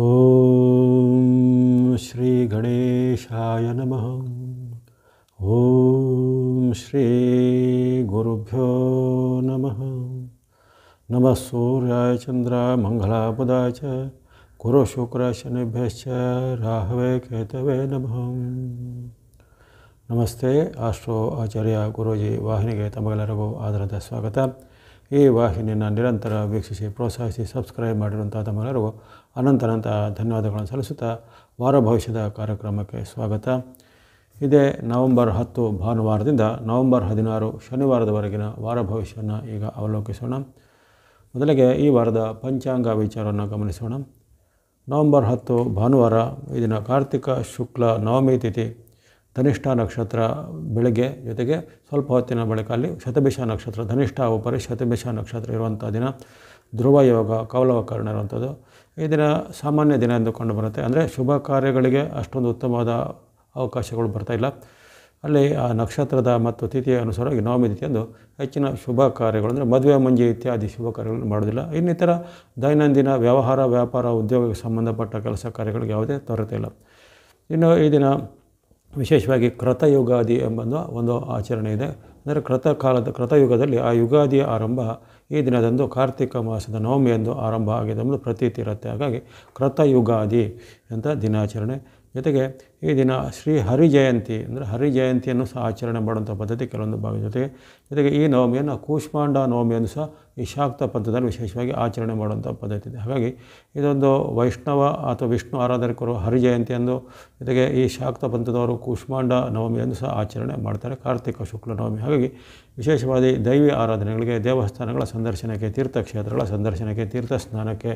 ಓಂ ಶ್ರೀ ಗಣೇಶಾಯ ನಮಃ. ಓಂ ಶ್ರೀ ಗುರುಭ್ಯೋ ನಮಃ. ನಮಃ ಸೂರ್ಯಾಯ ಚಂದ್ರ ಮಂಗಳಾಯ ಬುಧಾಯ ಚ ಗುರು ಶುಕ್ರ ಶನಿಭ್ಯಶ್ಚ ರಾಹವೇ ಕೇತವೇ ನಮಃ. ನಮಸ್ತೆ. ಆಸ್ಟ್ರೋ ಆಚಾರ್ಯ ಗುರೂಜಿ ವಾಹಿನಿಗೆ ತಮಗೆಲ್ಲರಿಗೂ ಆದರದ ಸ್ವಾಗತ. ಈ ವಾಹಿನಿಯನ್ನು ನಿರಂತರ ವೀಕ್ಷಿಸಿ ಪ್ರೋತ್ಸಾಹಿಸಿ ಸಬ್ಸ್ಕ್ರೈಬ್ ಮಾಡಿರುವಂಥ ತಮ್ಮೆಲ್ಲರಿಗೂ ಅನಂತ ಧನ್ಯವಾದಗಳನ್ನು ಸಲ್ಲಿಸುತ್ತಾ ವಾರ ಭವಿಷ್ಯದ ಕಾರ್ಯಕ್ರಮಕ್ಕೆ ಸ್ವಾಗತ. ಇದೇ ನವಂಬರ್ 10 ಭಾನುವಾರದಿಂದ ನವಂಬರ್ 16 ಶನಿವಾರದವರೆಗಿನ ವಾರ ಭವಿಷ್ಯವನ್ನು ಈಗ ಅವಲೋಕಿಸೋಣ. ಮೊದಲಿಗೆ ಈ ವಾರದ ಪಂಚಾಂಗ ವಿಚಾರವನ್ನು ಗಮನಿಸೋಣ. ನವಂಬರ್ 10 ಭಾನುವಾರ, ಈ ದಿನ ಕಾರ್ತಿಕ ಶುಕ್ಲ ನವಮಿ ತಿಥಿ, ಧನಿಷ್ಠ ನಕ್ಷತ್ರ ಬೆಳಗ್ಗೆ, ಜೊತೆಗೆ ಸ್ವಲ್ಪ ಹೊತ್ತಿನ ಬಳಿಕ ಅಲ್ಲಿ ಶತಭಿಷ ನಕ್ಷತ್ರ, ಧನಿಷ್ಠ ಉಪರಿ ಶತಭಿಷ ನಕ್ಷತ್ರ ಇರುವಂಥ ದಿನ. ಧ್ರುವ ಯೋಗ ಕೌಲವಕರಣ ಇರುವಂಥದ್ದು. ಈ ದಿನ ಸಾಮಾನ್ಯ ದಿನ ಎಂದು ಕಂಡುಬರುತ್ತೆ. ಅಂದರೆ ಶುಭ ಕಾರ್ಯಗಳಿಗೆ ಅಷ್ಟೊಂದು ಉತ್ತಮವಾದ ಅವಕಾಶಗಳು ಬರ್ತಾಯಿಲ್ಲ. ಅಲ್ಲಿ ಆ ನಕ್ಷತ್ರದ ಮತ್ತು ತಿಥಿಯ ಅನುಸಾರವಾಗಿ ನವಮಿ ತಿಥಿಯಂದು ಹೆಚ್ಚಿನ ಶುಭ ಕಾರ್ಯಗಳು ಅಂದರೆ ಮದುವೆ ಮುಂಜಿ ಇತ್ಯಾದಿ ಶುಭ ಕಾರ್ಯಗಳನ್ನು ಮಾಡೋದಿಲ್ಲ. ಇನ್ನಿತರ ದೈನಂದಿನ ವ್ಯವಹಾರ ವ್ಯಾಪಾರ ಉದ್ಯೋಗಕ್ಕೆ ಸಂಬಂಧಪಟ್ಟ ಕೆಲಸ ಕಾರ್ಯಗಳಿಗೆ ಯಾವುದೇ ತೊರತೆ ಇಲ್ಲ. ಇನ್ನು ಈ ದಿನ ವಿಶೇಷವಾಗಿ ಕೃತಯುಗಾದಿ ಎಂಬ ಒಂದು ಆಚರಣೆ ಇದೆ. ಅಂದರೆ ಕೃತಯುಗದಲ್ಲಿ ಆ ಯುಗಾದಿಯ ಆರಂಭ ಈ ದಿನದಂದು ಕಾರ್ತಿಕ ಮಾಸದ ನವಮಿಯಂದು ಆರಂಭ ಆಗಿದೆ ಎಂಬುದು ಪ್ರತೀತಿ ಇರುತ್ತೆ. ಹಾಗಾಗಿ ಕೃತಯುಗಾದಿ ಅಂತ ದಿನಾಚರಣೆ. ಜೊತೆಗೆ ಈ ದಿನ ಶ್ರೀ ಹರಿ ಜಯಂತಿ ಅಂದರೆ ಹರಿ ಜಯಂತಿಯನ್ನು ಸಹ ಆಚರಣೆ ಮಾಡುವಂಥ ಪದ್ಧತಿ ಕೆಲವೊಂದು ಭಾಗ. ಜೊತೆಗೆ ಈ ನವಮಿಯನ್ನು ಕೂಷ್ಮಾಂಡ ನವಮಿಯನ್ನು ಸಹ ಈ ಶಾಕ್ತ ಪಂಥದಲ್ಲಿ ವಿಶೇಷವಾಗಿ ಆಚರಣೆ ಮಾಡುವಂಥ ಪದ್ಧತಿ ಇದೆ. ಹಾಗಾಗಿ ಇದೊಂದು ವೈಷ್ಣವ ಅಥವಾ ವಿಷ್ಣು ಆರಾಧಕರು ಹರಿ ಜಯಂತಿಯಂದು, ಜೊತೆಗೆ ಈ ಶಾಕ್ತ ಪಂಥದವರು ಕೂಷ್ಮಾಂಡ ನವಮಿಯನ್ನು ಸಹ ಆಚರಣೆ ಮಾಡ್ತಾರೆ, ಕಾರ್ತಿಕ ಶುಕ್ಲ ನವಮಿ. ಹಾಗಾಗಿ ವಿಶೇಷವಾದ ದೈವಿ ಆರಾಧನೆಗಳಿಗೆ, ದೇವಸ್ಥಾನಗಳ ಸಂದರ್ಶನಕ್ಕೆ, ತೀರ್ಥಕ್ಷೇತ್ರಗಳ ಸಂದರ್ಶನಕ್ಕೆ, ತೀರ್ಥ ಸ್ನಾನಕ್ಕೆ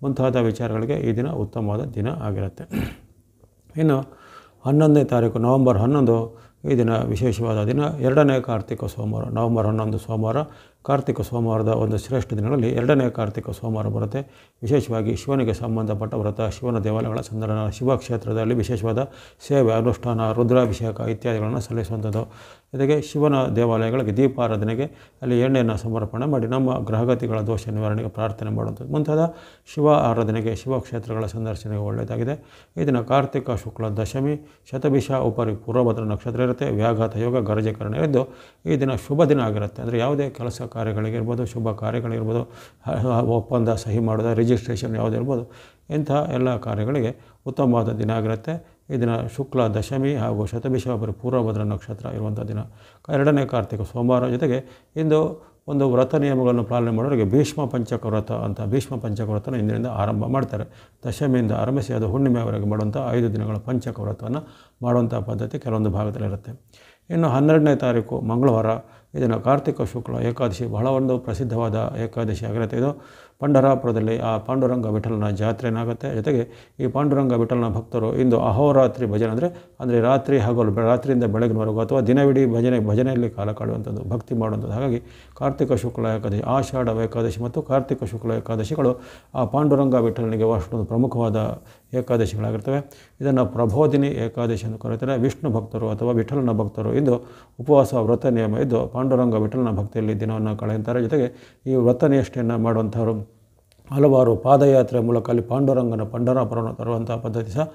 ಮುಂತಾದ ವಿಚಾರಗಳಿಗೆ ಈ ದಿನ ಉತ್ತಮವಾದ ದಿನ ಆಗಿರುತ್ತೆ. ಇನ್ನು 11ನೇ ತಾರೀಕು ನವಂಬರ್ 11 ಈ ದಿನ ವಿಶೇಷವಾದ ದಿನ, ಎರಡನೇ ಕಾರ್ತಿಕ ಸೋಮವಾರ. ನವಂಬರ್ 11 ಸೋಮವಾರ, ಕಾರ್ತಿಕ ಸೋಮವಾರದ ಒಂದು ಶ್ರೇಷ್ಠ ದಿನಗಳಲ್ಲಿ ಎರಡನೇ ಕಾರ್ತಿಕ ಸೋಮವಾರ ಬರುತ್ತೆ. ವಿಶೇಷವಾಗಿ ಶಿವನಿಗೆ ಸಂಬಂಧಪಟ್ಟ ವ್ರತ, ಶಿವನ ದೇವಾಲಯಗಳ ಸಂದರ್ಶನ, ಶಿವಕ್ಷೇತ್ರದಲ್ಲಿ ವಿಶೇಷವಾದ ಸೇವೆ, ಅನುಷ್ಠಾನ, ರುದ್ರಾಭಿಷೇಕ ಇತ್ಯಾದಿಗಳನ್ನು ಸಲ್ಲಿಸುವಂಥದ್ದು. ಜೊತೆಗೆ ಶಿವನ ದೇವಾಲಯಗಳಿಗೆ ದೀಪಾರಾಧನೆಗೆ ಅಲ್ಲಿ ಎಣ್ಣೆಯನ್ನು ಸಮರ್ಪಣೆ ಮಾಡಿ ನಮ್ಮ ಗ್ರಹಗತಿಗಳ ದೋಷ ನಿವಾರಣೆಗೆ ಪ್ರಾರ್ಥನೆ ಮಾಡುವಂಥದ್ದು ಮುಂತಾದ ಶಿವ ಆರಾಧನೆಗೆ, ಶಿವಕ್ಷೇತ್ರಗಳ ಸಂದರ್ಶನಕ್ಕೆ ಒಳ್ಳೆಯದಾಗಿದೆ. ಈ ದಿನ ಕಾರ್ತಿಕ ಶುಕ್ಲ ದಶಮಿ, ಶತಭಿಷ ಉಪರಿ ಪೂರ್ವಭದ್ರ ನಕ್ಷತ್ರ ಇರುತ್ತೆ, ವ್ಯಾಘಾತ ಯೋಗ ಗರಜಕರಣ ಇದ್ದು ಈ ದಿನ ಶುಭ ದಿನ ಆಗಿರುತ್ತೆ. ಅಂದರೆ ಯಾವುದೇ ಕೆಲಸ ಕಾರ್ಯಗಳಿಗಿರ್ಬೋದು, ಶುಭ ಕಾರ್ಯಗಳಿರ್ಬೋದು, ಒಪ್ಪಂದ ಸಹಿ ಮಾಡೋದು, ರಿಜಿಸ್ಟ್ರೇಷನ್ ಯಾವುದೇ ಇರ್ಬೋದು, ಇಂಥ ಎಲ್ಲ ಕಾರ್ಯಗಳಿಗೆ ಉತ್ತಮವಾದ ದಿನ ಆಗಿರುತ್ತೆ. ಈ ದಿನ ಶುಕ್ಲ ದಶಮಿ ಹಾಗೂ ಶತಭಿಷ ಉಪರಿ ಪೂರ್ವಭದ್ರ ನಕ್ಷತ್ರ ಇರುವಂಥ ದಿನ, ಎರಡನೇ ಕಾರ್ತಿಕ ಸೋಮವಾರ. ಜೊತೆಗೆ ಇಂದು ಒಂದು ವ್ರತ ನಿಯಮಗಳನ್ನು ಪಾಲನೆ ಮಾಡೋರಿಗೆ ಭೀಷ್ಮ ಪಂಚಕ ವ್ರತ ಅಂತ, ಭೀಷ್ಮ ಪಂಚಕ ವ್ರತನ ಇಂದಿನಿಂದ ಆರಂಭ ಮಾಡ್ತಾರೆ. ದಶಮಿಯಿಂದ ಆರಂಭಿಸಿ ಅದು ಹುಣ್ಣಿಮೆವರೆಗೆ ಮಾಡುವಂಥ 5 ದಿನಗಳ ಪಂಚಕ ವ್ರತವನ್ನು ಮಾಡುವಂಥ ಪದ್ಧತಿ ಕೆಲವೊಂದು ಭಾಗದಲ್ಲಿರುತ್ತೆ. ಇನ್ನು 12ನೇ ತಾರೀಕು ಮಂಗಳವಾರ, ಇದನ್ನು ಕಾರ್ತಿಕ ಶುಕ್ಲ ಏಕಾದಶಿ, ಬಹಳ ಒಂದು ಪ್ರಸಿದ್ಧವಾದ ಏಕಾದಶಿ ಆಗಿರುತ್ತೆ. ಇದು ಪಂಢರಾಪುರದಲ್ಲಿ ಆ ಪಾಂಡುರಂಗ ವಿಠಲನ ಜಾತ್ರೆನಾಗುತ್ತೆ. ಜೊತೆಗೆ ಈ ಪಾಂಡುರಂಗ ವಿಠಲನ ಭಕ್ತರು ಇಂದು ಅಹೋರಾತ್ರಿ ಭಜನೆ ಅಂದರೆ ರಾತ್ರಿ ಹಗಲು, ರಾತ್ರಿಯಿಂದ ಬೆಳಗಿನವರೆಗೂ ಅಥವಾ ದಿನವಿಡೀ ಭಜನೆಯಲ್ಲಿ ಕಾಲ ಕಳೆಯುವಂಥದ್ದು, ಭಕ್ತಿ ಮಾಡುವಂಥದ್ದು. ಹಾಗಾಗಿ ಕಾರ್ತಿಕ ಶುಕ್ಲ ಏಕಾದಶಿ, ಆಷಾಢ ಏಕಾದಶಿ ಮತ್ತು ಕಾರ್ತಿಕ ಶುಕ್ಲ ಏಕಾದಶಿಗಳು ಆ ಪಾಂಡುರಂಗ ವಿಠಲನಿಗೆ ಅಷ್ಟೊಂದು ಪ್ರಮುಖವಾದ ಏಕಾದಶಿಗಳಾಗಿರ್ತವೆ. ಇದನ್ನು ಪ್ರಬೋಧಿನಿ ಏಕಾದಶಿ ಎಂದು ಕರೆಯುತ್ತಾರೆ. ವಿಷ್ಣು ಭಕ್ತರು ಅಥವಾ ವಿಠಲನ ಭಕ್ತರು ಇಂದು ಉಪವಾಸ ವ್ರತ ನಿಯಮ ಇದ್ದು ಪಾಂಡುರಂಗ ವಿಠಲನ ಭಕ್ತಿಯಲ್ಲಿ ದಿನವನ್ನು ಕಳೆಯುತ್ತಾರೆ. ಜೊತೆಗೆ ಈ ವ್ರತ ನಿಷ್ಠೆಯನ್ನು ಮಾಡುವಂಥವರು ಹಲವಾರು ಪಾದಯಾತ್ರೆ ಮೂಲಕ ಅಲ್ಲಿ ಪಾಂಡುರಂಗನ ಪಂಢರಾಪುರವನ್ನು ತರುವಂಥ ಪದ್ಧತಿ ಸಹ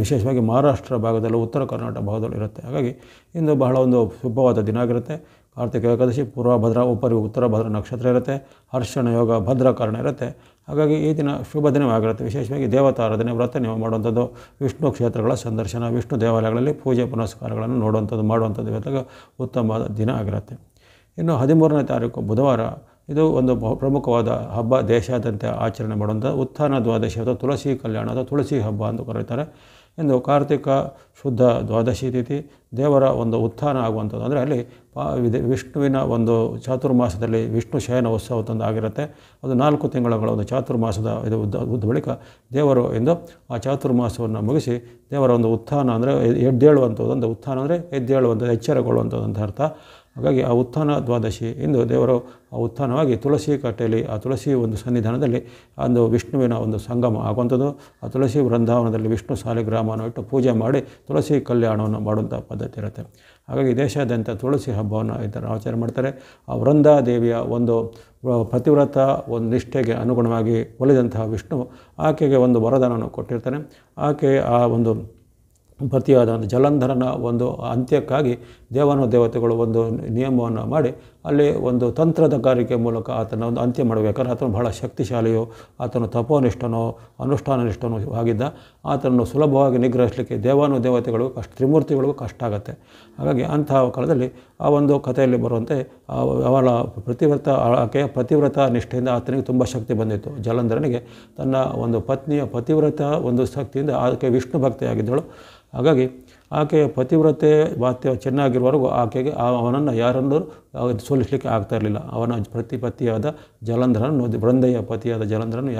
ವಿಶೇಷವಾಗಿ ಮಹಾರಾಷ್ಟ್ರ ಭಾಗದಲ್ಲೂ ಉತ್ತರ ಕರ್ನಾಟಕ ಭಾಗದಲ್ಲೂ ಇರುತ್ತೆ. ಹಾಗಾಗಿ ಇಂದು ಬಹಳ ಒಂದು ಶುಭವಾದ ದಿನ ಆಗಿರುತ್ತೆ. ಕಾರ್ತಿಕ ಏಕಾದಶಿ, ಪೂರ್ವಭದ್ರ ಉಪರಿ ಉತ್ತರ ಭದ್ರ ನಕ್ಷತ್ರ ಇರುತ್ತೆ, ಹರ್ಷಣ ಯೋಗ ಭದ್ರಕರಣ ಇರುತ್ತೆ. ಹಾಗಾಗಿ ಈ ದಿನ ಶುಭ ದಿನವಾಗಿರುತ್ತೆ. ವಿಶೇಷವಾಗಿ ದೇವತಾರಾಧನೆ, ವ್ರತ ನಿಯಮ ಮಾಡುವಂಥದ್ದು, ವಿಷ್ಣು ಕ್ಷೇತ್ರಗಳ ಸಂದರ್ಶನ, ವಿಷ್ಣು ದೇವಾಲಯಗಳಲ್ಲಿ ಪೂಜೆ ಪುನಸ್ಕಾರಗಳನ್ನು ಮಾಡುವಂಥದ್ದು ಇವತ್ತಿಗೆ ಉತ್ತಮವಾದ ದಿನ ಆಗಿರುತ್ತೆ. ಇನ್ನು 13ನೇ ತಾರೀಕು ಬುಧವಾರ, ಇದು ಒಂದು ಪ್ರಮುಖವಾದ ಹಬ್ಬ, ದೇಶಾದ್ಯಂತ ಆಚರಣೆ ಮಾಡುವಂಥ ಉತ್ಥಾನ ದ್ವಾದಶಿ ಅಥವಾ ತುಳಸಿ ಕಲ್ಯಾಣ ಅಥವಾ ತುಳಸಿ ಹಬ್ಬ ಅಂತ ಕರೀತಾರೆ. ಇಂದು ಕಾರ್ತಿಕ ಶುದ್ಧ ದ್ವಾದಶಿ ತಿಥಿ, ದೇವರ ಒಂದು ಉತ್ಥಾನ ಆಗುವಂಥದ್ದು. ಅಂದರೆ ಅಲ್ಲಿ ವಿಷ್ಣುವಿನ ಒಂದು ಚಾತುರ್ಮಾಸದಲ್ಲಿ ವಿಷ್ಣು ಶಯನ ಉತ್ಸವ ತಂದು ಆಗಿರುತ್ತೆ. ಅದು 4 ತಿಂಗಳ ಒಂದು ಚಾತುರ್ಮಾಸದ ಇದು ಉದ್ದ ಬಳಿಕ ದೇವರು ಎಂದು ಆ ಚಾತುರ್ಮಾಸವನ್ನು ಮುಗಿಸಿ ದೇವರ ಒಂದು ಉತ್ಥಾನ ಅಂದರೆ ಎದ್ದೇಳುವಂಥದ್ದು, ಒಂದು ಉತ್ಥಾನ ಅಂದರೆ ಎದ್ದೇಳುವಂಥದ್ದು, ಎಚ್ಚರಗೊಳ್ಳುವಂಥದ್ದು ಅಂತ ಅರ್ಥ. ಹಾಗಾಗಿ ಆ ಉತ್ಥಾನ ದ್ವಾದಶಿ ಇಂದು ದೇವರು ಉತ್ಥಾನವಾಗಿ ತುಳಸಿ ಕಟ್ಟೆಯಲ್ಲಿ ಆ ತುಳಸಿ ಒಂದು ಸನ್ನಿಧಾನದಲ್ಲಿ ಒಂದು ವಿಷ್ಣುವಿನ ಒಂದು ಸಂಗಮ ಆಗುವಂಥದ್ದು. ಆ ತುಳಸಿ ವೃಂದಾವನದಲ್ಲಿ ವಿಷ್ಣು ಸಾಲಿಗ್ರಾಮವನ್ನು ಇಟ್ಟು ಪೂಜೆ ಮಾಡಿ ತುಳಸಿ ಕಲ್ಯಾಣವನ್ನು ಮಾಡುವಂಥ ಪದ್ಧತಿ ಇರುತ್ತೆ. ಹಾಗಾಗಿ ದೇಶಾದ್ಯಂತ ತುಳಸಿ ಹಬ್ಬವನ್ನು ಈ ಥರ ಆಚರಣೆ ಮಾಡ್ತಾರೆ. ಆ ವೃಂದಾದೇವಿಯ ಒಂದು ಪತಿವ್ರತ ಒಂದು ನಿಷ್ಠೆಗೆ ಅನುಗುಣವಾಗಿ ಒಲಿದಂತಹ ವಿಷ್ಣು ಆಕೆಗೆ ಒಂದು ವರದಾನವನ್ನು ಕೊಟ್ಟಿರ್ತಾನೆ. ಆಕೆ ಆ ಒಂದು ಪತಿಯಾದ ಒಂದು ಜಲಂಧರನ ಒಂದು ಅಂತ್ಯಕ್ಕಾಗಿ ದೇವತೆಗಳು ಒಂದು ನಿಯಮವನ್ನು ಮಾಡಿ ಅಲ್ಲಿ ಒಂದು ತಂತ್ರಗಾರಿಕೆ ಮೂಲಕ ಆತನ ಒಂದು ಅಂತ್ಯ ಮಾಡಬೇಕಾದ್ರೆ ಆತನು ಬಹಳ ಶಕ್ತಿಶಾಲಿಯೋ, ಆತನು ತಪೋನಿಷ್ಠನೋ ಅನುಷ್ಠಾನನಿಷ್ಠನೋ ಆಗಿದ್ದ. ಆತನನ್ನು ಸುಲಭವಾಗಿ ನಿಗ್ರಹಿಸಲಿಕ್ಕೆ ದೇವತೆಗಳಿಗೂ ತ್ರಿಮೂರ್ತಿಗಳಿಗೂ ಕಷ್ಟ ಆಗುತ್ತೆ. ಹಾಗಾಗಿ ಅಂತಹ ಕಾಲದಲ್ಲಿ ಆ ಒಂದು ಕಥೆಯಲ್ಲಿ ಬರುವಂತೆ ಅವಳ ಆಕೆಯ ಪತಿವ್ರತ ನಿಷ್ಠೆಯಿಂದ ಆತನಿಗೆ ತುಂಬ ಶಕ್ತಿ ಬಂದಿತ್ತು. ಜಲಂಧರನಿಗೆ ತನ್ನ ಒಂದು ಪತ್ನಿಯ ಪತಿವ್ರತ ಒಂದು ಶಕ್ತಿಯಿಂದ ಆಕೆ ವಿಷ್ಣು ಭಕ್ತಿಯಾಗಿದ್ದಳು. ಹಾಗಾಗಿ ಆಕೆಯ ಪತಿವ್ರತೆ ವಾತ್ಯ ಚೆನ್ನಾಗಿರುವವರೆಗೂ ಆಕೆಗೆ ಅವನನ್ನು ಯಾರನ್ನೂ ಸೋಲಿಸಲಿಕ್ಕೆ ಆಗ್ತಾ ಇರಲಿಲ್ಲ. ಅವನ ಪತಿಯಾದ ಜಲಂಧರನು, ವೃಂದೆಯ ಪತಿಯಾದ ಜಲಂಧರನು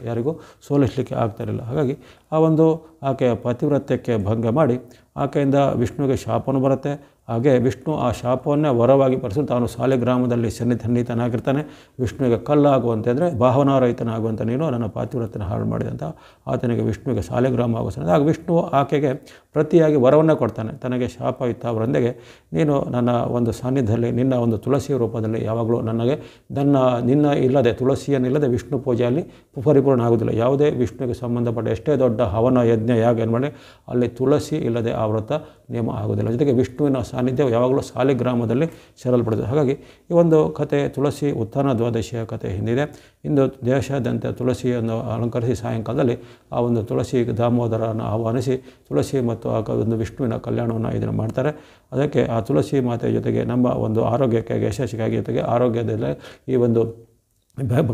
ಯಾರಿಗೂ ಸೋಲಿಸಲಿಕ್ಕೆ ಆಗ್ತಾ ಇರಲಿಲ್ಲ. ಹಾಗಾಗಿ ಆ ಒಂದು ಆಕೆಯ ಪತಿವ್ರತ್ಯಕ್ಕೆ ಭಂಗ ಮಾಡಿ ಆಕೆಯಿಂದ ವಿಷ್ಣುವಿಗೆ ಶಾಪನೂ ಬರುತ್ತೆ. ಹಾಗೆ ವಿಷ್ಣು ಆ ಶಾಪವನ್ನೇ ವರವಾಗಿ ಪರಿಸಲು ತಾನು ಸಾಲಿಗ್ರಾಮದಲ್ಲಿ ಸನ್ನಿಹಿತನಾಗಿರ್ತಾನೆ. ವಿಷ್ಣುವಿಗೆ ಕಲ್ಲಾಗುವಂತೆ ಅಂದರೆ ಭಾವನಾರಹಿತನಾಗುವಂಥ ನೀನು ನನ್ನ ಪಾತಿವ್ರತ್ಯನ ಹಾಳು ಮಾಡಿದಂಥ ಆತನಿಗೆ ವಿಷ್ಣುವಿಗೆ ಸಾಲಿಗ್ರಾಮ ಆಗೋ ಆಗ ವಿಷ್ಣು ಆಕೆಗೆ ಪ್ರತಿಯಾಗಿ ವರವನ್ನೇ ಕೊಡ್ತಾನೆ. ತನಗೆ ಶಾಪ ಇತ್ತ ವೃಂದೆಗೆ, ನೀನು ನನ್ನ ಒಂದು ಸಾನ್ನಿಧ್ಯದಲ್ಲಿ ನಿನ್ನ ಒಂದು ತುಳಸಿ ರೂಪದಲ್ಲಿ ಯಾವಾಗಲೂ ನಿನ್ನ ಇಲ್ಲದೆ ತುಳಸಿಯನ್ನಿಲ್ಲದೆ ವಿಷ್ಣು ಪೂಜೆಯಲ್ಲಿ ಪರಿಪೂರ್ಣ ಆಗುವುದಿಲ್ಲ. ಯಾವುದೇ ವಿಷ್ಣುವಿಗೆ ಸಂಬಂಧಪಟ್ಟ ಎಷ್ಟೇ ದೊಡ್ಡ ಹವನ ಯಜ್ಞ ಯಾಗ ಏನು ಮಾಡಿ ಅಲ್ಲಿ ತುಳಸಿ ಇಲ್ಲದೆ ಆ ವ್ರತ ನಿಯಮ ಆಗುವುದಿಲ್ಲ. ಜೊತೆಗೆ ವಿಷ್ಣುವಿನ ಸಾನ್ನಿಧ್ಯ ಯಾವಾಗಲೂ ಸಾಲಿಗ್ರಾಮದಲ್ಲಿ ಸೇರಲ್ಪಡುತ್ತದೆ. ಹಾಗಾಗಿ ಈ ಒಂದು ಕಥೆ ತುಳಸಿ ಉತ್ಥಾನ ದ್ವಾದಶಿಯ ಕಥೆ ಹಿಂದಿದೆ. ಇಂದು ದೇಶಾದ್ಯಂತ ತುಳಸಿಯನ್ನು ಅಲಂಕರಿಸಿ ಸಾಯಂಕಾಲದಲ್ಲಿ ಆ ಒಂದು ತುಳಸಿ ದಾಮೋದರನ ಆಹ್ವಾನಿಸಿ ತುಳಸಿ ಮತ್ತು ಆ ಒಂದು ವಿಷ್ಣುವಿನ ಕಲ್ಯಾಣವನ್ನು ಇದನ್ನು ಮಾಡ್ತಾರೆ. ಅದಕ್ಕೆ ಆ ತುಳಸಿ ಮಾತೆಯ ಜೊತೆಗೆ ನಮ್ಮ ಒಂದು ಆರೋಗ್ಯಕ್ಕಾಗಿ ಯಶಸ್ಸಿಗಾಗಿ ಜೊತೆಗೆ ಆರೋಗ್ಯದಲ್ಲಿ ಈ ಒಂದು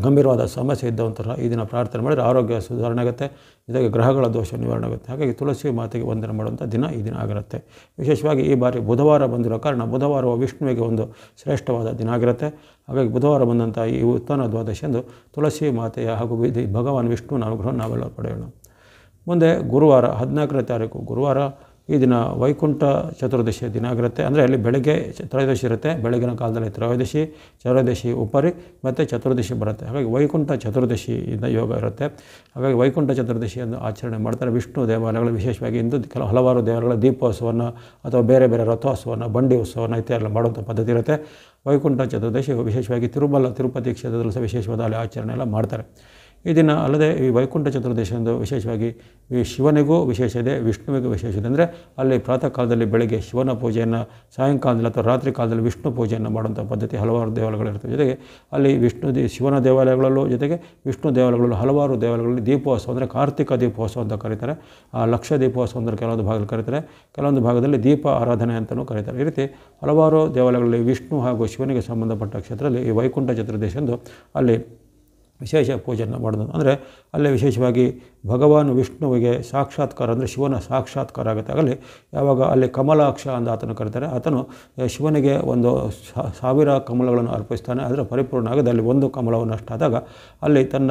ಗಂಭೀರವಾದ ಸಮಸ್ಯೆ ಇದ್ದವಂತಹ ಈ ದಿನ ಪ್ರಾರ್ಥನೆ ಮಾಡಿದರೆ ಆರೋಗ್ಯ ಸುಧಾರಣೆ ಆಗುತ್ತೆ, ಜೊತೆಗೆ ಗ್ರಹಗಳ ದೋಷ ನಿವಾರಣೆ ಆಗುತ್ತೆ. ಹಾಗಾಗಿ ತುಳಸಿ ಮಾತೆಗೆ ವಂದನೆ ಮಾಡುವಂಥ ದಿನ ಈ ದಿನ ಆಗಿರುತ್ತೆ. ವಿಶೇಷವಾಗಿ ಈ ಬಾರಿ ಬುಧವಾರ ಬಂದಿರೋ ಕಾರಣ ಬುಧವಾರ ವಿಷ್ಣುವಿಗೆ ಒಂದು ಶ್ರೇಷ್ಠವಾದ ದಿನ ಆಗಿರುತ್ತೆ. ಹಾಗಾಗಿ ಬುಧವಾರ ಬಂದಂಥ ಈ ಉತ್ಥಾನ ದ್ವಾದಶಿಯಂದು ತುಳಸಿ ಮಾತೆಯ ಹಾಗೂ ಭಗವಾನ್ ವಿಷ್ಣುವಿನ ಅನುಗ್ರಹ ನಾವೆಲ್ಲ ಪಡೆಯೋಣ. ಮುಂದೆ ಗುರುವಾರ 14ನೇ ತಾರೀಕು ಗುರುವಾರ ಈ ದಿನ ವೈಕುಂಠ ಚತುರ್ದಶಿಯ ದಿನ ಆಗಿರುತ್ತೆ. ಅಂದರೆ ಅಲ್ಲಿ ಬೆಳಗ್ಗೆ ತ್ರಯೋದಶಿ ಇರುತ್ತೆ, ಬೆಳಗಿನ ಕಾಲದಲ್ಲಿ ತ್ರಯೋದಶಿ ಉಪರಿ ಮತ್ತು ಚತುರ್ದಶಿ ಬರುತ್ತೆ. ಹಾಗಾಗಿ ವೈಕುಂಠ ಚತುರ್ದಶಿಯಿಂದ ಯೋಗ ಇರುತ್ತೆ. ಹಾಗಾಗಿ ವೈಕುಂಠ ಚತುರ್ದಶಿಯನ್ನು ಆಚರಣೆ ಮಾಡ್ತಾರೆ. ವಿಷ್ಣು ದೇವಾಲಯಗಳು ವಿಶೇಷವಾಗಿ ಇಂದು ಹಲವಾರು ದೇವಾಲಯಗಳ ದೀಪೋತ್ಸವವನ್ನು ಅಥವಾ ಬೇರೆ ಬೇರೆ ರಥೋತ್ಸವವನ್ನು, ಬಂಡಿ ಉತ್ಸವವನ್ನು ಇತ್ಯಾದಿ ಮಾಡುವಂಥ ಪದ್ಧತಿ ಇರುತ್ತೆ. ವೈಕುಂಠ ಚತುರ್ದಶಿ ವಿಶೇಷವಾಗಿ ತಿರುಪತಿ ಕ್ಷೇತ್ರದಲ್ಲೂ ಸಹ ವಿಶೇಷವಾದ ಅಲ್ಲಿ ಆಚರಣೆ ಎಲ್ಲ ಮಾಡ್ತಾರೆ. ಈ ದಿನ ಅಲ್ಲದೆ ಈ ವೈಕುಂಠ ಚತುರ್ದಶಿ ಎಂದು ವಿಶೇಷವಾಗಿ ಈ ಶಿವನಿಗೂ ವಿಶೇಷ ಇದೆ, ವಿಷ್ಣುವಿಗೂ ವಿಶೇಷ ಇದೆ. ಅಂದರೆ ಅಲ್ಲಿ ಪ್ರಾತಃ ಕಾಲದಲ್ಲಿ ಬೆಳಗ್ಗೆ ಶಿವನ ಪೂಜೆಯನ್ನು, ಸಾಯಂಕಾಲದಲ್ಲಿ ಅಥವಾ ರಾತ್ರಿ ಕಾಲದಲ್ಲಿ ವಿಷ್ಣು ಪೂಜೆಯನ್ನು ಮಾಡುವಂಥ ಪದ್ಧತಿ ಹಲವಾರು ದೇವಾಲಯಗಳಿರ್ತವೆ. ಜೊತೆಗೆ ಅಲ್ಲಿ ಶಿವನ ದೇವಾಲಯಗಳಲ್ಲೂ ಜೊತೆಗೆ ವಿಷ್ಣು ದೇವಾಲಯಗಳಲ್ಲೂ ಹಲವಾರು ದೇವಾಲಯಗಳಲ್ಲಿ ದೀಪೋತ್ಸವ ಅಂದರೆ ಕಾರ್ತಿಕ ದೀಪೋತ್ಸವ ಅಂತ ಕರೀತಾರೆ. ಆ ಲಕ್ಷ ದೀಪೋತ್ಸವ ಅಂದರೆ ಕೆಲವೊಂದು ಭಾಗದಲ್ಲಿ ಕರೀತಾರೆ, ಕೆಲವೊಂದು ಭಾಗದಲ್ಲಿ ದೀಪ ಆರಾಧನೆ ಅಂತಲೂ ಕರೀತಾರೆ. ಈ ರೀತಿ ಹಲವಾರು ದೇವಾಲಯಗಳಲ್ಲಿ ವಿಷ್ಣು ಹಾಗೂ ಶಿವನಿಗೆ ಸಂಬಂಧಪಟ್ಟ ಕ್ಷೇತ್ರದಲ್ಲಿ ಈ ವೈಕುಂಠ ಚತುರ್ದಶಿ ಎಂದು ಅಲ್ಲಿ ವಿಶೇಷ ಪೂಜೆಯನ್ನು ಮಾಡೋದು. ಅಂದರೆ ಅಲ್ಲೇ ವಿಶೇಷವಾಗಿ ಭಗವಾನ್ ವಿಷ್ಣುವಿಗೆ ಸಾಕ್ಷಾತ್ಕಾರ ಅಂದರೆ ಶಿವನ ಸಾಕ್ಷಾತ್ಕಾರ ಆಗುತ್ತೆ. ಆಗಲಿ ಯಾವಾಗ ಅಲ್ಲಿ ಕಮಲಾಕ್ಷ ಅಂತ ಆತನು ಕರೀತಾರೆ, ಆತನು ಶಿವನಿಗೆ ಒಂದು 1000 ಕಮಲಗಳನ್ನು ಅರ್ಪಿಸ್ತಾನೆ. ಅದರ ಪರಿಪೂರ್ಣ ಆಗದೆ ಅಲ್ಲಿ ಒಂದು ಕಮಲವನ್ನು ಅಷ್ಟಾದಾಗ ಅಲ್ಲಿ ತನ್ನ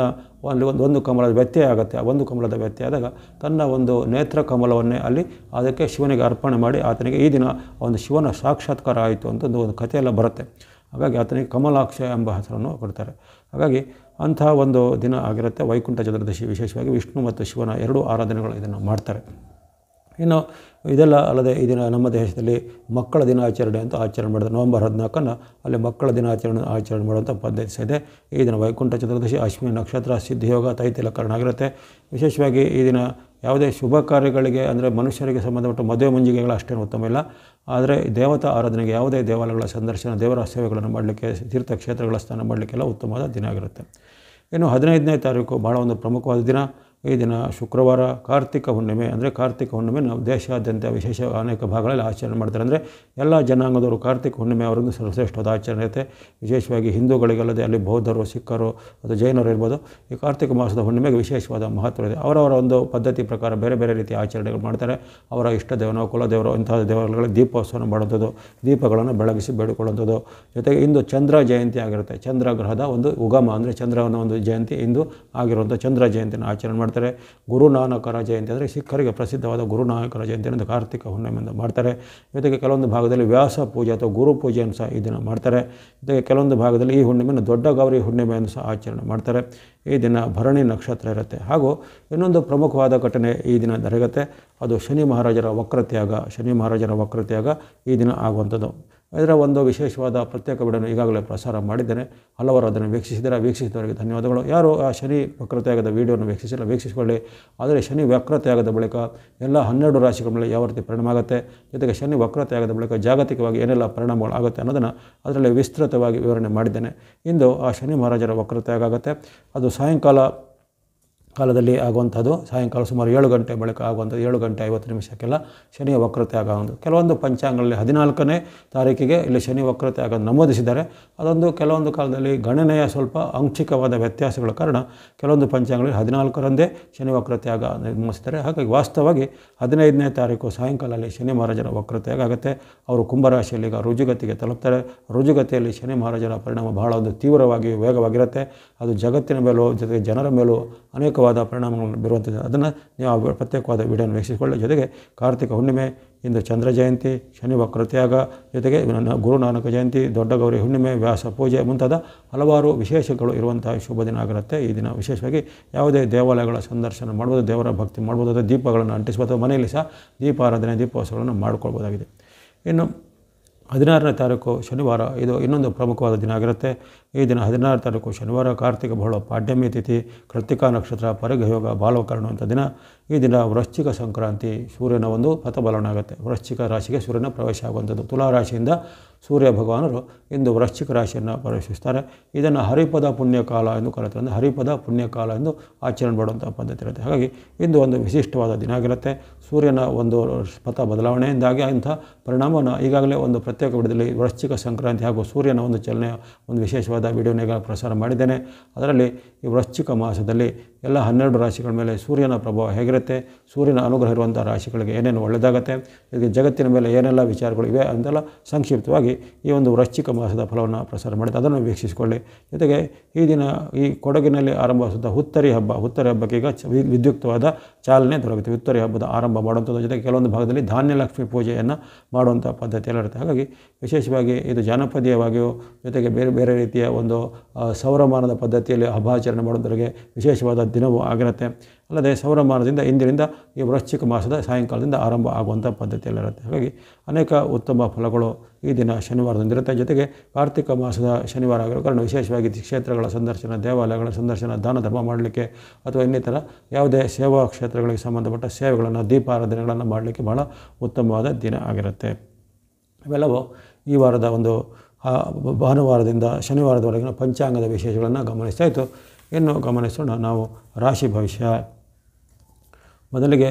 ಒಂದು ಕಮಲದ ವ್ಯತ್ಯಯ ಆಗುತ್ತೆ. ಆ ಒಂದು ಕಮಲದ ವ್ಯತ್ಯಯ ಆದಾಗ ತನ್ನ ಒಂದು ನೇತ್ರ ಕಮಲವನ್ನೇ ಅಲ್ಲಿ ಅದಕ್ಕೆ ಶಿವನಿಗೆ ಅರ್ಪಣೆ ಮಾಡಿ ಆತನಿಗೆ ಈ ದಿನ ಒಂದು ಶಿವನ ಸಾಕ್ಷಾತ್ಕಾರ ಆಯಿತು ಅಂತ ಒಂದು ಕಥೆಯೆಲ್ಲ ಬರುತ್ತೆ. ಹಾಗಾಗಿ ಆತನಿಗೆ ಕಮಲಾಕ್ಷ ಎಂಬ ಹೆಸರನ್ನು ಕೊಡ್ತಾರೆ. ಹಾಗಾಗಿ ಅಂಥ ಒಂದು ದಿನ ಆಗಿರುತ್ತೆ ವೈಕುಂಠ ಚತುರ್ದಶಿ. ವಿಶೇಷವಾಗಿ ವಿಷ್ಣು ಮತ್ತು ಶಿವನ 2 ಆರಾಧನೆಗಳು ಇದನ್ನು ಮಾಡ್ತಾರೆ. ಇನ್ನು ಇದೆಲ್ಲ ಅಲ್ಲದೆ ಈ ದಿನ ನಮ್ಮ ದೇಶದಲ್ಲಿ ಮಕ್ಕಳ ದಿನಾಚರಣೆ ಅಂತ ಆಚರಣೆ ಮಾಡಿದೆ. ನವೆಂಬರ್ 14 ಅಲ್ಲಿ ಮಕ್ಕಳ ಆಚರಣೆ ಮಾಡುವಂಥ ಪದ್ಧತಿ ಇದೆ. ಈ ದಿನ ವೈಕುಂಠ ಚತುರ್ದಶಿ, ಅಶ್ವಿನಿ ನಕ್ಷತ್ರ, ಸಿದ್ಧಿಯೋಗ, ತೈತಿಲಕರಣ ಆಗಿರುತ್ತೆ. ವಿಶೇಷವಾಗಿ ಈ ದಿನ ಯಾವುದೇ ಶುಭ ಕಾರ್ಯಗಳಿಗೆ ಅಂದರೆ ಮನುಷ್ಯರಿಗೆ ಸಂಬಂಧಪಟ್ಟ ಮದುವೆ ಮುಂಜಿಗೆಗಳು ಅಷ್ಟೇನು ಉತ್ತಮ ಇಲ್ಲ. ಆದರೆ ದೇವತಾ ಆರಾಧನೆಗೆ ಯಾವುದೇ ದೇವಾಲಯಗಳ ಸಂದರ್ಶನ, ದೇವರ ಸೇವೆಗಳನ್ನು ಮಾಡಲಿಕ್ಕೆ, ತೀರ್ಥಕ್ಷೇತ್ರಗಳ ಸ್ನಾನ ಮಾಡಲಿಕ್ಕೆಲ್ಲ ಉತ್ತಮವಾದ ದಿನ ಆಗಿರುತ್ತೆ. ಇನ್ನು 15ನೇ ತಾರೀಕು ಬಹಳ ಒಂದು ಪ್ರಮುಖವಾದ ದಿನ. ಈ ದಿನ ಶುಕ್ರವಾರ ಕಾರ್ತಿಕ ಹುಣ್ಣಿಮೆ. ಅಂದರೆ ಕಾರ್ತಿಕ ಹುಣ್ಣಿಮೆ ನಾವು ದೇಶಾದ್ಯಂತ ವಿಶೇಷ ಅನೇಕ ಭಾಗಗಳಲ್ಲಿ ಆಚರಣೆ ಮಾಡ್ತಾರೆ. ಅಂದರೆ ಎಲ್ಲ ಜನಾಂಗದವರು ಕಾರ್ತಿಕ ಹುಣ್ಣಿಮೆ ಅವರದ್ದು ಸರ್ವಶ್ರೇಷ್ಠವಾದ ಆಚರಣೆ ಇರುತ್ತೆ. ವಿಶೇಷವಾಗಿ ಹಿಂದೂಗಳಿಗಲ್ಲದೆ ಅಲ್ಲಿ ಬೌದ್ಧರು, ಸಿಖ್ಖರು ಅಥವಾ ಜೈನರು ಇರ್ಬೋದು. ಈ ಕಾರ್ತಿಕ ಮಾಸದ ಹುಣ್ಣಿಮೆಗೆ ವಿಶೇಷವಾದ ಮಹತ್ವ ಇದೆ. ಅವರವರ ಒಂದು ಪದ್ಧತಿ ಪ್ರಕಾರ ಬೇರೆ ಬೇರೆ ರೀತಿಯ ಆಚರಣೆಗಳು ಮಾಡ್ತಾರೆ. ಅವರ ಇಷ್ಟ ದೇವನೋ ಕುಲದೇವರು ಇಂತಹ ದೇವರುಗಳಿಗೆ ದೀಪೋತ್ಸವ ಮಾಡುವಂಥದ್ದು, ದೀಪಗಳನ್ನು ಬೆಳಗಿಸಿ ಬೇಡಿಕೊಳ್ಳುವಂಥದ್ದು. ಜೊತೆಗೆ ಇಂದು ಚಂದ್ರ ಜಯಂತಿ ಆಗಿರುತ್ತೆ. ಚಂದ್ರ ಗ್ರಹದ ಒಂದು ಉಗಮ ಅಂದರೆ ಚಂದ್ರನ ಒಂದು ಜಯಂತಿ ಇಂದು ಆಗಿರುವಂಥ ಚಂದ್ರ ಜಯಂತಿಯನ್ನು ಆಚರಣೆ ಮಾಡ್ತಾರೆ. ಮಾಡ್ತಾರೆ. ಗುರುನಾನಕರ ಜಯಂತಿ ಅಂದರೆ ಸಿಖ್ಖರಿಗೆ ಪ್ರಸಿದ್ಧವಾದ ಗುರುನಾನಕರ ಜಯಂತಿ ಅನ್ನೋದು ಕಾರ್ತಿಕ ಹುಣ್ಣಿಮೆಯಿಂದ ಮಾಡ್ತಾರೆ. ಜೊತೆಗೆ ಕೆಲವೊಂದು ಭಾಗದಲ್ಲಿ ವ್ಯಾಸ ಪೂಜೆ ಅಥವಾ ಗುರು ಪೂಜೆಯನ್ನು ಸಹ ಈ ದಿನ ಮಾಡ್ತಾರೆ. ಜೊತೆಗೆ ಕೆಲವೊಂದು ಭಾಗದಲ್ಲಿ ಈ ಹುಣ್ಣಿಮೆಯನ್ನು ದೊಡ್ಡ ಗೌರಿ ಹುಣ್ಣಿಮೆಯನ್ನು ಸಹ ಆಚರಣೆ ಮಾಡ್ತಾರೆ. ಈ ದಿನ ಭರಣಿ ನಕ್ಷತ್ರ ಇರುತ್ತೆ. ಹಾಗೂ ಇನ್ನೊಂದು ಪ್ರಮುಖವಾದ ಘಟನೆ ಈ ದಿನ ನಡೆಯುತ್ತೆ. ಅದು ಶನಿ ಮಹಾರಾಜರ ವಕ್ರತ್ಯಾಗ ಈ ದಿನ ಆಗುವಂಥದ್ದು. ಇದರ ಒಂದು ವಿಶೇಷವಾದ ಪ್ರತ್ಯೇಕ ವಿಡಿಯೋನ ಈಗಾಗಲೇ ಪ್ರಸಾರ ಮಾಡಿದ್ದೇನೆ. ಹಲವರು ಅದನ್ನು ವೀಕ್ಷಿಸಿದವರಿಗೆ ಧನ್ಯವಾದಗಳು. ಯಾರು ಆ ಶನಿ ವಕ್ರತ್ಯಾಗದ ವಿಡಿಯೋನ ವೀಕ್ಷಿಸಿಕೊಳ್ಳಿ. ಆದರೆ ಶನಿ ವಕ್ರತ್ಯಾಗದ ಬಳಿಕ ಎಲ್ಲ 12 ರಾಶಿಗಳ ಮೇಲೆ ಯಾವ ರೀತಿ ಪರಿಣಾಮ ಆಗುತ್ತೆ, ಜೊತೆಗೆ ಶನಿ ವಕ್ರತ್ಯಾಗದ ಬಳಿಕ ಜಾಗತಿಕವಾಗಿ ಏನೆಲ್ಲ ಪರಿಣಾಮಗಳು ಆಗುತ್ತೆ ಅನ್ನೋದನ್ನು ಅದರಲ್ಲಿ ವಿಸ್ತೃತವಾಗಿ ವಿವರಣೆ ಮಾಡಿದ್ದೇನೆ. ಇಂದು ಆ ಶನಿ ಮಹಾರಾಜರ ವಕ್ರತ್ಯಾಗ ಆಗುತ್ತೆ. ಅದು ಕಾಲದಲ್ಲಿ ಆಗುವಂಥದ್ದು. ಸಾಯಂಕಾಲ ಸುಮಾರು 7 ಗಂಟೆ ಬಳಿಕ ಆಗುವಂಥದ್ದು. 7 ಗಂಟೆ 50 ನಿಮಿಷಕ್ಕೆಲ್ಲ ಶನಿಯ ವಕ್ರತ್ಯಾಗ ಆಗುವಂಥದ್ದು. ಕೆಲವೊಂದು ಪಂಚಾಂಗಗಳಲ್ಲಿ 14ನೇ ತಾರೀಕಿಗೆ ಇಲ್ಲಿ ಶನಿ ವಕ್ರತ್ಯಾಗ ನಮೂದಿಸಿದ್ದಾರೆ. ಅದೊಂದು ಕೆಲವೊಂದು ಕಾಲದಲ್ಲಿ ಗಣನೆಯ ಸ್ವಲ್ಪ ಆಂಶಿಕವಾದ ವ್ಯತ್ಯಾಸಗಳ ಕಾರಣ ಕೆಲವೊಂದು ಪಂಚಾಂಗಗಳಲ್ಲಿ 14ರಂದೇ ಶನಿ ವಕ್ರತ್ಯಾಗ ನಿರ್ಮಿಸಿದ್ದಾರೆ. ಹಾಗಾಗಿ ವಾಸ್ತವವಾಗಿ 15ನೇ ತಾರೀಕು ಸಾಯಂಕಾಲದಲ್ಲಿ ಶನಿ ಮಹಾರಾಜರ ವಕ್ರತ್ಯಾಗ ಆಗುತ್ತೆ. ಅವರು ಕುಂಭರಾಶಿಯಲ್ಲಿ ಈಗ ರುಜುಗತಿಗೆ ತಲುಪ್ತಾರೆ. ರುಜುಗತಿಯಲ್ಲಿ ಶನಿ ಮಹಾರಾಜರ ಪರಿಣಾಮ ಬಹಳ ಒಂದು ತೀವ್ರವಾಗಿ ವೇಗವಾಗಿರುತ್ತೆ. ಅದು ಜಗತ್ತಿನ ಮೇಲೂ ಜೊತೆಗೆ ಜನರ ಮೇಲೂ ಅನೇಕವಾದ ಪರಿಣಾಮಗಳನ್ನು ಬೀರುವಂಥದ್ದು. ಅದನ್ನು ನೀವು ಪ್ರತ್ಯೇಕವಾದ ವಿಡಿಯೋನ ವೀಕ್ಷಿಸಿಕೊಳ್ಳಿ. ಜೊತೆಗೆ ಕಾರ್ತಿಕ ಹುಣ್ಣಿಮೆ, ಇಂದು ಚಂದ್ರ ಜಯಂತಿ, ಶನಿ ವಕ್ರತ್ಯಾಗ, ಜೊತೆಗೆ ಗುರುನಾನಕ ಜಯಂತಿ, ದೊಡ್ಡ ಗೌರಿ ಹುಣ್ಣಿಮೆ, ವ್ಯಾಸ ಪೂಜೆ ಮುಂತಾದ ಹಲವಾರು ವಿಶೇಷಗಳು ಇರುವಂಥ ಶುಭ ದಿನ ಆಗಿರುತ್ತೆ. ಈ ದಿನ ವಿಶೇಷವಾಗಿ ಯಾವುದೇ ದೇವಾಲಯಗಳ ಸಂದರ್ಶನ ಮಾಡ್ಬೋದು, ದೇವರ ಭಕ್ತಿ ಮಾಡ್ಬೋದು, ಅಥವಾ ದೀಪಗಳನ್ನು ಅಂಟಿಸ್ಬೋದು. ಮನೆಯಲ್ಲಿ ಸಹ ದೀಪಾರಾಧನೆ ದೀಪೋತ್ಸವಗಳನ್ನು ಮಾಡಿಕೊಳ್ಬೋದಾಗಿದೆ. ಇನ್ನು 16ನೇ ತಾರೀಕು ಶನಿವಾರ, ಇದು ಇನ್ನೊಂದು ಪ್ರಮುಖವಾದ ದಿನ ಆಗಿರುತ್ತೆ. ಈ ದಿನ 16ನೇ ತಾರೀಕು ಶನಿವಾರ ಕಾರ್ತಿಕ ಬಹಳ ಪಾಡ್ಯಮಿ ತಿಥಿ, ಕೃತ್ತಿಕಾ ನಕ್ಷತ್ರ, ಪರಿಘಯೋಗ, ಬಾಲವಕರಣ ಅಂತ ದಿನ. ಈ ದಿನ ವೃಶ್ಚಿಕ ಸಂಕ್ರಾಂತಿ, ಸೂರ್ಯನ ಒಂದು ಪಥಬಲವಣೆ ಆಗುತ್ತೆ. ವೃಶ್ಚಿಕ ರಾಶಿಗೆ ಸೂರ್ಯನ ಪ್ರವೇಶ ಆಗುವಂಥದ್ದು. ತುಲಾ ರಾಶಿಯಿಂದ ಸೂರ್ಯ ಭಗವಾನರು ಇಂದು ವೃಶ್ಚಿಕ ರಾಶಿಯನ್ನು ಪ್ರವೇಶಿಸ್ತಾರೆ. ಇದನ್ನು ಹರಿಪದ ಪುಣ್ಯಕಾಲ ಎಂದು ಕರೀತಾರೆ. ಅಂದರೆ ಹರಿಪದ ಪುಣ್ಯಕಾಲ ಎಂದು ಆಚರಣೆ ಮಾಡುವಂಥ ಪದ್ಧತಿ ಇರುತ್ತೆ. ಹಾಗಾಗಿ ಇಂದು ಒಂದು ವಿಶಿಷ್ಟವಾದ ದಿನ ಆಗಿರುತ್ತೆ. ಸೂರ್ಯನ ಒಂದು ಪಥ ಬದಲಾವಣೆಯಿಂದಾಗಿ ಅಂಥ ಪರಿಣಾಮವನ್ನು ಈಗಾಗಲೇ ಒಂದು ಪ್ರತ್ಯೇಕ ವಿಡಿಯೋದಲ್ಲಿ ವೃಶ್ಚಿಕ ಸಂಕ್ರಾಂತಿ ಹಾಗೂ ಸೂರ್ಯನ ಒಂದು ಚಲನೆಯ ಒಂದು ವಿಶೇಷವಾದ ವಿಡಿಯೋನ ಈಗ ಪ್ರಸಾರ ಮಾಡಿದ್ದೇನೆ. ಅದರಲ್ಲಿ ಈ ವೃಶ್ಚಿಕ ಮಾಸದಲ್ಲಿ ಎಲ್ಲ 12 ರಾಶಿಗಳ ಮೇಲೆ ಸೂರ್ಯನ ಪ್ರಭಾವ ಹೇಗಿರುತ್ತೆ, ಸೂರ್ಯನ ಅನುಗ್ರಹ ಇರುವಂಥ ರಾಶಿಗಳಿಗೆ ಏನೇನು ಒಳ್ಳೆಯದಾಗುತ್ತೆ, ಇದಕ್ಕೆ ಜಗತ್ತಿನ ಮೇಲೆ ಏನೆಲ್ಲ ವಿಚಾರಗಳು ಇವೆ ಅಂತೆಲ್ಲ ಸಂಕ್ಷಿಪ್ತವಾಗಿ ಈ ಒಂದು ವೃಶ್ಚಿಕ ಮಾಸದ ಫಲವನ್ನು ಪ್ರಸಾರ ಮಾಡಿದ್ದು, ಅದನ್ನು ವೀಕ್ಷಿಸಿಕೊಳ್ಳಿ. ಜೊತೆಗೆ ಈ ದಿನ ಈ ಕೊಡಗಿನಲ್ಲಿ ಆರಂಭವಾದ ಹುತ್ತರಿ ಹಬ್ಬಕ್ಕೆ ಈಗ ವಿದ್ಯುಕ್ತವಾದ ಚಾಲನೆ ದೊರಕುತ್ತೆ. ಹುತ್ತರಿ ಹಬ್ಬದ ಆರಂಭ ಮಾಡುವಂಥದ್ದು, ಜೊತೆಗೆ ಕೆಲವೊಂದು ಭಾಗದಲ್ಲಿ ಧಾನ್ಯಲಕ್ಷ್ಮಿ ಪೂಜೆಯನ್ನು ಮಾಡುವಂಥ ಪದ್ಧತಿ ಎಲ್ಲ ಇರುತ್ತೆ. ಹಾಗಾಗಿ ವಿಶೇಷವಾಗಿ ಇದು ಜಾನಪದೀಯವಾಗಿಯೂ ಜೊತೆಗೆ ಬೇರೆ ಬೇರೆ ರೀತಿಯ ಒಂದು ಸೌರಮಾನದ ಪದ್ಧತಿಯಲ್ಲಿ ಹಬ್ಬಾಚರಣೆ ಮಾಡೋದರಿಗೆ ವಿಶೇಷವಾದ ದಿನವೂ ಆಗಿರುತ್ತೆ. ಅಲ್ಲದೆ ಸೌರಮಾನದಿಂದ ಇಂದಿನಿಂದ ಈ ವೃಶ್ಚಿಕ ಮಾಸದ ಸಾಯಂಕಾಲದಿಂದ ಆರಂಭ ಆಗುವಂಥ ಪದ್ಧತಿಯಲ್ಲಿರುತ್ತೆ. ಹಾಗಾಗಿ ಅನೇಕ ಉತ್ತಮ ಫಲಗಳು ಈ ದಿನ ಶನಿವಾರದಿಂದಿರುತ್ತೆ. ಜೊತೆಗೆ ಕಾರ್ತಿಕ ಮಾಸದ ಶನಿವಾರ ಆಗಿರೋ ಕಾರಣ ವಿಶೇಷವಾಗಿ ಕ್ಷೇತ್ರಗಳ ಸಂದರ್ಶನ, ದೇವಾಲಯಗಳ ಸಂದರ್ಶನ, ದಾನ ಧರ್ಮ ಮಾಡಲಿಕ್ಕೆ ಅಥವಾ ಇನ್ನಿತರ ಯಾವುದೇ ಸೇವಾ ಕ್ಷೇತ್ರಗಳಿಗೆ ಸಂಬಂಧಪಟ್ಟ ಸೇವೆಗಳನ್ನು, ದೀಪಾರಾಧನೆಗಳನ್ನು ಮಾಡಲಿಕ್ಕೆ ಬಹಳ ಉತ್ತಮವಾದ ದಿನ ಆಗಿರುತ್ತೆ. ಇವೆಲ್ಲವೂ ಈ ವಾರದ ಒಂದು ಭಾನುವಾರದಿಂದ ಶನಿವಾರದವರೆಗಿನ ಪಂಚಾಂಗದ ವಿಶೇಷಗಳನ್ನು ಗಮನಿಸ್ತಾಯಿತು. ಇನ್ನು ಗಮನಿಸೋಣ ನಾವು ರಾಶಿ ಭವಿಷ್ಯ. ಮೊದಲಿಗೆ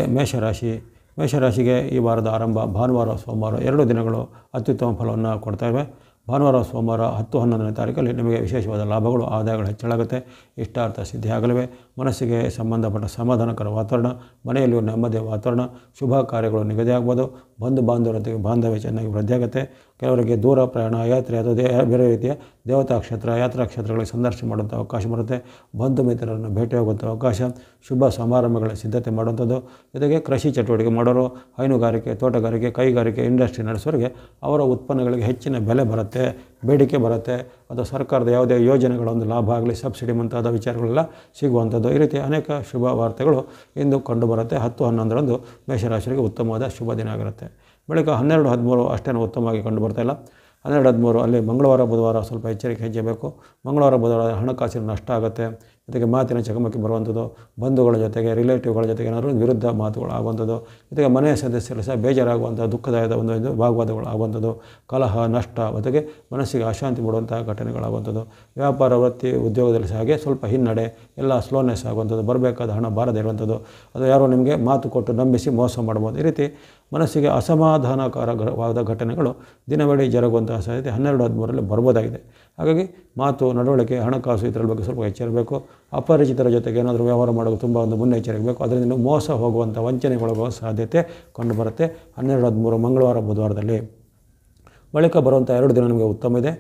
ಮೇಷರಾಶಿಗೆ ಈ ವಾರದ ಆರಂಭ ಭಾನುವಾರ ಸೋಮವಾರ 2 ದಿನಗಳು ಅತ್ಯುತ್ತಮ ಫಲವನ್ನು ಕೊಡ್ತಾಯಿವೆ. ಭಾನುವಾರ ಸೋಮವಾರ 10-11ನೇ ತಾರೀಕಲ್ಲಿ ನಿಮಗೆ ವಿಶೇಷವಾದ ಲಾಭಗಳು, ಆದಾಯಗಳು ಹೆಚ್ಚಳಾಗುತ್ತೆ. ಇಷ್ಟಾರ್ಥ ಸಿದ್ಧಿ ಆಗಲಿವೆ. ಮನಸ್ಸಿಗೆ ಸಂಬಂಧಪಟ್ಟ ಸಮಾಧಾನಕರ ವಾತಾವರಣ, ಮನೆಯಲ್ಲಿ ನೆಮ್ಮದಿಯ ವಾತಾವರಣ, ಶುಭ ಕಾರ್ಯಗಳು ನಿಗದಿ ಆಗ್ಬೋದು. ಬಂಧು ಬಾಂಧವರೊಂದಿಗೆ ಬಾಂಧವ್ಯ ಚೆನ್ನಾಗಿ ವೃದ್ಧಿಯಾಗುತ್ತೆ. ಕೆಲವರಿಗೆ ದೂರ ಪ್ರಯಾಣ, ಯಾತ್ರೆ ಅಥವಾ ಬೇರೆ ರೀತಿಯ ದೇವತಾ ಕ್ಷೇತ್ರ, ಯಾತ್ರಾ ಕ್ಷೇತ್ರಗಳಿಗೆ ಸಂದರ್ಶನ ಮಾಡುವಂಥ ಅವಕಾಶ ಬರುತ್ತೆ. ಬಂಧು ಮಿತ್ರರನ್ನು ಭೇಟಿಯಾಗುವಂಥ ಅವಕಾಶ, ಶುಭ ಸಮಾರಂಭಗಳ ಸಿದ್ಧತೆ ಮಾಡುವಂಥದ್ದು. ಜೊತೆಗೆ ಕೃಷಿ ಚಟುವಟಿಕೆ ಮಾಡೋರು, ಹೈನುಗಾರಿಕೆ, ತೋಟಗಾರಿಕೆ, ಕೈಗಾರಿಕೆ, ಇಂಡಸ್ಟ್ರಿ ನಡೆಸೋರಿಗೆ ಅವರ ಉತ್ಪನ್ನಗಳಿಗೆ ಹೆಚ್ಚಿನ ಬೆಲೆ ಬರುತ್ತೆ, ಬೇಡಿಕೆ ಬರುತ್ತೆ. ಅಥವಾ ಸರ್ಕಾರದ ಯಾವುದೇ ಯೋಜನೆಗಳ ಒಂದು ಲಾಭ ಆಗಲಿ, ಸಬ್ಸಿಡಿ ಮುಂತಾದ ವಿಚಾರಗಳೆಲ್ಲ ಸಿಗುವಂಥದ್ದು. ಈ ರೀತಿ ಅನೇಕ ಶುಭ ವಾರ್ತೆಗಳು ಇಂದು ಕಂಡುಬರುತ್ತೆ. 10-11ರಂದು ಮೇಷರಾಶಿಗೆ ಉತ್ತಮವಾದ ಶುಭ ದಿನ ಆಗಿರುತ್ತೆ. ಬಳಿಕ 12-13 ಅಷ್ಟೇನು ಉತ್ತಮವಾಗಿ ಕಂಡು ಬರ್ತಾಯಿಲ್ಲ. 12-13 ಅಲ್ಲಿ ಮಂಗಳವಾರ ಬುಧವಾರ ಸ್ವಲ್ಪ ಎಚ್ಚರಿಕೆ ಹೆಜ್ಜೆಬೇಕು. ಮಂಗಳವಾರ ಬುಧವಾರ ಹಣಕಾಸಿನ ನಷ್ಟ ಆಗುತ್ತೆ. ಜೊತೆಗೆ ಮಾತಿನ ಚಕಮಕಿ ಬರುವಂಥದ್ದು, ಬಂಧುಗಳ ಜೊತೆಗೆ ರಿಲೇಟಿವ್ಗಳ ಜೊತೆಗೆ ಏನಾದರೂ ವಿರುದ್ಧ ಮಾತುಗಳು ಆಗುವಂಥದ್ದು, ಜೊತೆಗೆ ಮನೆಯ ಸದಸ್ಯರು ಸಹ ಬೇಜಾರಾಗುವಂಥ ದುಃಖದಾಯದ ಒಂದು ಭಾಗವಾದಗಳು ಆಗುವಂಥದ್ದು, ಕಲಹ, ನಷ್ಟ, ಜೊತೆಗೆ ಮನಸ್ಸಿಗೆ ಅಶಾಂತಿ ಮೂಡುವಂಥ ಘಟನೆಗಳಾಗುವಂಥದ್ದು. ವ್ಯಾಪಾರ, ವೃತ್ತಿ, ಉದ್ಯೋಗದಲ್ಲಿ ಸಹ ಹಾಗೆ ಸ್ವಲ್ಪ ಹಿನ್ನಡೆ, ಎಲ್ಲ ಸ್ಲೋನೆಸ್ ಆಗುವಂಥದ್ದು, ಬರಬೇಕಾದ ಹಣ ಬಾರದೇ ಇರುವಂಥದ್ದು, ಅದು ಯಾರೋ ನಿಮಗೆ ಮಾತು ಕೊಟ್ಟು ನಂಬಿಸಿ ಮೋಸ ಮಾಡ್ಬೋದು. ಈ ರೀತಿ ಮನಸ್ಸಿಗೆ ಅಸಮಾಧಾನಕರವಾದ ಘಟನೆಗಳು ದಿನವಿಡೀ ಜರುಗುವಂತಹ ಸಾಧ್ಯತೆ 12-13ರಲ್ಲಿ ಬರ್ಬೋದಾಗಿದೆ. ಹಾಗಾಗಿ ಮಾತು, ನಡವಳಿಕೆ, ಹಣಕಾಸು ಇದರ ಬಗ್ಗೆ ಸ್ವಲ್ಪ ಎಚ್ಚರಿಸಬೇಕು. ಅಪರಿಚಿತರ ಜೊತೆಗೆ ಏನಾದರೂ ವ್ಯವಹಾರ ಮಾಡೋದು ತುಂಬ ಒಂದು ಮುನ್ನೆಚ್ಚರಿಕೆ ಬೇಕು. ಅದರಿಂದ ಮೋಸ ಹೋಗುವಂಥ, ವಂಚನೆಗೊಳಗುವ ಸಾಧ್ಯತೆ ಕಂಡುಬರುತ್ತೆ 12-13 ಮಂಗಳವಾರ ಬುಧವಾರದಲ್ಲಿ. ಬಳಿಕ ಬರುವಂಥ 2 ದಿನ ನಿಮಗೆ ಉತ್ತಮ ಇದೆ.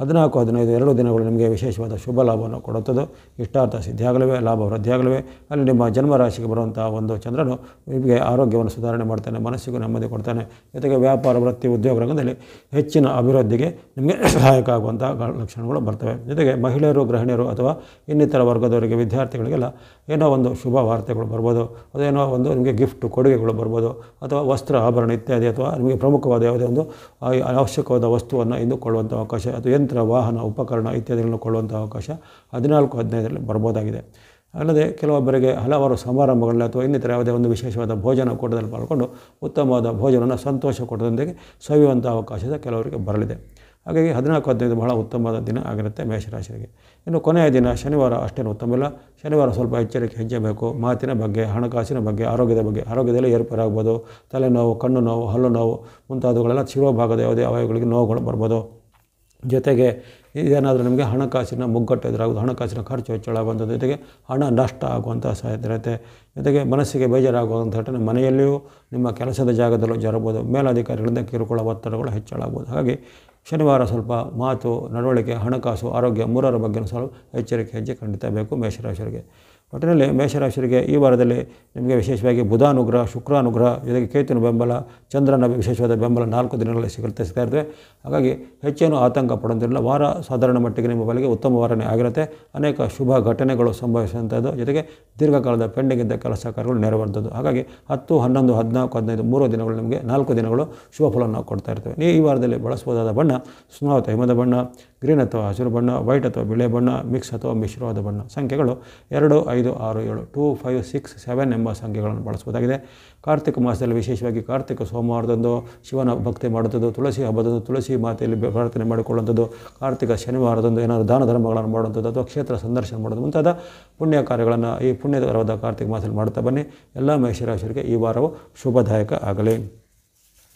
14, 15 ಎರಡು ದಿನಗಳು ನಿಮಗೆ ವಿಶೇಷವಾದ ಶುಭ ಲಾಭವನ್ನು ಕೊಡುತ್ತದೆ. ಇಷ್ಟಾರ್ಥ ಸಿದ್ಧಿಯಾಗಲಿವೆ, ಲಾಭ ವೃದ್ಧಿಯಾಗಲಿವೆ. ಅಲ್ಲಿ ನಿಮ್ಮ ಜನ್ಮರಾಶಿಗೆ ಬರುವಂಥ ಒಂದು ಚಂದ್ರನು ನಿಮಗೆ ಆರೋಗ್ಯವನ್ನು ಸುಧಾರಣೆ ಮಾಡ್ತಾನೆ, ಮನಸ್ಸಿಗೂ ನೆಮ್ಮದಿ ಕೊಡ್ತಾನೆ. ಜೊತೆಗೆ ವ್ಯಾಪಾರ, ವೃತ್ತಿ, ಉದ್ಯೋಗ ರಂಗದಲ್ಲಿ ಹೆಚ್ಚಿನ ಅಭಿವೃದ್ಧಿಗೆ ನಿಮಗೆ ಸಹಾಯಕ ಆಗುವಂಥ ಲಕ್ಷಣಗಳು ಬರ್ತವೆ. ಜೊತೆಗೆ ಮಹಿಳೆಯರು, ಗೃಹಿಣಿಯರು ಅಥವಾ ಇನ್ನಿತರ ವರ್ಗದವರಿಗೆ, ವಿದ್ಯಾರ್ಥಿಗಳಿಗೆಲ್ಲ ಏನೋ ಒಂದು ಶುಭ ವಾರ್ತೆಗಳು ಬರ್ಬೋದು. ಅದೇನೋ ಒಂದು ನಿಮಗೆ ಗಿಫ್ಟ್, ಕೊಡುಗೆಗಳು ಬರ್ಬೋದು, ಅಥವಾ ವಸ್ತ್ರ, ಆಭರಣ ಇತ್ಯಾದಿ, ಅಥವಾ ನಿಮಗೆ ಪ್ರಮುಖವಾದ ಯಾವುದೇ ಒಂದು ಅವಶ್ಯಕವಾದ ವಸ್ತುವನ್ನು ಇಂದು ಕೊಳ್ಳುವಂಥ ಅವಕಾಶ, ಅಥವಾ ಯಂತ್ರ, ವಾಹನ, ಉಪಕರಣ ಇತ್ಯಾದಿಗಳನ್ನು ಕೊಳ್ಳುವಂಥ ಅವಕಾಶ 14, 15ರಲ್ಲಿ ಬರ್ಬೋದಾಗಿದೆ. ಅಲ್ಲದೆ ಕೆಲವೊಬ್ಬರಿಗೆ ಹಲವಾರು ಸಮಾರಂಭಗಳಲ್ಲಿ ಅಥವಾ ಇನ್ನಿತರ ಯಾವುದೇ ಒಂದು ವಿಶೇಷವಾದ ಭೋಜನ ಕೂಟದಲ್ಲಿ ಪಾಲ್ಗೊಂಡು ಉತ್ತಮವಾದ ಭೋಜನವನ್ನು ಸಂತೋಷ ಕೂಟದೊಂದಿಗೆ ಸವಿಯುವಂಥ ಅವಕಾಶ ಕೆಲವರಿಗೆ ಬರಲಿದೆ. ಹಾಗಾಗಿ 14, 15 ಬಹಳ ಉತ್ತಮವಾದ ದಿನ ಆಗಿರುತ್ತೆ ಮೇಷರಾಶಿಗೆ. ಇನ್ನು ಕೊನೆಯ ದಿನ ಶನಿವಾರ ಅಷ್ಟೇನು ಉತ್ತಮವಿಲ್ಲ. ಶನಿವಾರ ಸ್ವಲ್ಪ ಎಚ್ಚರಿಕೆ ಹೆಜ್ಜೆಬೇಕು. ಮಾತಿನ ಬಗ್ಗೆ, ಹಣಕಾಸಿನ ಬಗ್ಗೆ, ಆರೋಗ್ಯದ ಬಗ್ಗೆ. ಆರೋಗ್ಯದಲ್ಲಿ ಏರುಪೇರಾಗ್ಬೋದು. ತಲೆನೋವು, ಕಣ್ಣು ನೋವು, ಹಲ್ಲು ನೋವು ಮುಂತಾದವುಗಳೆಲ್ಲ ಶಿರೋಭಾಗದ ಯಾವುದೇ ಅವಯವಗಳಿಗೆ ನೋವುಗಳು ಬರ್ಬೋದು. ಜೊತೆಗೆ ಇದೇನಾದರೂ ನಿಮಗೆ ಹಣಕಾಸಿನ ಮುಗ್ಗಟ್ಟು ಎದುರಾಗೋದು, ಹಣಕಾಸಿನ ಖರ್ಚು ಹೆಚ್ಚಳ ಆಗುವಂಥದ್ದು, ಜೊತೆಗೆ ಹಣ ನಷ್ಟ ಆಗುವಂಥ ಸಾಧ್ಯತೆ ಇರುತ್ತೆ. ಜೊತೆಗೆ ಮನಸ್ಸಿಗೆ ಬೇಜಾರಾಗುವಂಥ ಘಟನೆ ಮನೆಯಲ್ಲಿಯೂ ನಿಮ್ಮ ಕೆಲಸದ ಜಾಗದಲ್ಲೂ ಜರಬೋದು. ಮೇಲಧಿಕಾರಿಗಳಿಂದ ಕಿರುಕುಳ ಒತ್ತಡಗಳು ಹೆಚ್ಚಳ ಆಗ್ಬೋದು. ಹಾಗಾಗಿ ಶನಿವಾರ ಸ್ವಲ್ಪ ಮಾತು, ನಡವಳಿಕೆ, ಹಣಕಾಸು, ಆರೋಗ್ಯ ಮೂರರ ಬಗ್ಗೆ ಸ್ವಲ್ಪ ಎಚ್ಚರಿಕೆ ಹೆಜ್ಜೆ ಖಂಡಿತ ಬೇಕು ಮೇಷರಾಶಿಯವರಿಗೆ. ಒಟ್ಟಿನಲ್ಲಿ ಮೇಷರಾಶಿಯವರಿಗೆ ಈ ವಾರದಲ್ಲಿ ನಿಮಗೆ ವಿಶೇಷವಾಗಿ ಬುಧಾನುಗ್ರಹ, ಶುಕ್ರಾನುಗ್ರಹ, ಜೊತೆಗೆ ಕೇತುವಿನ ಬೆಂಬಲ, ಚಂದ್ರನ ವಿಶೇಷವಾದ ಬೆಂಬಲ 4 ದಿನಗಳಲ್ಲಿ ಸಿಗ್ತಾ ಇರ್ತವೆ. ಹಾಗಾಗಿ ಹೆಚ್ಚೇನು ಆತಂಕ ಪಡೋದಿಲ್ಲ. ವಾರ ಸಾಧಾರಣ ಮಟ್ಟಿಗೆ ನಿಮ್ಮ ಬಳಿಗೆ ಉತ್ತಮ ವಾರನೇ ಆಗಿರುತ್ತೆ. ಅನೇಕ ಶುಭ ಘಟನೆಗಳು ಸಂಭವಿಸುವಂಥದ್ದು, ಜೊತೆಗೆ ದೀರ್ಘಕಾಲದ ಪೆಂಡಿಂಗ್ ಇದ್ದ ಕೆಲಸ ಕಾರ್ಯಗಳು ನೆರವೇರುವಂಥದ್ದು. ಹಾಗಾಗಿ 10, 11, 14, 15 3 ದಿನಗಳು ನಿಮಗೆ 4 ದಿನಗಳು ಶುಭ ಫಲವನ್ನು ಕೊಡ್ತಾ ಇರ್ತವೆ. ಈ ವಾರದಲ್ಲಿ ಬಳಸಬಹುದಾದ ಬಣ್ಣ ಸ್ನಾವತ ಹಿಮದ ಬಣ್ಣ, ಗ್ರೀನ್ ಅಥವಾ ಹಸಿರು ಬಣ್ಣ, ವೈಟ್ ಅಥವಾ ಬಿಳೆ ಬಣ್ಣ, ಮಿಕ್ಸ್ ಅಥವಾ ಮಿಶ್ರವಾದ ಬಣ್ಣ. ಸಂಖ್ಯೆಗಳು 2, 5, 6, 7, 2, 5, 6, 7 ಎಂಬ ಸಂಖ್ಯೆಗಳನ್ನು ಬಳಸಬಹುದಾಗಿದೆ. ಕಾರ್ತಿಕ ಮಾಸದಲ್ಲಿ ವಿಶೇಷವಾಗಿ ಕಾರ್ತಿಕ ಸೋಮವಾರದಂದು ಶಿವನ ಭಕ್ತಿ ಮಾಡುವಂಥದ್ದು, ತುಳಸಿ ಹಬ್ಬದಂದು ತುಳಸಿ ಮಾತೆಯಲ್ಲಿ ಪ್ರಾರ್ಥನೆ ಮಾಡಿಕೊಳ್ಳುವಂಥದ್ದು, ಕಾರ್ತಿಕ ಶನಿವಾರದಂದು ಏನಾದರೂ ದಾನ ಧರ್ಮಗಳನ್ನು ಮಾಡುವಂಥದ್ದು ಅಥವಾ ಕ್ಷೇತ್ರ ಸಂದರ್ಶನ ಮಾಡೋದು ಮುಂತಾದ ಪುಣ್ಯ ಕಾರ್ಯಗಳನ್ನು ಈ ಪುಣ್ಯಕರವಾದ ಕಾರ್ತಿಕ ಮಾಸದಲ್ಲಿ ಮಾಡುತ್ತಾ ಬನ್ನಿ. ಎಲ್ಲ ಮೇಷರಾಶಿಯವರಿಗೆ ಈ ವಾರವು ಶುಭದಾಯಕ ಆಗಲಿ.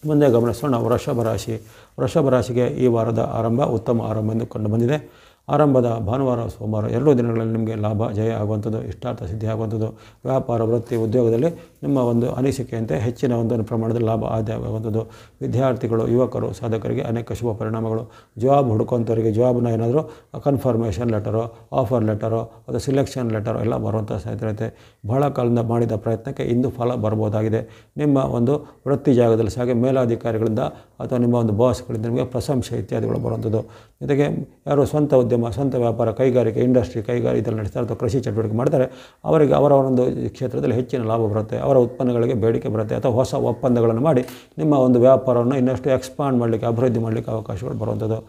ಮುಂದೆ ಗಮನಿಸೋಣ ವೃಷಭ ರಾಶಿ. ವೃಷಭ ರಾಶಿಗೆ ಈ ವಾರದ ಆರಂಭ ಉತ್ತಮ ಆರಂಭ ಎಂದು ಕಂಡು ಬಂದಿದೆ. ಆರಂಭದ ಭಾನುವಾರ, ಸೋಮವಾರ 2 ದಿನಗಳಲ್ಲಿ ನಿಮಗೆ ಲಾಭ, ಜಯ ಆಗುವಂಥದ್ದು, ಇಷ್ಟಾರ್ಥ ಸಿದ್ಧಿ ಆಗುವಂಥದ್ದು. ವ್ಯಾಪಾರ, ವೃತ್ತಿ, ಉದ್ಯೋಗದಲ್ಲಿ ನಿಮ್ಮ ಒಂದು ಅನಿಸಿಕೆಯಂತೆ ಹೆಚ್ಚಿನ ಒಂದು ಪ್ರಮಾಣದಲ್ಲಿ ಲಾಭ ಆದಾಯ ಆಗುವಂಥದ್ದು. ವಿದ್ಯಾರ್ಥಿಗಳು, ಯುವಕರು, ಸಾಧಕರಿಗೆ ಅನೇಕ ಶುಭ ಪರಿಣಾಮಗಳು. ಜಾಬ್ ಹುಡುಕುವಂಥವರಿಗೆ ಜಾಬ್ನ ಏನಾದರೂ ಕನ್ಫರ್ಮೇಷನ್ ಲೆಟರೋ, ಆಫರ್ ಲೆಟರೋ ಅಥವಾ ಸಿಲೆಕ್ಷನ್ ಲೆಟರೋ ಎಲ್ಲ ಬರುವಂಥ ಸಾಧ್ಯತೆ ಇರುತ್ತೆ. ಬಹಳ ಕಾಲದಿಂದ ಮಾಡಿದ ಪ್ರಯತ್ನಕ್ಕೆ ಇಂದು ಫಲ ಬರ್ಬೋದಾಗಿದೆ. ನಿಮ್ಮ ಒಂದು ವೃತ್ತಿ ಜಾಗದಲ್ಲಿ ಹಾಗೆ ಮೇಲಾಧಿಕಾರಿಗಳಿಂದ ಅಥವಾ ನಿಮ್ಮ ಒಂದು ಬಾಸ್ಗಳಿಂದ ನಿಮಗೆ ಪ್ರಶಂಸೆ ಇತ್ಯಾದಿಗಳು ಬರುವಂಥದ್ದು. ಜೊತೆಗೆ ಯಾರು ಸ್ವಂತ ಉದ್ಯಮ, ಸ್ವಂತ ವ್ಯಾಪಾರ, ಕೈಗಾರಿಕೆ, ಇಂಡಸ್ಟ್ರಿ, ಇದರಲ್ಲಿ ನಡೆಸ್ತಾರೆ ಅಥವಾ ಕೃಷಿ ಚಟುವಟಿಕೆ ಮಾಡ್ತಾರೆ, ಅವರಿಗೆ ಅವರ ಒಂದು ಕ್ಷೇತ್ರದಲ್ಲಿ ಹೆಚ್ಚಿನ ಲಾಭ ಬರುತ್ತೆ. ಅವರ ಉತ್ಪನ್ನಗಳಿಗೆ ಬೇಡಿಕೆ ಬರುತ್ತೆ. ಅಥವಾ ಹೊಸ ಒಪ್ಪಂದಗಳನ್ನು ಮಾಡಿ ನಿಮ್ಮ ಒಂದು ವ್ಯಾಪಾರವನ್ನು ಇನ್ನಷ್ಟು ಎಕ್ಸ್ಪಾಂಡ್ ಮಾಡಲಿಕ್ಕೆ, ಅಭಿವೃದ್ಧಿ ಮಾಡಲಿಕ್ಕೆ ಅವಕಾಶಗಳು ಬರುವಂಥದ್ದು.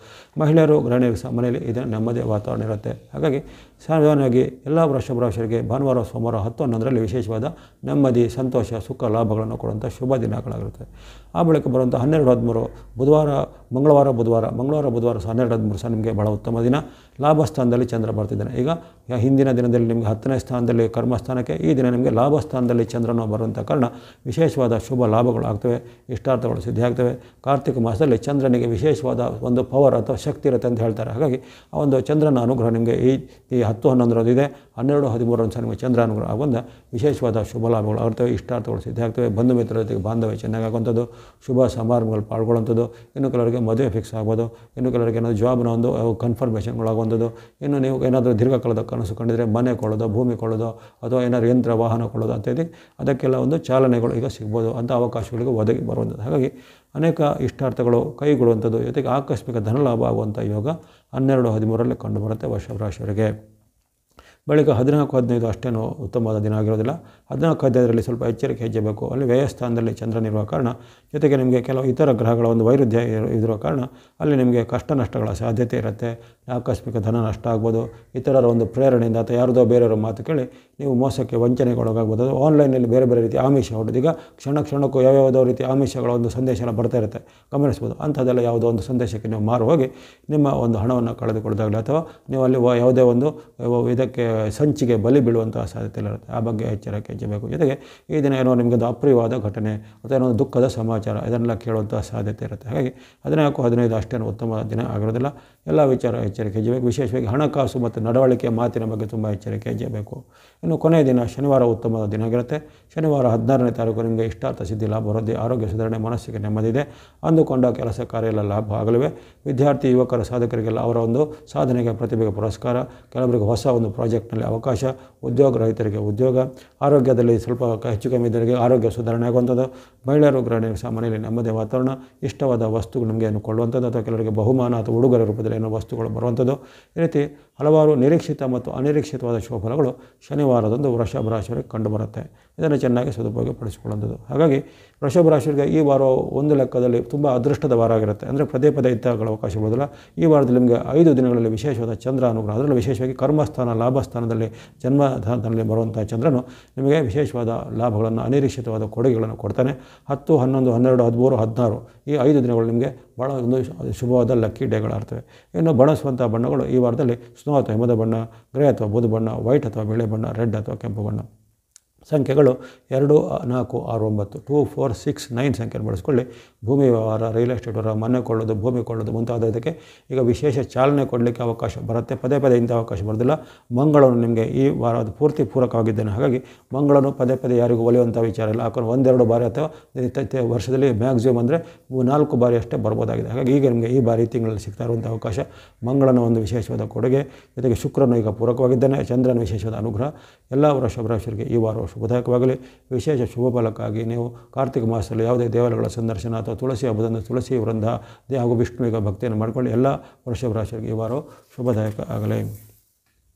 ಮಹಿಳೆಯರು, ಗೃಹಿಣಿಯರು ಸಹ ಮನೆಯಲ್ಲಿ ಇದರ ನೆಮ್ಮದಿಯ ವಾತಾವರಣ ಇರುತ್ತೆ. ಹಾಗಾಗಿ ಸಾಮಾನ್ಯವಾಗಿ ಎಲ್ಲ ವೃಷಭ ರಾಶಿಯವರಿಗೆ ಭಾನುವಾರ, ಸೋಮವಾರ 10, 11ರಲ್ಲಿ ವಿಶೇಷವಾದ ನೆಮ್ಮದಿ, ಸಂತೋಷ, ಸುಖ, ಲಾಭಗಳನ್ನು ಕೊಡುವಂಥ ಶುಭ ದಿನಗಳಾಗಿರುತ್ತೆ. ಆ ಬಳಿಕ ಬರುವಂಥ 12, 13 ಬುಧವಾರ, ಮಂಗಳವಾರ, ಬುಧವಾರ ಸಹ 12, 13 ಸಹ ನಿಮಗೆ ಬಹಳ ಉತ್ತಮ ದಿನ. ಲಾಭ ಸ್ಥಾನದಲ್ಲಿ ಚಂದ್ರ ಬರ್ತಿದ್ದಾನೆ. ಈಗ ಹಿಂದಿನ ದಿನದಲ್ಲಿ ನಿಮಗೆ 10ನೇ ಸ್ಥಾನದಲ್ಲಿ ಕರ್ಮಸ್ಥಾನಕ್ಕೆ, ಈ ದಿನ ನಿಮಗೆ ಲಾಭ ಸ್ಥಾನದಲ್ಲಿ ಚಂದ್ರನು ಬರುವಂಥ ಕಾರಣ ವಿಶೇಷವಾದ ಶುಭ ಲಾಭಗಳು ಆಗ್ತವೆ, ಇಷ್ಟಾರ್ಥಗಳು ಸಿದ್ಧಿ ಆಗ್ತವೆ. ಕಾರ್ತಿಕ ಮಾಸದಲ್ಲಿ ಚಂದ್ರನಿಗೆ ವಿಶೇಷವಾದ ಒಂದು ಪವರ್ ಅಥವಾ ಶಕ್ತಿ ಇರುತ್ತೆ ಅಂತ ಹೇಳ್ತಾರೆ. ಹಾಗಾಗಿ ಆ ಒಂದು ಚಂದ್ರನ ಅನುಗ್ರಹ ನಿಮಗೆ ಈ 10, 11 ಇದೆ. 12, 13 ಸಹ ನಿಮಗೆ ಚಂದ್ರ ಅನುಗ್ರಹ ಆಗುವಂಥ ವಿಶೇಷವಾದ ಶುಭ ಲಾಭಗಳು ಆಗ್ತವೆ, ಇಷ್ಟಾರ್ಥಗಳು ಸಿದ್ಧಿ ಆಗ್ತವೆ. ಬಂಧು ಮಿತ್ರರ ಜೊತೆಗೆ ಬಾಂಧವ್ಯ ಚೆನ್ನಾಗಿ ಆಗುವಂಥದ್ದು, ಶುಭ ಸಮಾರಂಭಗಳು ಪಾಲ್ಗೊಳ್ಳುವಂಥದ್ದು. ಇನ್ನು ಕೆಲವರಿಗೆ ಮದುವೆ ಫಿಕ್ಸ್ ಆಗ್ಬೋದು, ಇನ್ನು ಕೆಲವರಿಗೆ ಏನಾದರೂ ಜಾಬ್ನ ಒಂದು ಕನ್ಫರ್ಮೇಷನ್ಗಳಾಗುವಂಥದ್ದು. ಇನ್ನು ನೀವು ಏನಾದರೂ ದೀರ್ಘಕಾಲದ ಕನಸು ಕಂಡಿದ್ರೆ ಮನೆ ಕೊಳ್ಳೋದು, ಭೂಮಿ ಕೊಳ್ಳೋದು ಅಥವಾ ಏನಾದರೂ ಯಂತ್ರ, ವಾಹನ ಕೊಳ್ಳೋದು ಅಂತೇಳಿ ಅದಕ್ಕೆಲ್ಲ ಒಂದು ಚಾಲನೆಗಳು ಈಗ ಸಿಗ್ಬೋದು. ಅಂಥ ಅವಕಾಶಗಳಿಗೆ ಒದಗಿ ಬರುವಂಥದ್ದು. ಹಾಗಾಗಿ ಅನೇಕ ಇಷ್ಟಾರ್ಥಗಳು ಕೈಗೊಳ್ಳುವಂಥದ್ದು, ಜೊತೆಗೆ ಆಕಸ್ಮಿಕ ಧನಲಾಭ ಆಗುವಂಥ ಯೋಗ 12, 13ರಲ್ಲಿ ಕಂಡುಬರುತ್ತೆ ವೃಷಭ ರಾಶಿಯವರಿಗೆ. ಬಳಿಕ 14, 15 ಅಷ್ಟೇನು ಉತ್ತಮವಾದ ದಿನ ಆಗಿರೋದಿಲ್ಲ. 14, 15ರಲ್ಲಿ ಸ್ವಲ್ಪ ಎಚ್ಚರಿಕೆ ಹೆಜ್ಜೆ ಬೇಕು. ಅಲ್ಲಿ ವ್ಯಯಸ್ಥಾನದಲ್ಲಿ ಚಂದ್ರನಿರುವ ಕಾರಣ, ಜೊತೆಗೆ ನಿಮಗೆ ಕೆಲವು ಇತರ ಗ್ರಹಗಳ ಒಂದು ವೈರುಧ್ಯ ಇರುವ ಕಾರಣ ಅಲ್ಲಿ ನಿಮಗೆ ಕಷ್ಟ ನಷ್ಟಗಳ ಸಾಧ್ಯತೆ ಇರುತ್ತೆ. ಆಕಸ್ಮಿಕ ಧನ ನಷ್ಟ ಆಗ್ಬೋದು. ಇತರರ ಒಂದು ಪ್ರೇರಣೆಯಿಂದ ಅಥವಾ ಯಾರದೋ ಬೇರೆಯವರ ಮಾತು ಕೇಳಿ ನೀವು ಮೋಸಕ್ಕೆ, ವಂಚನೆಗೊಳಗಾಗ್ಬೋದು. ಆನ್ಲೈನಲ್ಲಿ ಬೇರೆ ಬೇರೆ ರೀತಿ ಆಮಿಷ ಹೊಡೆದು, ಈಗ ಕ್ಷಣಕ್ಕೂ ಯಾವ್ಯಾವುದೋ ರೀತಿ ಆಮಿಷಗಳ ಒಂದು ಸಂದೇಶ ಎಲ್ಲ ಬರ್ತಾ ಇರುತ್ತೆ, ಗಮನಿಸ್ಬೋದು. ಅಂಥದ್ದೆಲ್ಲ ಯಾವುದೋ ಒಂದು ಸಂದೇಶಕ್ಕೆ ನೀವು ಮಾರು ಹೋಗಿ ನಿಮ್ಮ ಒಂದು ಹಣವನ್ನು ಕಳೆದುಕೊಳ್ಳೋದಾಗಲಿ ಅಥವಾ ನೀವು ಅಲ್ಲಿ ಯಾವುದೇ ಒಂದು ಇದಕ್ಕೆ ಸಂಚಿಗೆ ಬಲಿ ಬೀಳುವಂಥ ಸಾಧ್ಯತೆ ಇರುತ್ತೆ. ಆ ಬಗ್ಗೆ ಎಚ್ಚರಿಕೆ ಹೆಜ್ಜಬೇಕು. ಜೊತೆಗೆ ಈ ದಿನ ಏನೋ ನಿಮಗೆ ಅಪ್ರಿಯವಾದ ಘಟನೆ ಅಥವಾ ಏನೋ ದುಃಖದ ಸಮಾಚಾರ ಇದನ್ನೆಲ್ಲ ಕೇಳುವಂಥ ಸಾಧ್ಯತೆ ಇರುತ್ತೆ. ಹಾಗಾಗಿ 14, 15 ಅಷ್ಟೇನು ಉತ್ತಮ ದಿನ ಆಗಿರೋದಿಲ್ಲ. ಎಲ್ಲ ವಿಚಾರ ಎಚ್ಚರಿಕೆ ಹೆಜ್ಜೆಬೇಕು. ವಿಶೇಷವಾಗಿ ಹಣಕಾಸು ಮತ್ತು ನಡವಳಿಕೆ ಮಾತಿನ ಬಗ್ಗೆ ತುಂಬ ಎಚ್ಚರಿಕೆ ಹೆಜ್ಜೆಬೇಕು. ಇನ್ನು ಕೊನೆಯ ದಿನ ಶನಿವಾರ ಉತ್ತಮವಾದ ದಿನ ಆಗಿರುತ್ತೆ. ಶನಿವಾರ 16ನೇ ತಾರೀಕು ನಿಮಗೆ ಇಷ್ಟಾರ್ಥ ಸಿದ್ಧಿ ಲಾಭ ವೃದ್ಧಿ, ಆರೋಗ್ಯ ಸುಧಾರಣೆ, ಮನಸ್ಸಿಗೆ ನೆಮ್ಮದಿ ಇದೆ. ಅಂದುಕೊಂಡ ಕೆಲಸ ಕಾರ್ಯ ಎಲ್ಲ ಲಾಭ ಆಗಲಿವೆ. ವಿದ್ಯಾರ್ಥಿ ಯುವಕರ ಸಾಧಕರಿಗೆಲ್ಲ ಅವರ ಒಂದು ಸಾಧನೆಗೆ ಪ್ರತಿಭೆಗೆ ಪುರಸ್ಕಾರ, ಕೆಲವರಿಗೆ ಹೊಸ ಒಂದು ಪ್ರಾಜೆಕ್ಟ್ನಲ್ಲಿ ಅವಕಾಶ, ಉದ್ಯೋಗ ರಹಿತರಿಗೆ ಉದ್ಯೋಗ, ಆರೋಗ್ಯದಲ್ಲಿ ಸ್ವಲ್ಪ ಹೆಚ್ಚು ಕಮ್ಮಿ ಇದ್ದವರಿಗೆ ಆರೋಗ್ಯ ಸುಧಾರಣೆ ಆಗುವಂಥದ್ದು, ಮಹಿಳೆಯರು ಗೃಹಿಣಿಯರು ಮನೆಯಲ್ಲಿ ನೆಮ್ಮದಿ ವಾತಾವರಣ, ಇಷ್ಟವಾದ ವಸ್ತುಗಳು ನಿಮಗೆ ಏನು ಕೊಳ್ಳುವಂಥದ್ದು ಅಥವಾ ಕೆಲವರಿಗೆ ಬಹುಮಾನ ಅಥವಾ ಉಡುಗೊರೆ ರೂಪದಲ್ಲಿ ಏನೋ ವಸ್ತುಗಳು ಬರುವಂಥದ್ದು. ಈ ರೀತಿ ಹಲವಾರು ನಿರೀಕ್ಷಿತ ಮತ್ತು ಅನಿರೀಕ್ಷಿತವಾದ ಶುಭಫಲಗಳು ಶನಿವಾರದಂದು ವೃಷಭ ರಾಶಿಯವರಿಗೆ ಕಂಡುಬರುತ್ತೆ. ಇದನ್ನು ಚೆನ್ನಾಗಿ ಸದುಪಯೋಗಪಡಿಸಿಕೊಳ್ಳುವಂಥದ್ದು. ಹಾಗಾಗಿ ವೃಷಭ ರಾಶಿಯವರಿಗೆ ಈ ವಾರ ಒಂದು ಲೆಕ್ಕದಲ್ಲಿ ತುಂಬ ಅದೃಷ್ಟದ ವಾರ ಆಗಿರುತ್ತೆ. ಅಂದರೆ ಪದೇ ಪದೇ ಇದ್ದಾಗಲ ಅವಕಾಶ ಬರೋದಿಲ್ಲ. ಈ ವಾರದಲ್ಲಿ ನಿಮಗೆ 5 ದಿನಗಳಲ್ಲಿ ವಿಶೇಷವಾದ ಚಂದ್ರ ಅನುಗ್ರಹ, ಅದರಲ್ಲೂ ವಿಶೇಷವಾಗಿ ಕರ್ಮಸ್ಥಾನ ಲಾಭಸ್ಥಾನದಲ್ಲಿ ಜನ್ಮಸ್ಥಾನದಲ್ಲಿ ಬರುವಂಥ ಚಂದ್ರನು ನಿಮಗೆ ವಿಶೇಷವಾದ ಲಾಭಗಳನ್ನು ಅನಿರೀಕ್ಷಿತವಾದ ಕೊಡುಗೆಗಳನ್ನು ಕೊಡ್ತಾನೆ. 10, 11, 12, 13, 16 ಈ 5 ದಿನಗಳು ನಿಮಗೆ ಭಾಳ ಒಂದು ಶುಭವಾದ ಲಕ್ಕಿ ಡೇಗಳಾಗ್ತವೆ. ಇನ್ನು ಬಳಸುವಂಥ ಬಣ್ಣಗಳು ಈ ವಾರದಲ್ಲಿ ಸ್ನೋ ಅಥವಾ ಹಿಮದ ಬಣ್ಣ, ಗ್ರೇ ಅಥವಾ ಬೂದು ಬಣ್ಣ, ವೈಟ್ ಅಥವಾ ಬಿಳಿ ಬಣ್ಣ, ರೆಡ್ ಅಥವಾ ಕೆಂಪು ಬಣ್ಣ. ಸಂಖ್ಯೆಗಳು 2, 4, 6, 9 2, 4, 6, 9 ಸಂಖ್ಯೆಯನ್ನು ಬಳಸ್ಕೊಳ್ಳಿ. ಭೂಮಿ ವ್ಯವಹಾರ, ರಿಯಲ್ ಎಸ್ಟೇಟ್ ವ್ಯವಹಾರ, ಮನೆ ಕೊಳ್ಳೋದು, ಭೂಮಿ ಕೊಳ್ಳೋದು ಮುಂತಾದಕ್ಕೆ ಈಗ ವಿಶೇಷ ಚಾಲನೆ ಕೊಡಲಿಕ್ಕೆ ಅವಕಾಶ ಬರುತ್ತೆ. ಪದೇ ಪದೇ ಇಂಥ ಅವಕಾಶ ಬರೋದಿಲ್ಲ. ಮಂಗಳನು ನಿಮಗೆ ಈ ವಾರ ಅದು ಪೂರ್ತಿ ಪೂರಕವಾಗಿದ್ದೇನೆ. ಹಾಗಾಗಿ ಮಂಗಳನು ಪದೇ ಪದೇ ಯಾರಿಗೂ ಒಲಿಯುವಂಥ ವಿಚಾರ ಇಲ್ಲ. ಹಾಕೊಂಡು 1-2 ಬಾರಿ ಅಥವಾ ವರ್ಷದಲ್ಲಿ ಮ್ಯಾಕ್ಸಿಮಮ್ ಅಂದರೆ 4 ಬಾರಿ ಅಷ್ಟೇ ಬರ್ಬೋದಾಗಿದೆ. ಹಾಗಾಗಿ ಈಗ ನಿಮಗೆ ಈ ಬಾರಿ ತಿಂಗಳಲ್ಲಿ ಸಿಗ್ತಾ ಇರುವಂಥ ಅವಕಾಶ ಮಂಗಳನ ಒಂದು ವಿಶೇಷವಾದ ಕೊಡುಗೆ. ಜೊತೆಗೆ ಶುಕ್ರನು ಈಗ ಪೂರಕವಾಗಿದ್ದಾನೆ. ಚಂದ್ರನ ವಿಶೇಷವಾದ ಅನುಗ್ರಹ. ಎಲ್ಲ ವೃಷಭ ರಾಶಿಯವರಿಗೆ ಈ ವಾರ ಶುಭದಾಯಕವಾಗಲಿ. ವಿಶೇಷ ಶುಭ ಫಲಕ್ಕಾಗಿ ನೀವು ಕಾರ್ತಿಕ ಮಾಸದಲ್ಲಿ ಯಾವುದೇ ದೇವಾಲಯಗಳ ಸಂದರ್ಶನ ಅಥವಾ ತುಳಸಿ ಹಬ್ಬದಂದು ತುಳಸಿ ವೃಂದ ಹಾಗೂ ವಿಷ್ಣುವಿಗೆ ಭಕ್ತಿಯನ್ನು ಮಾಡಿಕೊಳ್ಳಿ. ಎಲ್ಲ ವೃಷಭ ರಾಶಿಯವರಿಗೆ ಈ ವಾರ ಶುಭದಾಯಕ ಆಗಲಿ.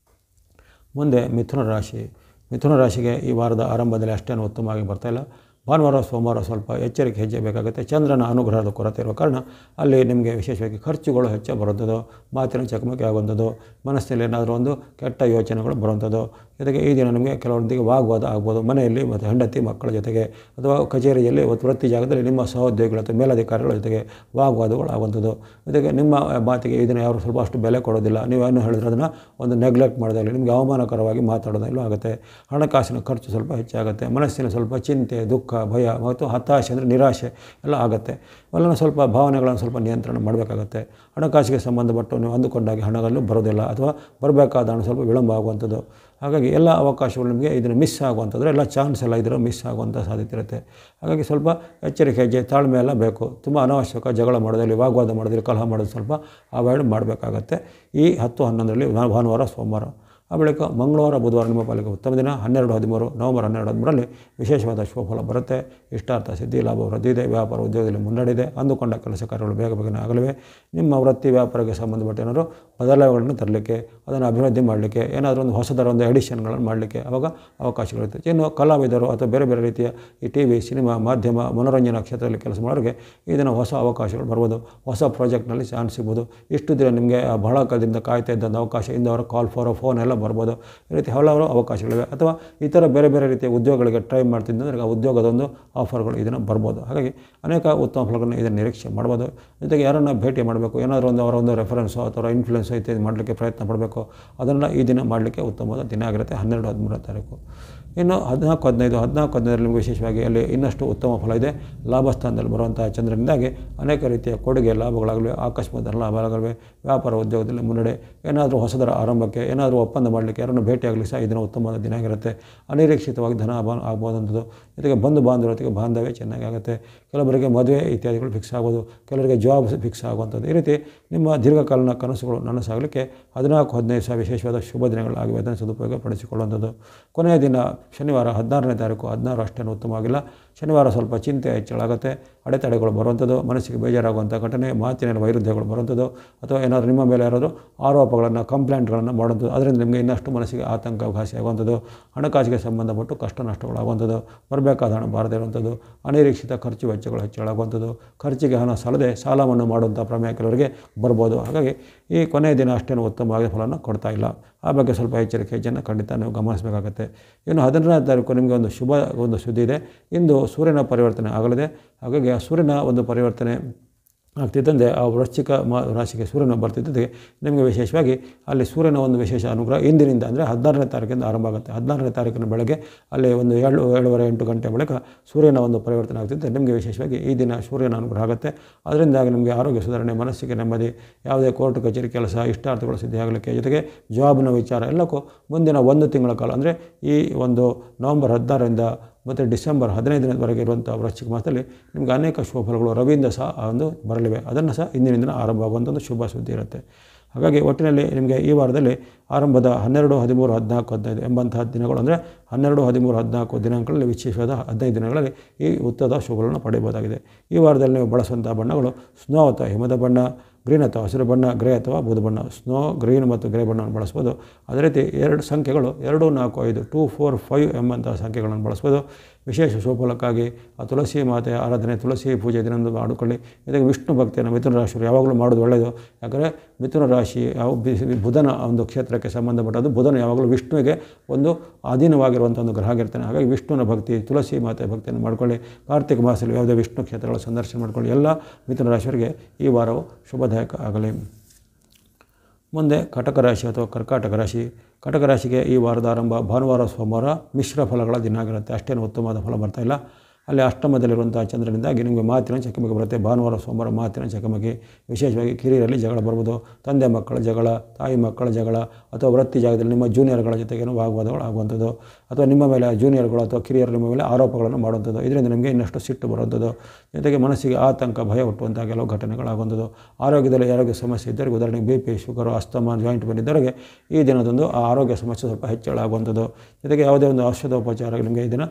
ಮುಂದೆ ಮಿಥುನ ರಾಶಿ. ಮಿಥುನ ರಾಶಿಗೆ ಈ ವಾರದ ಆರಂಭದಲ್ಲಿ ಅಷ್ಟೇನು ಉತ್ತಮವಾಗಿ ಬರ್ತಾಯಿಲ್ಲ. ಭಾನುವಾರ ಸೋಮವಾರ ಸ್ವಲ್ಪ ಎಚ್ಚರಿಕೆ ಹೆಜ್ಜೆ ಬೇಕಾಗುತ್ತೆ. ಚಂದ್ರನ ಅನುಗ್ರಹದ ಕೊರತೆ ಇರುವ ಕಾರಣ ಅಲ್ಲಿ ನಿಮಗೆ ವಿಶೇಷವಾಗಿ ಖರ್ಚುಗಳು ಹೆಚ್ಚು ಬರುವಂಥದ್ದು, ಮಾತಿನ ಚಕಮಕಿ ಆಗುವಂಥದ್ದು, ಮನಸ್ಸಿನಲ್ಲಿ ಏನಾದರೂ ಒಂದು ಕೆಟ್ಟ ಯೋಚನೆಗಳು ಬರುವಂಥದ್ದು. ಜೊತೆಗೆ ಈ ದಿನ ನಿಮಗೆ ಕೆಲವೊಂದಿಗೆ ವಾಗ್ವಾದ ಆಗ್ಬೋದು. ಮನೆಯಲ್ಲಿ ಮತ್ತು ಹೆಂಡತಿ ಮಕ್ಕಳ ಜೊತೆಗೆ ಅಥವಾ ಕಚೇರಿಯಲ್ಲಿ ವೃತ್ತಿ ಜಾಗದಲ್ಲಿ ನಿಮ್ಮ ಸಹೋದ್ಯೋಗಿಗಳ ಅಥವಾ ಮೇಲಧಿಕಾರಿಗಳ ಜೊತೆಗೆ ವಾಗ್ವಾದಗಳು ಆಗುವಂಥದ್ದು. ಜೊತೆಗೆ ನಿಮ್ಮ ಮಾತಿಗೆ ಈ ದಿನ ಯಾರು ಸ್ವಲ್ಪ ಅಷ್ಟು ಬೆಲೆ ಕೊಡೋದಿಲ್ಲ. ನೀವೇನು ಹೇಳಿದ್ರೆ ಅದನ್ನು ಒಂದು ನೆಗ್ಲೆಕ್ಟ್ ಮಾಡೋದಿಲ್ಲ. ನಿಮಗೆ ಅವಮಾನಕರವಾಗಿ ಮಾತಾಡೋದಿಲ್ಲ ಆಗುತ್ತೆ. ಹಣಕಾಸಿನ ಖರ್ಚು ಸ್ವಲ್ಪ ಹೆಚ್ಚಾಗುತ್ತೆ. ಮನಸ್ಸಿನ ಸ್ವಲ್ಪ ಚಿಂತೆ, ದುಃಖ, ಭಯ ಮತ್ತು ಹತಾಶೆ ಅಂದರೆ ನಿರಾಶೆ ಎಲ್ಲ ಆಗುತ್ತೆ. ಅವೆಲ್ಲ ಸ್ವಲ್ಪ ಭಾವನೆಗಳನ್ನು ಸ್ವಲ್ಪ ನಿಯಂತ್ರಣ ಮಾಡಬೇಕಾಗತ್ತೆ. ಹಣಕಾಸಿಗೆ ಸಂಬಂಧಪಟ್ಟು ನೀವು ಅಂದುಕೊಂಡಾಗಿ ಹಣಗಳು ಬರೋದಿಲ್ಲ ಅಥವಾ ಬರಬೇಕಾದ ಹಣ ಸ್ವಲ್ಪ ವಿಳಂಬ ಆಗುವಂಥದ್ದು. ಹಾಗಾಗಿ ಎಲ್ಲ ಅವಕಾಶಗಳು ನಿಮಗೆ ಇದನ್ನು ಮಿಸ್ ಆಗುವಂಥದ್ದು, ಎಲ್ಲ ಚಾನ್ಸ್ ಎಲ್ಲ ಇದರ ಮಿಸ್ ಆಗುವಂಥ ಸಾಧ್ಯತೆ ಇರುತ್ತೆ. ಹಾಗಾಗಿ ಸ್ವಲ್ಪ ಎಚ್ಚರಿಕೆ ಹೆಜ್ಜೆ, ತಾಳ್ಮೆ ಎಲ್ಲ ಬೇಕು. ತುಂಬ ಅನಾವಶ್ಯಕ ಜಗಳ ಮಾಡೋದಲ್ಲಿ, ವಾಗ್ವಾದ ಮಾಡೋದಲ್ಲಿ, ಕಲಹ ಮಾಡೋದು ಸ್ವಲ್ಪ ಅವಾಯ್ಡ್ ಮಾಡಬೇಕಾಗತ್ತೆ ಈ 10, 11ರಲ್ಲಿ ಭಾನುವಾರ ಸೋಮವಾರ. ಆ ಬಳಿಕ ಮಂಗಳವಾರ ಬುಧವಾರ ನಿಮ್ಮ ಪಾಲಿಗೆ ಉತ್ತಮ ದಿನ. 12, 13 ನವೆಂಬರ್ 12, 13ರಲ್ಲಿ ವಿಶೇಷವಾದ ಶುಭಫಲ ಬರುತ್ತೆ. ಇಷ್ಟಾರ್ಥ ಸಿದ್ಧಿ, ಲಾಭ ವೃದ್ಧಿ ಇದೆ. ವ್ಯಾಪಾರ ಉದ್ಯೋಗದಲ್ಲಿ ಮುನ್ನಡೆದಿದೆ. ಅಂದುಕೊಂಡ ಕೆಲಸ ಕಾರ್ಯಗಳು ಬೇಗ ಬೇಗನೆ ಆಗಲಿವೆ. ನಿಮ್ಮ ವೃತ್ತಿ ವ್ಯಾಪಾರಕ್ಕೆ ಸಂಬಂಧಪಟ್ಟ ಏನಾದರೂ ಬದಲಾವಣೆಗಳನ್ನು ತರಲಿಕ್ಕೆ, ಅದನ್ನು ಅಭಿವೃದ್ಧಿ ಮಾಡಲಿಕ್ಕೆ, ಏನಾದರೂ ಒಂದು ಹೊಸದರ ಒಂದು ಎಡಿಷನ್ಗಳನ್ನು ಮಾಡಲಿಕ್ಕೆ ಆವಾಗ ಅವಕಾಶಗಳಿರುತ್ತೆ. ಇನ್ನು ಕಲಾವಿದರು ಅಥವಾ ಬೇರೆ ಬೇರೆ ರೀತಿಯ ಈ TV, ಸಿನಿಮಾ, ಮಾಧ್ಯಮ, ಮನೋರಂಜನಾ ಕ್ಷೇತ್ರದಲ್ಲಿ ಕೆಲಸ ಮಾಡೋರಿಗೆ ಇದನ್ನು ಹೊಸ ಅವಕಾಶಗಳು ಬರ್ಬೋದು. ಹೊಸ ಪ್ರಾಜೆಕ್ಟ್ನಲ್ಲಿ ಚಾನ್ಸ್ ಸಿಗ್ಬೋದು. ಇಷ್ಟು ದಿನ ನಿಮಗೆ ಬಹಳ ಕಾಲದಿಂದ ಕಾಯ್ತಾ ಇದ್ದಂಥ ಅವಕಾಶ ಇಂದ ಅವರ ಕಾಲ್ ಫಾರ್ ಫೋನ್ ಎಲ್ಲ ಬರ್ಬೋದು. ಈ ರೀತಿ ಹಲವಾರು ಅವಕಾಶಗಳಿವೆ. ಅಥವಾ ಇತರ ಬೇರೆ ಬೇರೆ ರೀತಿಯ ಉದ್ಯೋಗಗಳಿಗೆ ಟ್ರೈ ಮಾಡ್ತಿದ್ದಂದ್ರೆ ಆ ಉದ್ಯೋಗದೊಂದು ಆಫರ್ಗಳು ಇದನ್ನು ಬರ್ಬೋದು. ಹಾಗಾಗಿ ಅನೇಕ ಉತ್ತಮ ಫಲಗಳನ್ನು ಇದನ್ನು ನಿರೀಕ್ಷೆ ಮಾಡ್ಬೋದು. ಜೊತೆಗೆ ಯಾರನ್ನು ಭೇಟಿ ಮಾಡಬೇಕು, ಏನಾದರೂ ಒಂದು ಅವರ ಒಂದು ರೆಫರೆನ್ಸು ಅಥವಾ ಇನ್ಫ್ಲುಯೆನ್ಸು ಇತ್ಯಾದಿ ಮಾಡಲಿಕ್ಕೆ ಪ್ರಯತ್ನ ಪಡಬೇಕು. ಅದನ್ನು ಈ ದಿನ ಮಾಡಲಿಕ್ಕೆ ಉತ್ತಮವಾದ ದಿನ ಆಗಿರುತ್ತೆ. 12, 13 ತಾರೀಕು. ಇನ್ನು 14, 15ರಲ್ಲಿ ನಿಮಗೆ ವಿಶೇಷವಾಗಿ ಅಲ್ಲಿ ಇನ್ನಷ್ಟು ಉತ್ತಮ ಫಲ ಇದೆ. ಲಾಭಸ್ಥಾನದಲ್ಲಿ ಬರುವಂಥ ಚಂದ್ರನಿಂದಾಗಿ ಅನೇಕ ರೀತಿಯ ಕೊಡುಗೆ ಲಾಭಗಳಾಗಲಿವೆ. ಅಕಸ್ಮಾತ್ ಲಾಭಗಳಾಗಲಿವೆ. ವ್ಯಾಪಾರ ಉದ್ಯೋಗದಲ್ಲಿ ಮುನ್ನಡೆ, ಏನಾದರೂ ಹೊಸದರ ಆರಂಭಕ್ಕೆ, ಏನಾದರೂ ಒಪ್ಪಂದ ಮಾಡಲಿಕ್ಕೆ, ಯಾರನ್ನು ಭೇಟಿಯಾಗಲಿ ಸಹ ಇದನ್ನು ಉತ್ತಮವಾದ ದಿನ ಆಗಿರುತ್ತೆ. ಅನಿರೀಕ್ಷಿತವಾಗಿ ಧನ ಆಗ್ಬೋದಂಥದ್ದು. ಜೊತೆಗೆ ಬಂಧು ಬಾಂಧವರೊತ್ತಿಗೆ ಬಾಂಧವ್ಯ ಚೆನ್ನಾಗಿ ಆಗುತ್ತೆ. ಕೆಲವರಿಗೆ ಮದುವೆ ಇತ್ಯಾದಿಗಳು ಫಿಕ್ಸ್ ಆಗೋದು, ಕೆಲವರಿಗೆ ಜಾಬ್ ಫಿಕ್ಸ್ ಆಗುವಂಥದ್ದು. ಈ ರೀತಿ ನಿಮ್ಮ ದೀರ್ಘಕಾಲೀನ ಕನಸುಗಳು ನನಸಾಗಲಿಕ್ಕೆ 14, 15 ಸಹ ವಿಶೇಷವಾದ ಶುಭ ದಿನಗಳಾಗಿವೆ. ಅದನ್ನು ಸದುಪಯೋಗ ಪಡಿಸಿಕೊಳ್ಳುವಂಥದ್ದು. ಕೊನೆಯ ದಿನ ಶನಿವಾರ 16ನೇ ತಾರೀಕು. 16 ಅಷ್ಟೇನು ಉತ್ತಮವಾಗಿಲ್ಲ. ಶನಿವಾರ ಸ್ವಲ್ಪ ಚಿಂತೆ ಹೆಚ್ಚಳಾಗುತ್ತೆ. ಅಡೆತಡೆಗಳು ಬರುವಂಥದ್ದು, ಮನಸ್ಸಿಗೆ ಬೇಜಾರಾಗುವಂಥ ಘಟನೆ, ಮಾತಿನ ವೈರುಧ್ಯಗಳು ಬರುವಂಥದ್ದು, ಅಥವಾ ಏನಾದರೂ ನಿಮ್ಮ ಮೇಲೆ ಯಾರಾದರೂ ಆರೋಪಗಳನ್ನು, ಕಂಪ್ಲೇಂಟ್ಗಳನ್ನು ಮಾಡುವಂಥದ್ದು. ಅದರಿಂದ ನಿಮಗೆ ಇನ್ನಷ್ಟು ಮನಸ್ಸಿಗೆ ಆತಂಕ ಘಾಸಿ ಆಗುವಂಥದ್ದು. ಹಣಕಾಸಿಗೆ ಸಂಬಂಧಪಟ್ಟು ಕಷ್ಟ ನಷ್ಟಗಳಾಗುವಂಥದ್ದು, ಬರಬೇಕಾದ ಹಣ ಬಾರದೇ ಇರುವಂಥದ್ದು, ಅನಿರೀಕ್ಷಿತ ಖರ್ಚು ವೆಚ್ಚಗಳು ಹೆಚ್ಚಳಾಗುವಂಥದ್ದು, ಖರ್ಚಿಗೆ ಹಣ ಸಾಲದೆ ಸಾಲ ಮನ್ನಾ ಮಾಡುವಂಥ ಪ್ರಮೇಯ ಕೆಲವರಿಗೆ ಬರ್ಬೋದು. ಹಾಗಾಗಿ ಈ ಕೊನೆಯ ದಿನ ಅಷ್ಟೇನು ಉತ್ತಮವಾಗಿ ಫಲವನ್ನು ಕೊಡ್ತಾ ಇಲ್ಲ. ಆ ಬಗ್ಗೆ ಸ್ವಲ್ಪ ಎಚ್ಚರಿಕೆ ಹೆಜ್ಜೆಯನ್ನು ಖಂಡಿತ ನೀವು ಗಮನಿಸಬೇಕಾಗತ್ತೆ. ಇನ್ನು 16ನೇ ತಾರೀಕು ನಿಮಗೆ ಒಂದು ಸುದ್ದಿ ಇದೆ. ಇಂದು ಸೂರ್ಯನ ಪರಿವರ್ತನೆ ಆಗಲಿದೆ. ಹಾಗಾಗಿ ಆ ಸೂರ್ಯನ ಒಂದು ಪರಿವರ್ತನೆ ಆಗ್ತಿದ್ದಂತೆ ಆ ವೃಶ್ಚಿಕ ರಾಶಿಗೆ ಸೂರ್ಯನ ಬರ್ತಿದ್ದಂತೆ ನಿಮಗೆ ವಿಶೇಷವಾಗಿ ಅಲ್ಲಿ ಸೂರ್ಯನ ಒಂದು ವಿಶೇಷ ಅನುಗ್ರಹ ಇಂದಿನಿಂದ ಅಂದರೆ 16ನೇ ತಾರೀಕಿಂದ ಆರಂಭ ಆಗುತ್ತೆ. 16ನೇ ತಾರೀಕಿನ ಬೆಳಗ್ಗೆ ಅಲ್ಲಿ ಒಂದು 7:30-8 ಗಂಟೆ ಬಳಿಕ ಸೂರ್ಯನ ಒಂದು ಪರಿವರ್ತನೆ ಆಗ್ತಿದ್ದೆ ನಿಮಗೆ ವಿಶೇಷವಾಗಿ ಈ ದಿನ ಸೂರ್ಯನ ಅನುಗ್ರಹ ಆಗುತ್ತೆ. ಅದರಿಂದಾಗಿ ನಿಮಗೆ ಆರೋಗ್ಯ ಸುಧಾರಣೆ, ಮನಸ್ಸಿಗೆ ನೆಮ್ಮದಿ, ಯಾವುದೇ ಕೋರ್ಟ್ ಕಚೇರಿ ಕೆಲಸ, ಇಷ್ಟಾರ್ಥಗಳು ಸಿದ್ಧಿಯಾಗಲಿಕ್ಕೆ, ಜೊತೆಗೆ ಜಾಬ್ನ ವಿಚಾರ ಎಲ್ಲಕ್ಕೂ ಮುಂದಿನ 1 ತಿಂಗಳ ಕಾಲ ಅಂದರೆ ಈ ಒಂದು ನವಂಬರ್ 16ರಿಂದ ಮತ್ತು ಡಿಸೆಂಬರ್ 15ರವರೆಗೆ ಇರುವಂಥ ವೃಶ್ಚಿಕ ಮಾಸದಲ್ಲಿ ನಿಮಗೆ ಅನೇಕ ಶುಭಫಲಗಳು ರವಿಯಿಂದ ಸಹ ಒಂದು ಬರಲಿವೆ. ಅದನ್ನು ಸಹ ಇಂದಿನಿಂದ ಆರಂಭ ಆಗುವಂಥ ಒಂದು ಶುಭ ಸುದ್ದಿ ಇರುತ್ತೆ. ಹಾಗಾಗಿ ಒಟ್ಟಿನಲ್ಲಿ ನಿಮಗೆ ಈ ವಾರದಲ್ಲಿ ಆರಂಭದ 12, 13, 14, 15 ಎಂಬಂತಹ ದಿನಗಳು ಅಂದರೆ 12, 13, 14 ದಿನಾಂಕಗಳಲ್ಲಿ ವಿಶೇಷವಾದ 15 ದಿನಗಳಲ್ಲಿ ಈ ಉತ್ತದ ಶುಭಗಳನ್ನು ಪಡೆಯಬಹುದಾಗಿದೆ. ಈ ವಾರದಲ್ಲಿ ನೀವು ಬಳಸುವಂಥ ಬಣ್ಣಗಳು ಸ್ನೋ ಅಥವಾ ಹಿಮದ ಬಣ್ಣ, ಗ್ರೀನ್ ಅಥವಾ ಹಸಿರು ಬಣ್ಣ, ಗ್ರೇ ಅಥವಾ ಬೂದು ಬಣ್ಣ. ಸ್ನೋ, ಗ್ರೀನ್ ಮತ್ತು ಗ್ರೇ ಬಣ್ಣವನ್ನು ಬಳಸ್ಬೋದು. ಅದೇ ರೀತಿ 2 ಸಂಖ್ಯೆಗಳು 2, 4, 5 2, 4, 5 ಎಂಬಂಥ ಸಂಖ್ಯೆಗಳನ್ನು ಬಳಸ್ಬೋದು. ವಿಶೇಷ ಶುಭಫಲಕ್ಕಾಗಿ ಆ ತುಳಸಿ ಮಾತೆಯ ಆರಾಧನೆ, ತುಳಸಿ ಪೂಜೆ ದಿನದಂದು ಮಾಡಿಕೊಳ್ಳಿ. ಜೊತೆಗೆ ವಿಷ್ಣು ಭಕ್ತಿಯನ್ನು ಮಿಥುನ ರಾಶಿಯವರು ಯಾವಾಗಲೂ ಮಾಡೋದು ಒಳ್ಳೆಯದು. ಯಾಕಂದರೆ ಮಿಥುನ ರಾಶಿ ಯಾವ ಬುಧನ ಒಂದು ಕ್ಷೇತ್ರಕ್ಕೆ ಸಂಬಂಧಪಟ್ಟದ್ದು. ಬುಧನು ಯಾವಾಗಲೂ ವಿಷ್ಣುವಿಗೆ ಒಂದು ಅಧೀನವಾಗಿರುವಂಥ ಒಂದು ಗ್ರಹ ಆಗಿರ್ತಾನೆ. ಹಾಗಾಗಿ ವಿಷ್ಣುವಿನ ಭಕ್ತಿ, ತುಳಸಿ ಮಾತೆಯ ಭಕ್ತಿಯನ್ನು ಮಾಡಿಕೊಳ್ಳಿ. ಕಾರ್ತಿಕ ಮಾಸದಲ್ಲಿ ಯಾವುದೇ ವಿಷ್ಣು ಕ್ಷೇತ್ರಗಳ ಸಂದರ್ಶನ ಮಾಡಿಕೊಳ್ಳಿ. ಎಲ್ಲ ಮಿಥುನ ರಾಶಿಯವರಿಗೆ ಈ ವಾರವು ಶುಭದಾಯಕ ಆಗಲಿ. ಮುಂದೆ ಕಟಕ ರಾಶಿ ಅಥವಾ ಕರ್ಕಾಟಕ ರಾಶಿ. ಕಟಕ ರಾಶಿಗೆ ಈ ವಾರದ ಆರಂಭ ಭಾನುವಾರ, ಸೋಮವಾರ ಮಿಶ್ರ ಫಲಗಳ ದಿನ ಆಗಿರುತ್ತೆ. ಅಷ್ಟೇನು ಉತ್ತಮವಾದ ಫಲ ಬರ್ತಾಯಿಲ್ಲ. ಅಲ್ಲಿ ಅಷ್ಟಮದಲ್ಲಿರುವಂಥ ಚಂದ್ರನಿಂದಾಗಿ ನಿಮಗೆ ಮಾತಿನ ಚಕಮಕಿ ಬರುತ್ತೆ. ಭಾನುವಾರ, ಸೋಮವಾರ ಮಾತಿನ ಚಕಮಕಿ. ವಿಶೇಷವಾಗಿ ಕಿರಿಯರಲ್ಲಿ ಜಗಳ ಬರ್ಬೋದು. ತಂದೆ ಮಕ್ಕಳ ಜಗಳ, ತಾಯಿ ಮಕ್ಕಳ ಜಗಳ, ಅಥವಾ ವೃತ್ತಿ ಜಾಗದಲ್ಲಿ ನಿಮ್ಮ ಜೂನಿಯರ್ಗಳ ಜೊತೆಗೇನೋ ವಾಗ್ವಾದಗಳು ಆಗುವಂಥದ್ದು, ಅಥವಾ ನಿಮ್ಮ ಮೇಲೆ ಜೂನಿಯರ್ಗಳು ಅಥವಾ ಕಿರಿಯರು ನಿಮ್ಮ ಮೇಲೆ ಆರೋಪಗಳನ್ನು ಮಾಡುವಂಥದ್ದು. ಇದರಿಂದ ನಿಮಗೆ ಇನ್ನಷ್ಟು ಸಿಟ್ಟು ಬರುವಂಥದ್ದು, ಜೊತೆಗೆ ಮನಸ್ಸಿಗೆ ಆತಂಕ, ಭಯ ಹುಟ್ಟುವಂಥ ಕೆಲವು ಘಟನೆಗಳಾಗುವಂಥದ್ದು. ಆರೋಗ್ಯದಲ್ಲಿ ಆರೋಗ್ಯ ಸಮಸ್ಯೆ ಇದ್ದವರಿಗೆ, ಉದಾಹರಣೆಗೆ BP, sugar, asthma, joint pain ಇದ್ದವರಿಗೆ ಈ ದಿನದಂದು ಆ ಆರೋಗ್ಯ ಸಮಸ್ಯೆ ಸ್ವಲ್ಪ ಹೆಚ್ಚಳ ಆಗುವಂಥದ್ದು. ಜೊತೆಗೆ ಯಾವುದೇ ಒಂದು ಔಷಧೋಪಚಾರ ನಿಮಗೆ ಈ ದಿನ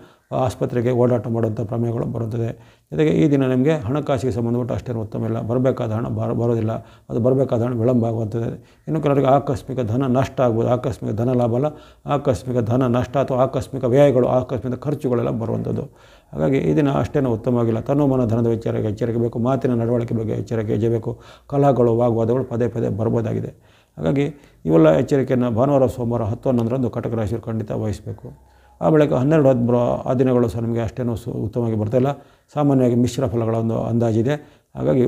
ಆಸ್ಪತ್ರೆಗೆ ಓಡಾಟ ಮಾಡುವಂಥ ಪ್ರಮೇಯಗಳು ಬರುತ್ತದೆ. ಜೊತೆಗೆ ಈ ದಿನ ನಿಮಗೆ ಹಣಕಾಸಿಗೆ ಸಂಬಂಧಪಟ್ಟ ಅಷ್ಟೇನು ಉತ್ತಮ ಇಲ್ಲ. ಬರಬೇಕಾದ ಹಣ ಬರೋದಿಲ್ಲ. ಅದು ಬರಬೇಕಾದ ಹಣ ವಿಳಂಬ ಆಗುವಂಥದ್ದು. ಇನ್ನು ಕೆಲವರಿಗೆ ಆಕಸ್ಮಿಕ ಧನ ನಷ್ಟ ಆಗ್ಬೋದು. ಆಕಸ್ಮಿಕ ಧನ ಲಾಭ ಅಲ್ಲ, ಆಕಸ್ಮಿಕ ಧನ ನಷ್ಟ ಅಥವಾ ಆಕಸ್ಮಿಕ ವ್ಯಯಗಳು, ಆಕಸ್ಮಿಕ ಖರ್ಚುಗಳೆಲ್ಲ ಬರುವಂಥದ್ದು. ಹಾಗಾಗಿ ಈ ದಿನ ಅಷ್ಟೇನು ಉತ್ತಮವಾಗಿಲ್ಲ. ತನುಮನ ಧನದ ವಿಚಾರಕ್ಕೆ ಎಚ್ಚರಿಕೆ ಬೇಕು. ಮಾತಿನ ನಡವಳಿಕೆ ಬಗ್ಗೆ ಎಚ್ಚರಿಕೆ ಹೆಜ್ಜಬೇಕು. ಕಲಹಗಳು, ವಾಗ್ವಾದಗಳು ಪದೇ ಪದೇ ಬರ್ಬೋದಾಗಿದೆ. ಹಾಗಾಗಿ ಇವೆಲ್ಲ ಎಚ್ಚರಿಕೆಯನ್ನು ಭಾನುವಾರ, ಸೋಮವಾರ 10, 11ರಂದು ಕಟಕ ರಾಶಿಯವರು ಖಂಡಿತ ವಹಿಸಬೇಕು. ಆ ಬಳಿಕ 12, 13 ಆ ದಿನಗಳು ಸಹ ನಮಗೆ ಅಷ್ಟೇನೂ ಉತ್ತಮವಾಗಿ ಬರ್ತಾಯಿಲ್ಲ. ಸಾಮಾನ್ಯವಾಗಿ ಮಿಶ್ರ ಫಲಗಳ ಒಂದು ಅಂದಾಜಿದೆ. ಹಾಗಾಗಿ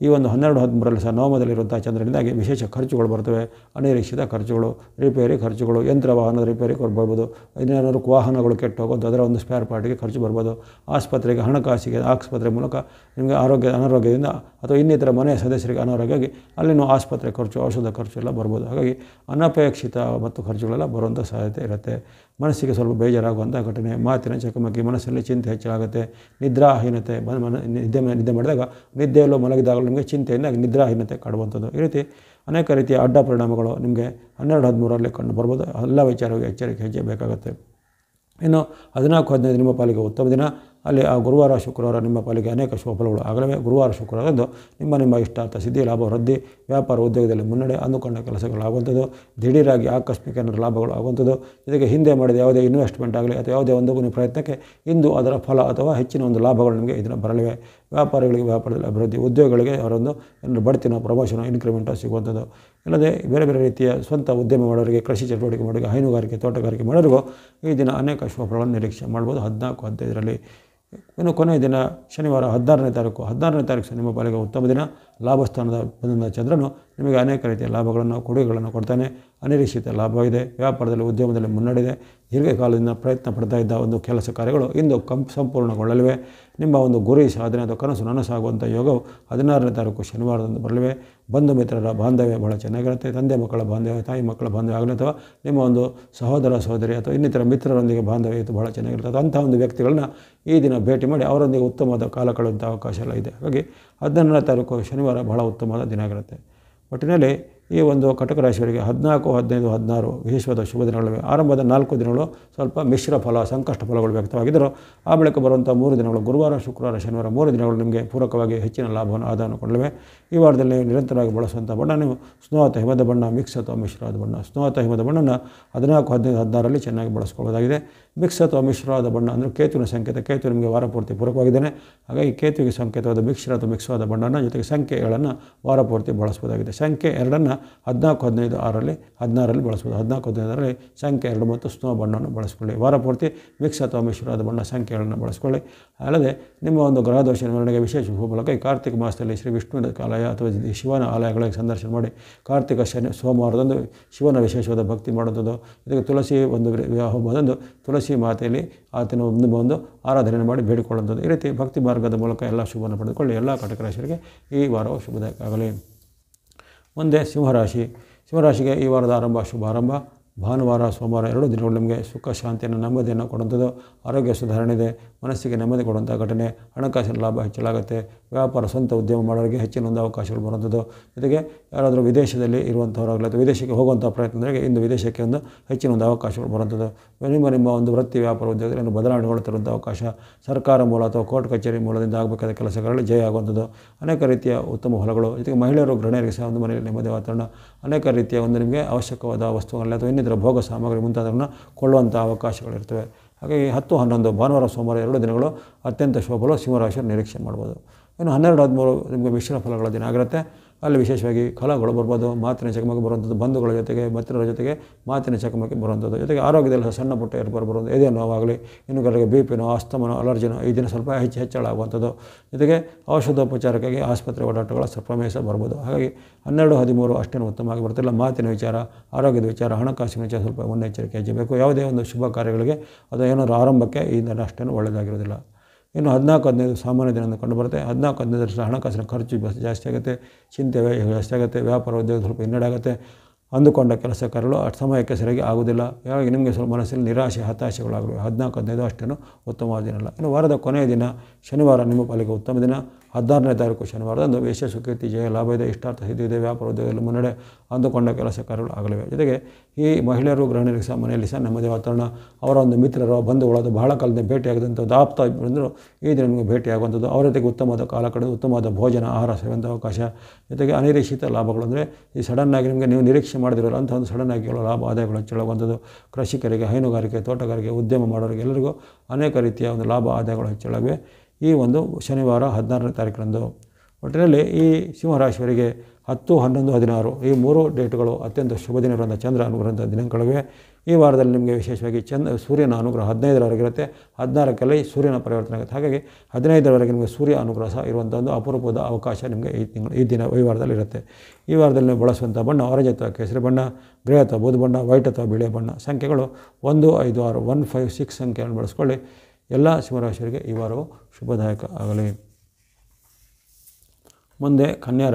ಈ ಒಂದು 12, 13ರಲ್ಲಿ ಸಹ ನವಮದಲ್ಲಿರುವಂಥ ಚಂದ್ರನಿಂದಾಗಿ ವಿಶೇಷ ಖರ್ಚುಗಳು ಬರ್ತವೆ. ಅನಿರೀಕ್ಷಿತ ಖರ್ಚುಗಳು, ರಿಪೇರಿ ಖರ್ಚುಗಳು, ಯಂತ್ರ ವಾಹನದ ರಿಪೇರಿ ಬರ್ಬೋದು. ಇನ್ನೇನಾದ್ರು ವಾಹನಗಳು ಕೆಟ್ಟು ಹೋಗೋದು, ಅದರ ಒಂದು ಸ್ಪೇರ್ ಪಾರ್ಟಿಗೆ ಖರ್ಚು ಬರ್ಬೋದು. ಆಸ್ಪತ್ರೆಗೆ, ಹಣಕಾಸಿಗೆ, ಆಸ್ಪತ್ರೆ ಮೂಲಕ ನಿಮಗೆ ಅನಾರೋಗ್ಯದಿಂದ ಅಥವಾ ಇನ್ನಿತರ ಮನೆಯ ಸದಸ್ಯರಿಗೆ ಅನಾರೋಗ್ಯವಾಗಿ ಅಲ್ಲಿನೂ ಆಸ್ಪತ್ರೆ ಖರ್ಚು, ಔಷಧ ಖರ್ಚು ಎಲ್ಲ ಬರ್ಬೋದು. ಹಾಗಾಗಿ ಅನಪೇಕ್ಷಿತ ಮತ್ತು ಖರ್ಚುಗಳೆಲ್ಲ ಬರುವಂಥ ಸಾಧ್ಯತೆ ಇರುತ್ತೆ. ಮನಸ್ಸಿಗೆ ಸ್ವಲ್ಪ ಬೇಜಾರಾಗುವಂಥ ಘಟನೆ, ಮಾತಿನ ಚಕಮಕಿ, ಮನಸ್ಸಲ್ಲಿ ಚಿಂತೆ ಹೆಚ್ಚಾಗುತ್ತೆ. ನಿದ್ರಾಹೀನತೆ, ನಿದ್ದೆ ಮಾಡಿದಾಗ ನಿದ್ದೆಯಲ್ಲೂ ಮಲಗಿದಾಗಲೂ ನಿಮಗೆ ಚಿಂತೆಯಿಂದಾಗಿ ನಿದ್ರಾಹೀನತೆ ಕಾಡುವಂಥದ್ದು. ಈ ರೀತಿ ಅನೇಕ ರೀತಿಯ ಅಡ್ಡ ಪರಿಣಾಮಗಳು ನಿಮಗೆ 12, 13ರಲ್ಲಿ ಕಂಡು ಬರ್ಬೋದು. ಎಲ್ಲ ವಿಚಾರವಾಗಿ ಎಚ್ಚರಿಕೆ ಹೆಜ್ಜೆ ಬೇಕಾಗುತ್ತೆ. ಇನ್ನು 14, 15 ನಿಮ್ಮ ಪಾಲಿಗೆ ಉತ್ತಮ ದಿನ. ಅಲ್ಲಿ ಆ ಗುರುವಾರ, ಶುಕ್ರವಾರ ನಿಮ್ಮ ಪಾಲಿಗೆ ಅನೇಕ ಶುಭಫಲಗಳು ಆಗಲಿವೆ. ಗುರುವಾರ, ಶುಕ್ರವಾರದಂದು ನಿಮ್ಮ ಇಷ್ಟಾರ್ಥ ಸಿದ್ಧಿ, ಲಾಭ ವೃದ್ಧಿ, ವ್ಯಾಪಾರ ಉದ್ಯೋಗದಲ್ಲಿ ಮುನ್ನಡೆ, ಅಂದುಕೊಂಡ ಕೆಲಸಗಳಾಗುವಂಥದ್ದು, ದಿಢೀರಾಗಿ ಆಕಸ್ಮಿಕ ಲಾಭಗಳು ಆಗುವಂಥದ್ದು. ಜೊತೆಗೆ ಹಿಂದೆ ಮಾಡಿದ ಯಾವುದೇ ಇನ್ವೆಸ್ಟ್ಮೆಂಟ್ ಆಗಲಿ ಅಥವಾ ಯಾವುದೇ ಒಂದು ಪ್ರಯತ್ನಕ್ಕೆ ಇಂದು ಅದರ ಫಲ ಅಥವಾ ಹೆಚ್ಚಿನ ಒಂದು ಲಾಭಗಳು ನಿಮಗೆ ಇದನ್ನು ಬರಲಿವೆ. ವ್ಯಾಪಾರಿಗಳಿಗೆ ವ್ಯಾಪಾರದಲ್ಲಿ ಅಭಿವೃದ್ಧಿ, ಉದ್ಯೋಗಿಗಳಿಗೆ ಅವರೊಂದು ಬಡ್ತಿನೋ, ಪ್ರಮೋಷನೋ, ಇನ್ಕ್ರಿಮೆಂಟೋ ಸಿಗುವಂಥದ್ದು. ಇಲ್ಲದೆ ಬೇರೆ ಬೇರೆ ರೀತಿಯ ಸ್ವಂತ ಉದ್ಯಮ ಮಾಡೋರಿಗೆ, ಕೃಷಿ ಚಟುವಟಿಕೆ ಮಾಡೋರಿಗೆ, ಹೈನುಗಾರಿಕೆ, ತೋಟಗಾರಿಕೆ ಮಾಡೋರಿಗೂ ಈ ದಿನ ಅನೇಕ ಶುಭಫಲಗಳನ್ನು ನಿರೀಕ್ಷೆ ಮಾಡ್ಬೋದು 14, 15ರಲ್ಲಿ. ಇನ್ನು ಕೊನೆಯ ದಿನ ಶನಿವಾರ 16ನೇ ತಾರೀಕು. 16ನೇ ತಾರೀಕು ಸಹ ನಿಮ್ಮ ಪಾಲಿಗೆ ಉತ್ತಮ ದಿನ. ಲಾಭಸ್ಥಾನದ ಬಂದ ಚಂದ್ರನು ನಿಮಗೆ ಅನೇಕ ರೀತಿಯ ಲಾಭಗಳನ್ನು, ಕೊಡುಗೆಗಳನ್ನು ಕೊಡ್ತಾನೆ. ಅನಿರೀಕ್ಷಿತ ಲಾಭವಿದೆ. ವ್ಯಾಪಾರದಲ್ಲಿ, ಉದ್ಯಮದಲ್ಲಿ ಮುನ್ನಡೆದೆ. ದೀರ್ಘಕಾಲದಿಂದ ಪ್ರಯತ್ನ ಪಡ್ತಾ ಇದ್ದ ಒಂದು ಕೆಲಸ ಕಾರ್ಯಗಳು ಇಂದು ಸಂಪೂರ್ಣಗೊಳ್ಳಲಿವೆ. ನಿಮ್ಮ ಒಂದು ಗುರಿ ಸಾಧನೆ ಅಥವಾ ಕನಸು ನನಸಾಗುವಂಥ ಯೋಗವು 16ನೇ ತಾರೀಕು ಶನಿವಾರದಂದು ಬರಲಿವೆ. ಬಂಧು ಮಿತ್ರರ ಬಾಂಧವ್ಯ ಬಹಳ ಚೆನ್ನಾಗಿರುತ್ತೆ. ತಂದೆ ಮಕ್ಕಳ ಬಾಂಧವ್ಯ, ತಾಯಿ ಮಕ್ಕಳ ಬಾಂಧವ್ಯ ಆಗಲಿ, ಅಥವಾ ನಿಮ್ಮ ಒಂದು ಸಹೋದರ ಸಹೋದರಿ ಅಥವಾ ಇನ್ನಿತರ ಮಿತ್ರರೊಂದಿಗೆ ಬಾಂಧವ್ಯ ಇದು ಬಹಳ ಚೆನ್ನಾಗಿರ್ತದೆ. ಅಂಥ ಒಂದು ವ್ಯಕ್ತಿಗಳನ್ನ ಈ ದಿನ ಭೇಟಿ ಮಾಡಿ ಅವರೊಂದಿಗೆ ಉತ್ತಮವಾದ ಕಾಲ ಕಳೆಯುವಂಥ ಅವಕಾಶ ಎಲ್ಲ ಇದೆ. ಹಾಗಾಗಿ 16ನೇ ತಾರೀಕು ಶನಿವಾರ ಬಹಳ ಉತ್ತಮವಾದ ದಿನ ಆಗಿರುತ್ತೆ. ಒಟ್ಟಿನಲ್ಲಿ ಈ ಒಂದು ಕಟಕ ರಾಶಿಯವರಿಗೆ 14, 15, 16 ವಿಶೇಷವಾದ ಶುಭ ದಿನಗಳಿವೆ. ಆರಂಭದ 4 ದಿನಗಳು ಸ್ವಲ್ಪ ಮಿಶ್ರ ಫಲ, ಸಂಕಷ್ಟ ಫಲಗಳು ವ್ಯಕ್ತವಾಗಿದ್ದರು. ಆ ಬಳಿಕ ಬರುವಂಥ 3 ದಿನಗಳು ಗುರುವಾರ, ಶುಕ್ರವಾರ, ಶನಿವಾರ 3 ದಿನಗಳು ನಿಮಗೆ ಪೂರಕವಾಗಿ ಹೆಚ್ಚಿನ ಲಾಭವನ್ನು, ಆದಾಯವನ್ನು ಕೊಡಲಿವೆ. ಈ ವಾರದಲ್ಲಿ ನಿರಂತರವಾಗಿ ಬಳಸುವಂಥ ಬಣ್ಣ ನೀವು ಸ್ನೋ ಅಥವಾ ಹಿಮದ ಬಣ್ಣ, ಮಿಕ್ಸ್ ಅಥವಾ ಮಿಶ್ರವಾದ ಬಣ್ಣ. ಸ್ನೋ ಅಥವಾ ಹಿಮದ ಬಣ್ಣನ 14, 15, 16ರಲ್ಲಿ ಚೆನ್ನಾಗಿ ಬಳಸ್ಕೊಳ್ಬೋದಾಗಿದೆ. ಮಿಕ್ಸ್ ಅಥವಾ ಮಿಶ್ರವಾದ ಬಣ್ಣ ಅಂದರೆ ಕೇತುವಿನ ಸಂಕೇತ. ಕೇತು ನಿಮಗೆ ವಾರ ಪೂರ್ತಿ ಪೂರಕವಾಗಿದ್ದಾನೆ. ಹಾಗಾಗಿ ಕೇತುವಿಗೆ ಸಂಕೇತವಾದ ಮಿಶ್ರ ಅಥವಾ ಮಿಕ್ಸ್ವಾದ ಬಣ್ಣನ ಜೊತೆಗೆ ಸಂಖ್ಯೆ 7 ವಾರ ಪೂರ್ತಿ ಬಳಸ್ಬೋದಾಗಿದೆ. ಸಂಖ್ಯೆ 2 14, 15, 6ರಲ್ಲಿ 16ರಲ್ಲಿ ಬಳಸ್ಬೋದು. 14, 15ರಲ್ಲಿ ಸಂಖ್ಯೆ 2 ಮತ್ತು ಸ್ನೋ ಬಣ್ಣವನ್ನು ಬಳಸ್ಕೊಳ್ಳಿ. ವಾರ ಪೂರ್ತಿ ಮಿಕ್ಸ್ ಅಥವಾ ಮಿಶ್ರವಾದ ಬಣ್ಣ ಸಂಖ್ಯೆ 7 ಬಳಸ್ಕೊಳ್ಳಿ. ಅಲ್ಲದೆ ನಿಮ್ಮ ಒಂದು ಗ್ರಹದೋಷ ನಿವಾರಣೆಗೆ ವಿಶೇಷ ಮೂಲಕ ಈ ಕಾರ್ತಿಕ ಮಾಸದಲ್ಲಿ ಶ್ರೀ ವಿಷ್ಣುವಿನ ಆಲಯ ಅಥವಾ ಶಿವನ ಆಲಯಗಳಿಗೆ ಸಂದರ್ಶನ ಮಾಡಿ ಕಾರ್ತಿಕ ಸೋಮವಾರದಂದು ಶಿವನ ವಿಶೇಷವಾದ ಭಕ್ತಿ ಮಾಡುವಂಥದ್ದು. ಇದಕ್ಕೆ ತುಳಸಿ ಒಂದು ಹೋಮದಂದು ತುಳಸಿ ಮಾತೆಯಲ್ಲಿ ಆತನ ಒಂದು ಆರಾಧನೆ ಮಾಡಿ ಬೇಡಿಕೊಳ್ಳುವಂಥದ್ದು. ಈ ರೀತಿ ಭಕ್ತಿ ಮಾರ್ಗದ ಮೂಲಕ ಎಲ್ಲ ಶುಭವನ್ನು ಪಡೆದುಕೊಳ್ಳಿ. ಎಲ್ಲ ಕಟಕ ರಾಶಿಯರಿಗೆ ಈ ವಾರವು ಶುಭದಾಯಕ ಆಗಲಿ. ಮುಂದೆ ಸಿಂಹರಾಶಿಗೆ ಈ ವಾರದ ಶುಭಾರಂಭ. ಭಾನುವಾರ, ಸೋಮವಾರ 2 ದಿನಗಳು ನಿಮಗೆ ಸುಖ, ಶಾಂತಿಯನ್ನು, ನೆಮ್ಮದಿಯನ್ನು ಕೊಡುವಂಥದ್ದು. ಆರೋಗ್ಯ ಸುಧಾರಣೆ ಇದೆ. ಮನಸ್ಸಿಗೆ ನೆಮ್ಮದಿ ಕೊಡುವಂಥ ಘಟನೆ. ಹಣಕಾಸಿನ ಲಾಭ ಹೆಚ್ಚಳಾಗುತ್ತೆ. ವ್ಯಾಪಾರ, ಸ್ವಂತ ಉದ್ಯಮ ಮಾಡೋರಿಗೆ ಹೆಚ್ಚಿನ ಒಂದು ಅವಕಾಶಗಳು ಬರುವಂಥದ್ದು. ಜೊತೆಗೆ ಯಾರಾದರೂ ವಿದೇಶದಲ್ಲಿ ಇರುವಂಥವರಾಗಲಿ ಅಥವಾ ವಿದೇಶಕ್ಕೆ ಹೋಗುವಂಥ ಪ್ರಯತ್ನದವರಿಗೆ ಇಂದು ವಿದೇಶಕ್ಕೆ ಒಂದು ಹೆಚ್ಚಿನ ಒಂದು ಅವಕಾಶಗಳು ಬರುವಂಥದ್ದು. ನಿಮ್ಮ ಒಂದು ವೃತ್ತಿ, ವ್ಯಾಪಾರ, ಉದ್ಯೋಗದಲ್ಲಿ ಬದಲಾವಣೆಗಳು ತರುವಂಥ ಅವಕಾಶ. ಸರ್ಕಾರ ಮೂಲ ಅಥವಾ ಕೋರ್ಟ್ ಕಚೇರಿ ಮೂಲದಿಂದ ಆಗಬೇಕಾದ ಕೆಲಸಗಳಲ್ಲಿ ಜಯ ಆಗುವಂಥದ್ದು. ಅನೇಕ ರೀತಿಯ ಉತ್ತಮ ಫಲಗಳು. ಜೊತೆಗೆ ಮಹಿಳೆಯರು, ಗೃಹಿಣಿಯರಿಗೆ ಸಹ ಒಂದು ಮನೆಯಲ್ಲಿ ನೆಮ್ಮದಿ ವಾತಾವರಣ. ಅನೇಕ ರೀತಿಯ ಒಂದು ನಿಮಗೆ ಅವಶ್ಯಕವಾದ ವಸ್ತುಗಳಲ್ಲಿ ಅಥವಾ ಇನ್ನಿತರ ಭೋಗ ಸಾಮಗ್ರಿ ಮುಂತಾದವನ್ನು ಕೊಳ್ಳುವಂಥ ಅವಕಾಶಗಳಿರ್ತವೆ. ಹಾಗಾಗಿ 10, 11 ಭಾನುವಾರ, ಸೋಮವಾರ 2 ದಿನಗಳು ಅತ್ಯಂತ ಶುಭಗಳು ಸಿಂಹರಾಶಿಯನ್ನು ನಿರೀಕ್ಷೆ ಮಾಡ್ಬೋದು. ಇನ್ನು 12, 13 ನಿಮಗೆ ಮಿಶ್ರ ಫಲಗಳ ದಿನ ಆಗಿರುತ್ತೆ. ಅಲ್ಲಿ ವಿಶೇಷವಾಗಿ ಕಲಹಗಳು ಬರ್ಬೋದು. ಮಾತಿನ ಚಕಮಕಿ ಬರುವಂಥದ್ದು. ಬಂಧುಗಳ ಜೊತೆಗೆ, ಮಿತ್ರರ ಜೊತೆಗೆ ಮಾತಿನ ಚಕಮಕಿ ಬರುವಂಥದ್ದು. ಜೊತೆಗೆ ಆರೋಗ್ಯದಲ್ಲಿ ಸಣ್ಣ ಪುಟ್ಟ ಏರ್ಪಾಡು ಬರುವುದು. ಎದೆ ನೋವಾಗಲಿ, ಇನ್ನು ಕೆಲವರಿಗೆ BP ನೋವು, ಅಸ್ತಮನೋ, ಅಲರ್ಜಿನೋ ಈ ದಿನ ಸ್ವಲ್ಪ ಹೆಚ್ಚಳ ಆಗುವಂಥದ್ದು. ಜೊತೆಗೆ ಔಷಧೋಪಚಾರಕ್ಕಾಗಿ ಆಸ್ಪತ್ರೆ ಓಡಾಟಗಳ ಪ್ರಮೇಶ ಬರ್ಬೋದು. ಹಾಗಾಗಿ 12, 13 ಅಷ್ಟೇನು ಉತ್ತಮವಾಗಿ ಬರ್ತಿಲ್ಲ. ಮಾತಿನ ವಿಚಾರ, ಆರೋಗ್ಯದ ವಿಚಾರ, ಹಣಕಾಸಿನ ವಿಚಾರ ಸ್ವಲ್ಪ ಮುನ್ನೆಚ್ಚರಿಕೆ ಹೆಚ್ಚಬೇಕು. ಯಾವುದೇ ಒಂದು ಶುಭ ಕಾರ್ಯಗಳಿಗೆ ಅಥವಾ ಏನಾದರೂ ಆರಂಭಕ್ಕೆ ಈ ದಿನ ಅಷ್ಟೇನು ಒಳ್ಳೆಯದಾಗಿರೋದಿಲ್ಲ. ಇನ್ನು 14, 15 ಸಾಮಾನ್ಯ ದಿನ ಕಂಡುಬರುತ್ತೆ. 14, 15 ಹಣಕಾಸಿನ ಖರ್ಚು ಜಾಸ್ತಿ ಆಗುತ್ತೆ. ಚಿಂತೆ ಜಾಸ್ತಿ ಆಗುತ್ತೆ. ವ್ಯಾಪಾರ, ಉದ್ಯೋಗ ಸ್ವಲ್ಪ ಹಿನ್ನಡೆ ಆಗುತ್ತೆ. ಅಂದುಕೊಂಡ ಕೆಲಸ ಕಾರ್ಯಗಳು ಸಮಯಕ್ಕೆ ಸರಿಯಾಗಿ ಆಗುವುದಿಲ್ಲ. ಯಾವಾಗ ನಿಮಗೆ ಸ್ವಲ್ಪ ಮನಸ್ಸಲ್ಲಿ ನಿರಾಶೆ, ಹತಾಶೆಗಳಾಗಲಿವೆ. 14, 15 ಅಷ್ಟೇನು ಉತ್ತಮವಾದ ದಿನ ಅಲ್ಲ. ಇನ್ನು ವಾರದ ಕೊನೆಯ ದಿನ ಶನಿವಾರ ನಿಮ್ಮ ಪಾಲಿಗೆ ಉತ್ತಮ ದಿನ. 16ನೇ ತಾರೀಕು ಶನಿವಾರದಂದು ಯಶಸ್ಸು, ಕೀರ್ತಿ, ಜಯ, ಲಾಭ ಇದೆ. ಇಷ್ಟಾರ್ಥ ಸಿದ್ಧಿ ಇದೆ. ವ್ಯಾಪಾರ, ಉದ್ಯೋಗದಲ್ಲಿ ಮುನ್ನಡೆ. ಅಂದುಕೊಂಡ ಕೆಲಸ ಕಾರ್ಯಗಳು ಆಗಲಿವೆ. ಜೊತೆಗೆ ಈ ಮಹಿಳೆಯರು, ಗೃಹಿಣಿಯರಿಗೆ ಸಹ ಮನೆಯಲ್ಲಿ ಸಹ ನೆಮ್ಮದಿ ವಾತಾವರಣ. ಅವರ ಒಂದು ಮಿತ್ರರು, ಬಂಧುಗಳು, ಬಹಳ ಕಾಲದಿಂದ ಭೇಟಿಯಾಗದಂಥದ್ದು ಆಪ್ತ ಬಂದರೂ ಈ ದಿನ ನಿಮಗೆ ಭೇಟಿಯಾಗುವಂಥದ್ದು. ಅವರ ಜೊತೆಗೆ ಉತ್ತಮವಾದ ಕಾಲ ಕಳೆದು ಉತ್ತಮವಾದ ಭೋಜನ, ಆಹಾರ ಸೇವಂಥ ಅವಕಾಶ. ಜೊತೆಗೆ ಅನಿರೀಕ್ಷಿತ ಲಾಭಗಳು ಅಂದರೆ ಈ ಸಡನ್ನಾಗಿ ನಿಮಗೆ ನೀವು ನಿರೀಕ್ಷೆ ಮಾಡಿದಿರಲ್ಲ ಅಂಥ ಒಂದು ಸಡನ್ನಾಗಿ ಲಾಭ, ಆದಾಯಗಳು ಹೆಚ್ಚಳಾಗುವಂಥದ್ದು. ಕೃಷಿಕರಿಗೆ, ಹೈನುಗಾರಿಕೆ, ತೋಟಗಾರಿಕೆ, ಉದ್ಯಮ ಮಾಡೋರಿಗೆ ಎಲ್ಲರಿಗೂ ಅನೇಕ ರೀತಿಯ ಒಂದು ಲಾಭ, ಆದಾಯಗಳು ಹೆಚ್ಚಳಾಗಿವೆ ಈ ಒಂದು ಶನಿವಾರ 16ನೇ ತಾರೀಕರಂದು. ಒಟ್ಟಿನಲ್ಲಿ ಈ ಸಿಂಹರಾಶಿಯವರಿಗೆ 10, 11, 16 ಈ 3 ಡೇಟ್ಗಳು ಅತ್ಯಂತ ಶುಭ ದಿನಗಳಿಂದ ಚಂದ್ರ ಅನುಗ್ರಹದ ದಿನಗಳಿವೆ. ಈ ವಾರದಲ್ಲಿ ನಿಮಗೆ ವಿಶೇಷವಾಗಿ ಸೂರ್ಯನ ಅನುಗ್ರಹ 15ರವರೆಗಿರುತ್ತೆ. 16ಕ್ಕಲ್ಲಿ ಸೂರ್ಯನ ಪರಿವರ್ತನೆ ಆಗುತ್ತೆ. ಹಾಗಾಗಿ 15ರವರೆಗೆ ನಿಮಗೆ ಸೂರ್ಯ ಅನುಗ್ರಹ ಸಹ ಇರುವಂಥ ಒಂದು ಅಪರೂಪದ ಅವಕಾಶ ನಿಮಗೆ ಈ ವಾರದಲ್ಲಿ ಇರುತ್ತೆ. ಈ ವಾರದಲ್ಲಿ ನೀವು ಬಳಸುವಂಥ ಬಣ್ಣ ಆರೆಂಜ್ ಅಥವಾ ಕೇಸರಿ ಬಣ್ಣ, ಗ್ರೇ ಅಥವಾ ಬೂದು ಬಣ್ಣ, ವೈಟ್ ಅಥವಾ ಬಿಳಿ ಬಣ್ಣ. ಸಂಖ್ಯೆಗಳು 1, 5, 6, 1, 5, 6 ಸಂಖ್ಯೆಯನ್ನು ಬಳಸ್ಕೊಳ್ಳಿ. ಎಲ್ಲ ಸಿಂಹರಾಶಿಯವರಿಗೆ ಈ ವಾರವು ಶುಭದಾಯಕ ಆಗಲಿ. ಮುಂದೆ ಕನ್ಯಾ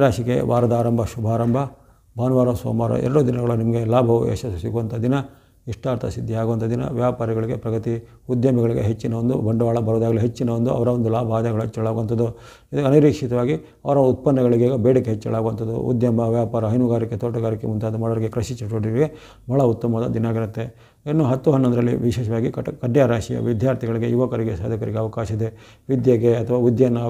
ರಾಶಿಗೆ ವಾರದ ಶುಭಾರಂಭ. ಭಾನುವಾರ, ಸೋಮವಾರ 2 ದಿನಗಳ ನಿಮಗೆ ಲಾಭವು, ಯಶಸ್ಸು ಸಿಗುವಂಥ ದಿನ. ಇಷ್ಟಾರ್ಥ ಸಿದ್ಧಿ ಆಗುವಂಥ ದಿನ. ವ್ಯಾಪಾರಿಗಳಿಗೆ ಪ್ರಗತಿ, ಉದ್ಯಮಿಗಳಿಗೆ ಹೆಚ್ಚಿನ ಒಂದು ಬಂಡವಾಳ ಬರೋದಾಗಲಿ, ಹೆಚ್ಚಿನ ಒಂದು ಅವರ ಒಂದು ಲಾಭ, ಆದಾಯಗಳು ಹೆಚ್ಚಳಾಗುವಂಥದ್ದು. ಇದು ಅನಿರೀಕ್ಷಿತವಾಗಿ ಅವರ ಉತ್ಪನ್ನಗಳಿಗೆ ಬೇಡಿಕೆ ಹೆಚ್ಚಳಾಗುವಂಥದ್ದು. ಉದ್ಯಮ, ವ್ಯಾಪಾರ, ಹೈನುಗಾರಿಕೆ, ತೋಟಗಾರಿಕೆ ಮುಂತಾದ ಮಾಡೋರಿಗೆ, ಕೃಷಿ ಚಟುವಟಿಕೆಗೆ ಬಹಳ ಉತ್ತಮವಾದ ದಿನ ಆಗಿರುತ್ತೆ. ಇನ್ನು 10, 11ರಲ್ಲಿ ವಿಶೇಷವಾಗಿ ಕನ್ಯಾ ರಾಶಿಯ ವಿದ್ಯಾರ್ಥಿಗಳಿಗೆ, ಯುವಕರಿಗೆ, ಸಾಧಕರಿಗೆ ಅವಕಾಶ ಇದೆ. ವಿದ್ಯೆಗೆ ಅಥವಾ ವಿದ್ಯೆಯನ್ನು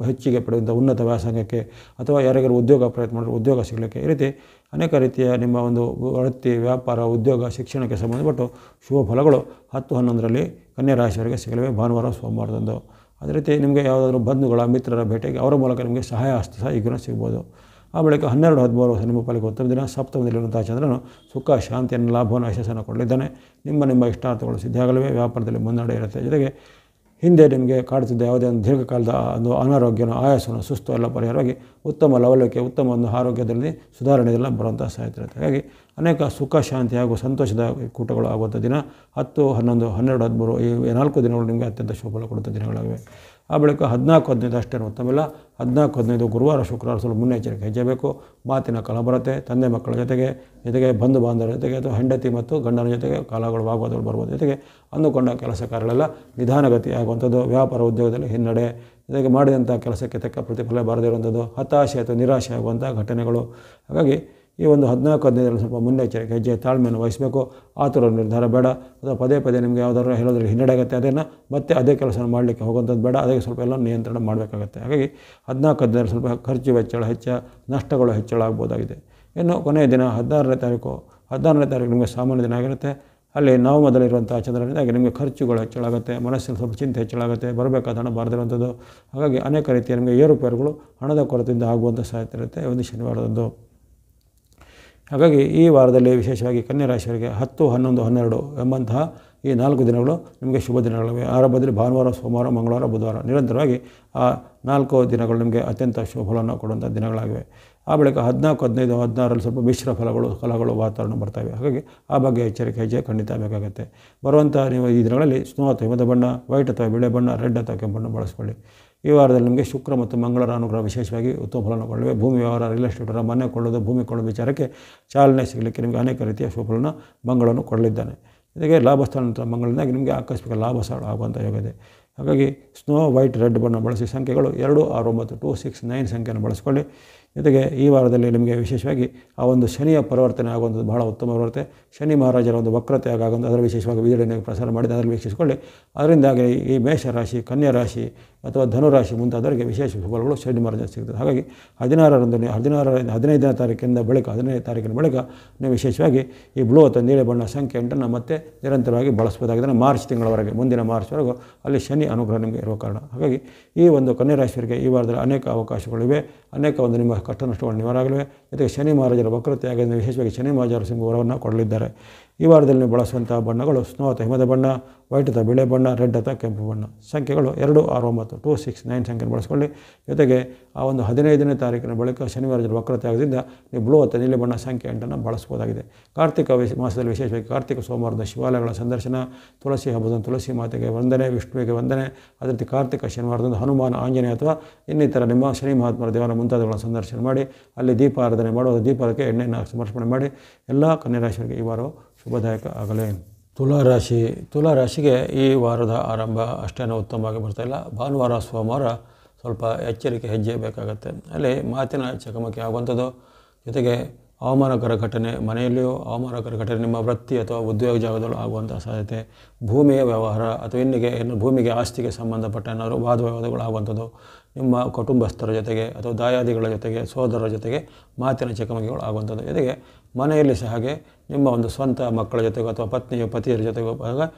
ಹೆಚ್ಚಿಗೆ ಪಡೆಯುವಂಥ ಉನ್ನತ ವ್ಯಾಸಂಗಕ್ಕೆ ಅಥವಾ ಯಾರಿಗಾರು ಉದ್ಯೋಗ ಪ್ರಯತ್ನ ಮಾಡಿದ್ರೆ ಉದ್ಯೋಗ ಸಿಗಲಿಕ್ಕೆ, ಈ ರೀತಿ ಅನೇಕ ರೀತಿಯ ನಿಮ್ಮ ಒಂದು ವೃತ್ತಿ, ವ್ಯಾಪಾರ, ಉದ್ಯೋಗ, ಶಿಕ್ಷಣಕ್ಕೆ ಸಂಬಂಧಪಟ್ಟು ಶುಭ ಫಲಗಳು 10, 11ರಲ್ಲಿ ಕನ್ಯಾ ರಾಶಿಯವರಿಗೆ ಸಿಗಲಿವೆ ಭಾನುವಾರ, ಸೋಮವಾರದಂದು. ಅದೇ ರೀತಿ ನಿಮಗೆ ಯಾವುದಾದ್ರೂ ಬಂಧುಗಳ, ಮಿತ್ರರ ಭೇಟಿಗೆ ಅವರ ಮೂಲಕ ನಿಮಗೆ ಸಹಾಯ ಹಸ್ತ ಸಹ ಈಗ ಸಿಗ್ಬೋದು. ಆ ಬಳಿಕ 12, 13 ನಿಮ್ಮ ಪಾಲಿಗೆ ಉತ್ತಮ ದಿನ. ಸಪ್ತಮದಲ್ಲಿರುವಂಥ ಚಂದ್ರನು ಸುಖ, ಶಾಂತಿಯನ್ನು, ಲಾಭವನ್ನು, ಯಶಸ್ಸನ್ನು ಕೊಡಲಿದ್ದಾನೆ. ನಿಮ್ಮ ಇಷ್ಟಾರ್ಥಗಳು ಸಿದ್ಧಿಯಾಗಲಿವೆ. ವ್ಯಾಪಾರದಲ್ಲಿ ಮುನ್ನಡೆ ಇರುತ್ತೆ. ಜೊತೆಗೆ ಹಿಂದೆ ನಿಮಗೆ ಕಾಡುತ್ತಿದ್ದ ಯಾವುದೇ ಒಂದು ದೀರ್ಘಕಾಲದ ಒಂದು ಅನಾರೋಗ್ಯನೋ, ಆಯಾಸನೋ, ಸುಸ್ತು ಎಲ್ಲ ಪರಿಹಾರವಾಗಿ ಉತ್ತಮ ಲವಲವಿಕೆ, ಉತ್ತಮ ಒಂದು ಆರೋಗ್ಯದಲ್ಲಿ ಸುಧಾರಣೆಯೆಲ್ಲ ಬರುವಂಥ ಸಾಧ್ಯತೆ ಇರುತ್ತೆ. ಹಾಗಾಗಿ ಅನೇಕ ಸುಖ, ಶಾಂತಿ ಹಾಗೂ ಸಂತೋಷದ ಕೂಟಗಳು ಆಗುವಂಥ ದಿನ 10, 11, 12, 13 ಈ 4 ದಿನಗಳು ನಿಮಗೆ ಅತ್ಯಂತ ಶುಭಫಲ ಕೊಡುವಂಥ ದಿನಗಳಾಗಿವೆ. ಆ ಬಳಿಕ 14, 15 ಅಷ್ಟೇನು ಉತ್ತಮಿಲ್ಲ. 14, 15 ಗುರುವಾರ, ಶುಕ್ರವಾರ ಸ್ವಲ್ಪ ಮುನ್ನೆಚ್ಚರಿಕೆ ಹೆಜ್ಜೆಬೇಕು. ಮಾತಿನ ಕಲ ಬರುತ್ತೆ. ತಂದೆ ಮಕ್ಕಳ ಜೊತೆಗೆ ಬಂಧು ಬಾಂಧವರ ಜೊತೆಗೆ ಅಥವಾ ಹೆಂಡತಿ ಮತ್ತು ಗಂಡನ ಜೊತೆಗೆ ಕಲಹಗಳು, ವಾಗ್ವಾದಗಳು ಬರ್ಬೋದು. ಜೊತೆಗೆ ಅಂದುಕೊಂಡ ಕೆಲಸ ಕಾರ್ಯಗಳೆಲ್ಲ ನಿಧಾನಗತಿ ಆಗುವಂಥದ್ದು. ವ್ಯಾಪಾರ, ಉದ್ಯೋಗದಲ್ಲಿ ಹಿನ್ನಡೆ. ಜೊತೆಗೆ ಮಾಡಿದಂಥ ಕೆಲಸಕ್ಕೆ ತಕ್ಕ ಪ್ರತಿಫಲ ಬಾರದೇ ಇರುವಂಥದ್ದು. ಹತಾಶೆ ಅಥವಾ ನಿರಾಶೆ ಆಗುವಂಥ ಘಟನೆಗಳು. ಹಾಗಾಗಿ ಈ ಒಂದು 14, 15ರಲ್ಲಿ ಸ್ವಲ್ಪ ಮುನ್ನೆಚ್ಚರಿಕೆ ಹೆಜ್ಜೆ, ತಾಳ್ಮೆಯನ್ನು ವಹಿಸಬೇಕು. ಆತುರ ನಿರ್ಧಾರ ಬೇಡ. ಅಥವಾ ಪದೇ ನಿಮಗೆ ಯಾವುದಾದ್ರು ಹೇಳೋದ್ರಲ್ಲಿ ಹಿನ್ನಡೆ ಆಗುತ್ತೆ, ಅದನ್ನು ಮತ್ತೆ ಅದೇ ಕೆಲಸ ಮಾಡಲಿಕ್ಕೆ ಹೋಗುವಂಥದ್ದು ಬೇಡ. ಅದಕ್ಕೆ ಸ್ವಲ್ಪ ಎಲ್ಲ ನಿಯಂತ್ರಣ ಮಾಡಬೇಕಾಗುತ್ತೆ. ಹಾಗಾಗಿ 14, 15ರಲ್ಲಿ ಸ್ವಲ್ಪ ಖರ್ಚು ವೆಚ್ಚ, ನಷ್ಟಗಳು ಹೆಚ್ಚಳ ಆಗ್ಬೋದಾಗಿದೆ. ಇನ್ನು ಕೊನೆಯ ದಿನ 16ನೇ ತಾರೀಕು ನಿಮಗೆ ಸಾಮಾನ್ಯ ದಿನ ಆಗಿರುತ್ತೆ. ಅಲ್ಲಿ ನವಮದಲ್ಲಿರುವಂಥ ಚಂದ್ರನಿಂದಾಗಿ ನಿಮಗೆ ಖರ್ಚುಗಳು ಹೆಚ್ಚಳಾಗುತ್ತೆ, ಮನಸ್ಸಿನ ಸ್ವಲ್ಪ ಚಿಂತೆ ಹೆಚ್ಚಳಾಗುತ್ತೆ, ಬರಬೇಕಾದ ಹಣ ಬಾರದಿರುವಂಥದ್ದು. ಹಾಗಾಗಿ ಅನೇಕ ರೀತಿಯ ನಿಮಗೆ ಏರುಪೇರುಗಳು ಹಣದ ಕೊರತೆಯಿಂದ ಆಗುವಂಥ ಸಾಧ್ಯತೆ ಇರುತ್ತೆ ಒಂದು ಶನಿವಾರದಂದು. ಹಾಗಾಗಿ ಈ ವಾರದಲ್ಲಿ ವಿಶೇಷವಾಗಿ ಕನ್ಯಾ ರಾಶಿಯವರಿಗೆ 10, 11, 12 ಎಂಬಂತಹ ಈ 4 ದಿನಗಳು ನಿಮಗೆ ಶುಭ ದಿನಗಳಿವೆ. ಆರಂಭದಲ್ಲಿ ಭಾನುವಾರ, ಸೋಮವಾರ, ಮಂಗಳವಾರ, ಬುಧವಾರ ನಿರಂತರವಾಗಿ ಆ 4 ದಿನಗಳು ನಿಮಗೆ ಅತ್ಯಂತ ಶುಭ ಫಲವನ್ನು ಕೊಡುವಂಥ ದಿನಗಳಾಗಿವೆ. ಆ ಬಳಿಕ 14, 15, 16ರಲ್ಲಿ ಸ್ವಲ್ಪ ಮಿಶ್ರ ಫಲಗಳು ವಾತಾವರಣ ಬರ್ತವೆ. ಹಾಗಾಗಿ ಆ ಬಗ್ಗೆ ಎಚ್ಚರಿಕೆ ಹೆಜ್ಜೆ ಖಂಡಿತ ಬೇಕಾಗುತ್ತೆ. ಬರುವಂಥ ನೀವು ಈ ದಿನಗಳಲ್ಲಿ ಸ್ನೋ ಅಥವಾ ಹಿಮದ ಬಣ್ಣ, ವೈಟ್ ಅಥವಾ ಬಿಳೆ ಬಣ್ಣ, ರೆಡ್ ಅಥವಾ ಕೆಂಪು ಬಣ್ಣ ಬಳಸ್ಕೊಳ್ಳಿ. ಈ ವಾರದಲ್ಲಿ ನಿಮಗೆ ಶುಕ್ರ ಮತ್ತು ಮಂಗಳರ ಅನುಗ್ರಹ ವಿಶೇಷವಾಗಿ ಉತ್ತಮ ಫಲವನ್ನು ಕೊಡಲಿವೆ. ಭೂಮಿ ವ್ಯವಹಾರ, ರಿಯಲ್ ಎಸ್ಟೇಟ್, ಮನೆ ಕೊಳ್ಳೋದು, ಭೂಮಿ ಕೊಳ್ಳೋದು ವಿಚಾರಕ್ಕೆ ಚಾಲನೆ ಸಿಗಲಿಕ್ಕೆ ನಿಮಗೆ ಅನೇಕ ರೀತಿಯ ಶುಭಫಲನ ಮಂಗಳನು ಕೊಡಲಿದ್ದಾನೆ. ಜೊತೆಗೆ ಲಾಭಸ್ಥಾನ ಮಂಗಳನಾಗಿ ನಿಮಗೆ ಆಕಸ್ಮಿಕ ಲಾಭ ಸಹ ಆಗುವಂಥ ಯೋಗ ಇದೆ. ಹಾಗಾಗಿ ಸ್ನೋ, ವೈಟ್, ರೆಡ್ ಬಣ್ಣ ಬಳಸಿ ಸಂಖ್ಯೆಗಳು 2, 6, 9, 2, 6, 9 ಸಂಖ್ಯೆಯನ್ನು ಬಳಸ್ಕೊಳ್ಳಿ. ಜೊತೆಗೆ ಈ ವಾರದಲ್ಲಿ ನಿಮಗೆ ವಿಶೇಷವಾಗಿ ಆ ಒಂದು ಶನಿಯ ಪರಿವರ್ತನೆ ಆಗುವಂಥದ್ದು ಬಹಳ ಉತ್ತಮವಾಗಿರುತ್ತೆ. ಶನಿ ಮಹಾರಾಜರ ಒಂದು ವಕ್ರತೆ ಆಗುವಂಥ ಅದರ ವಿಶೇಷವಾಗಿ ವಿಡಿಯೋನಿಗೆ ಪ್ರಸಾರ ಮಾಡಿದ ಅದರಲ್ಲಿ ವೀಕ್ಷಿಸಿಕೊಳ್ಳಿ. ಅದರಿಂದಾಗಿ ಈ ಮೇಷರಾಶಿ, ಕನ್ಯಾ ರಾಶಿ ಅಥವಾ ಧನುರಾಶಿ ಮುಂತಾದವರಿಗೆ ವಿಶೇಷ ಫಲಗಳು ಶನಿ ಮಹಾರಾಜ ಸಿಗ್ತದೆ. ಹಾಗಾಗಿ 15ನೇ ತಾರೀಕಿನ ಬಳಿಕ 15ನೇ ತಾರೀಕಿನ ಬಳಿಕ ನೀವು ವಿಶೇಷವಾಗಿ ಈ ಬ್ಲೂ ಅಥವಾ ನೀಲಿ ಬಣ್ಣ ಸಂಖ್ಯೆ 8 ಮತ್ತೆ ನಿರಂತರವಾಗಿ ಬಳಸಬಹುದಾಗಿದೆ. ಮಾರ್ಚ್ ತಿಂಗಳವರೆಗೆ, ಮುಂದಿನ ಮಾರ್ಚ್ವರೆಗೂ ಅಲ್ಲಿ ಶನಿ ಅನುಗ್ರಹ ನಿಮಗೆ ಇರುವ ಕಾರಣ. ಹಾಗಾಗಿ ಈ ಒಂದು ಕನ್ಯಾ ರಾಶಿಯವರಿಗೆ ಈ ವಾರದಲ್ಲಿ ಅನೇಕ ಅವಕಾಶಗಳಿವೆ, ಅನೇಕ ಒಂದು ನಿಮ್ಮ ಕಷ್ಟ ನಷ್ಟಗಳು ನಿವಾರ ಆಗಲಿವೆ. ಜೊತೆಗೆ ಶನಿ ಮಹಾರಾಜರ ವಕ್ರತೆ ಆಗಿ ವಿಶೇಷವಾಗಿ ಶನಿ ಮಹಾರಾಜರು ಸಿಂಹ ವರವನ್ನು ಕೊಡಲಿದ್ದಾರೆ. ಈ ವಾರದಲ್ಲಿ ನೀವು ಬಳಸುವಂಥ ಬಣ್ಣಗಳು ಸ್ನೋ ಅಥವಾ ಹಿಮದ ಬಣ್ಣ, ವೈಟ್ ಅಥವಾ ಬಿಳೆ ಬಣ್ಣ, ರೆಡ್ ಅಥವಾ ಕೆಂಪು ಬಣ್ಣ. ಸಂಖ್ಯೆಗಳು 2, 6, 9, 2, 6, 9 ಸಂಖ್ಯೆಯನ್ನು ಬಳಸ್ಕೊಳ್ಳಿ. ಜೊತೆಗೆ ಆ ಒಂದು 15ನೇ ತಾರೀಕಿನ ಬಳಿಕ ಶನಿವಾರದ ವಕ್ರತೆ ಆಗೋದ್ರಿಂದ ನೀವು ಬ್ಲೂ ಅಥವಾ ನೀಲಿ ಬಣ್ಣ ಸಂಖ್ಯೆ 8 ಬಳಸ್ಬೋದಾಗಿದೆ. ಕಾರ್ತಿಕ ಮಾಸದಲ್ಲಿ ವಿಶೇಷವಾಗಿ ಕಾರ್ತಿಕ ಸೋಮವಾರದ ಶಿವಾಲಯಗಳ ಸಂದರ್ಶನ, ತುಳಸಿ ಹಬ್ಬದ ತುಳಸಿ ಮಾತೆಗೆ ವಂದನೆ, ವಿಷ್ಣುವಿಗೆ ವಂದನೆ, ಅದೇ ರೀತಿ ಕಾರ್ತಿಕ ಶನಿವಾರದಂದು ಹನುಮಾನ, ಆಂಜನೇಯ ಅಥವಾ ಇನ್ನಿತರ ನಿಮ್ಮ ಶನಿ ಮಹಾತ್ಮರ ದೇವರ ಮುಂತಾದವುಗಳನ್ನು ಸಂದರ್ಶನ ಮಾಡಿ ಅಲ್ಲಿ ದೀಪಾರಾಧನೆ ಮಾಡೋದು, ದೀಪಕ್ಕೆ ಎಣ್ಣೆಯನ್ನು ಸಮರ್ಪಣೆ ಮಾಡಿ ಎಲ್ಲ ಕನ್ಯಾ ರಾಶಿಯವರಿಗೆ ಈ ವಾರವು ಶುಭದಾಯಕ ಆಗಲಿ. ತುಲಾರಾಶಿಗೆ ಈ ವಾರದ ಆರಂಭ ಅಷ್ಟೇನೂ ಉತ್ತಮವಾಗಿ ಬರ್ತಾಯಿಲ್ಲ. ಭಾನುವಾರ, ಸೋಮವಾರ ಸ್ವಲ್ಪ ಎಚ್ಚರಿಕೆ ಹೆಜ್ಜೆ ಬೇಕಾಗುತ್ತೆ. ಅಲ್ಲಿ ಮಾತಿನ ಚಕಮಕಿ ಆಗುವಂಥದ್ದು, ಜೊತೆಗೆ ಅವಮಾನಕರ ಘಟನೆ, ಮನೆಯಲ್ಲಿಯೂ ಅವಮಾನಕರ ಘಟನೆ ನಿಮ್ಮ ವೃತ್ತಿ ಅಥವಾ ಉದ್ಯೋಗ ಜಾಗದಲ್ಲೂ ಆಗುವಂಥ ಸಾಧ್ಯತೆ, ಭೂಮಿಯ ವ್ಯವಹಾರ ಅಥವಾ ಭೂಮಿಗೆ ಆಸ್ತಿಗೆ ಸಂಬಂಧಪಟ್ಟ ಏನಾದರೂ ವಾದ ವಿವಾದಗಳು ಆಗುವಂಥದ್ದು, ನಿಮ್ಮ ಕುಟುಂಬಸ್ಥರ ಜೊತೆಗೆ ಅಥವಾ ದಾಯಾದಿಗಳ ಜೊತೆಗೆ, ಸೋದರರ ಜೊತೆಗೆ ಮಾತಿನ ಚಕಮಕಿಗಳು ಆಗುವಂಥದ್ದು. ಜೊತೆಗೆ ಮನೆಯಲ್ಲಿ ಸಹ ಹಾಗೆ ನಿಮ್ಮ ಒಂದು ಸ್ವಂತ ಮಕ್ಕಳ ಜೊತೆಗೂ ಅಥವಾ ಪತಿಯರ ಜೊತೆಗೂ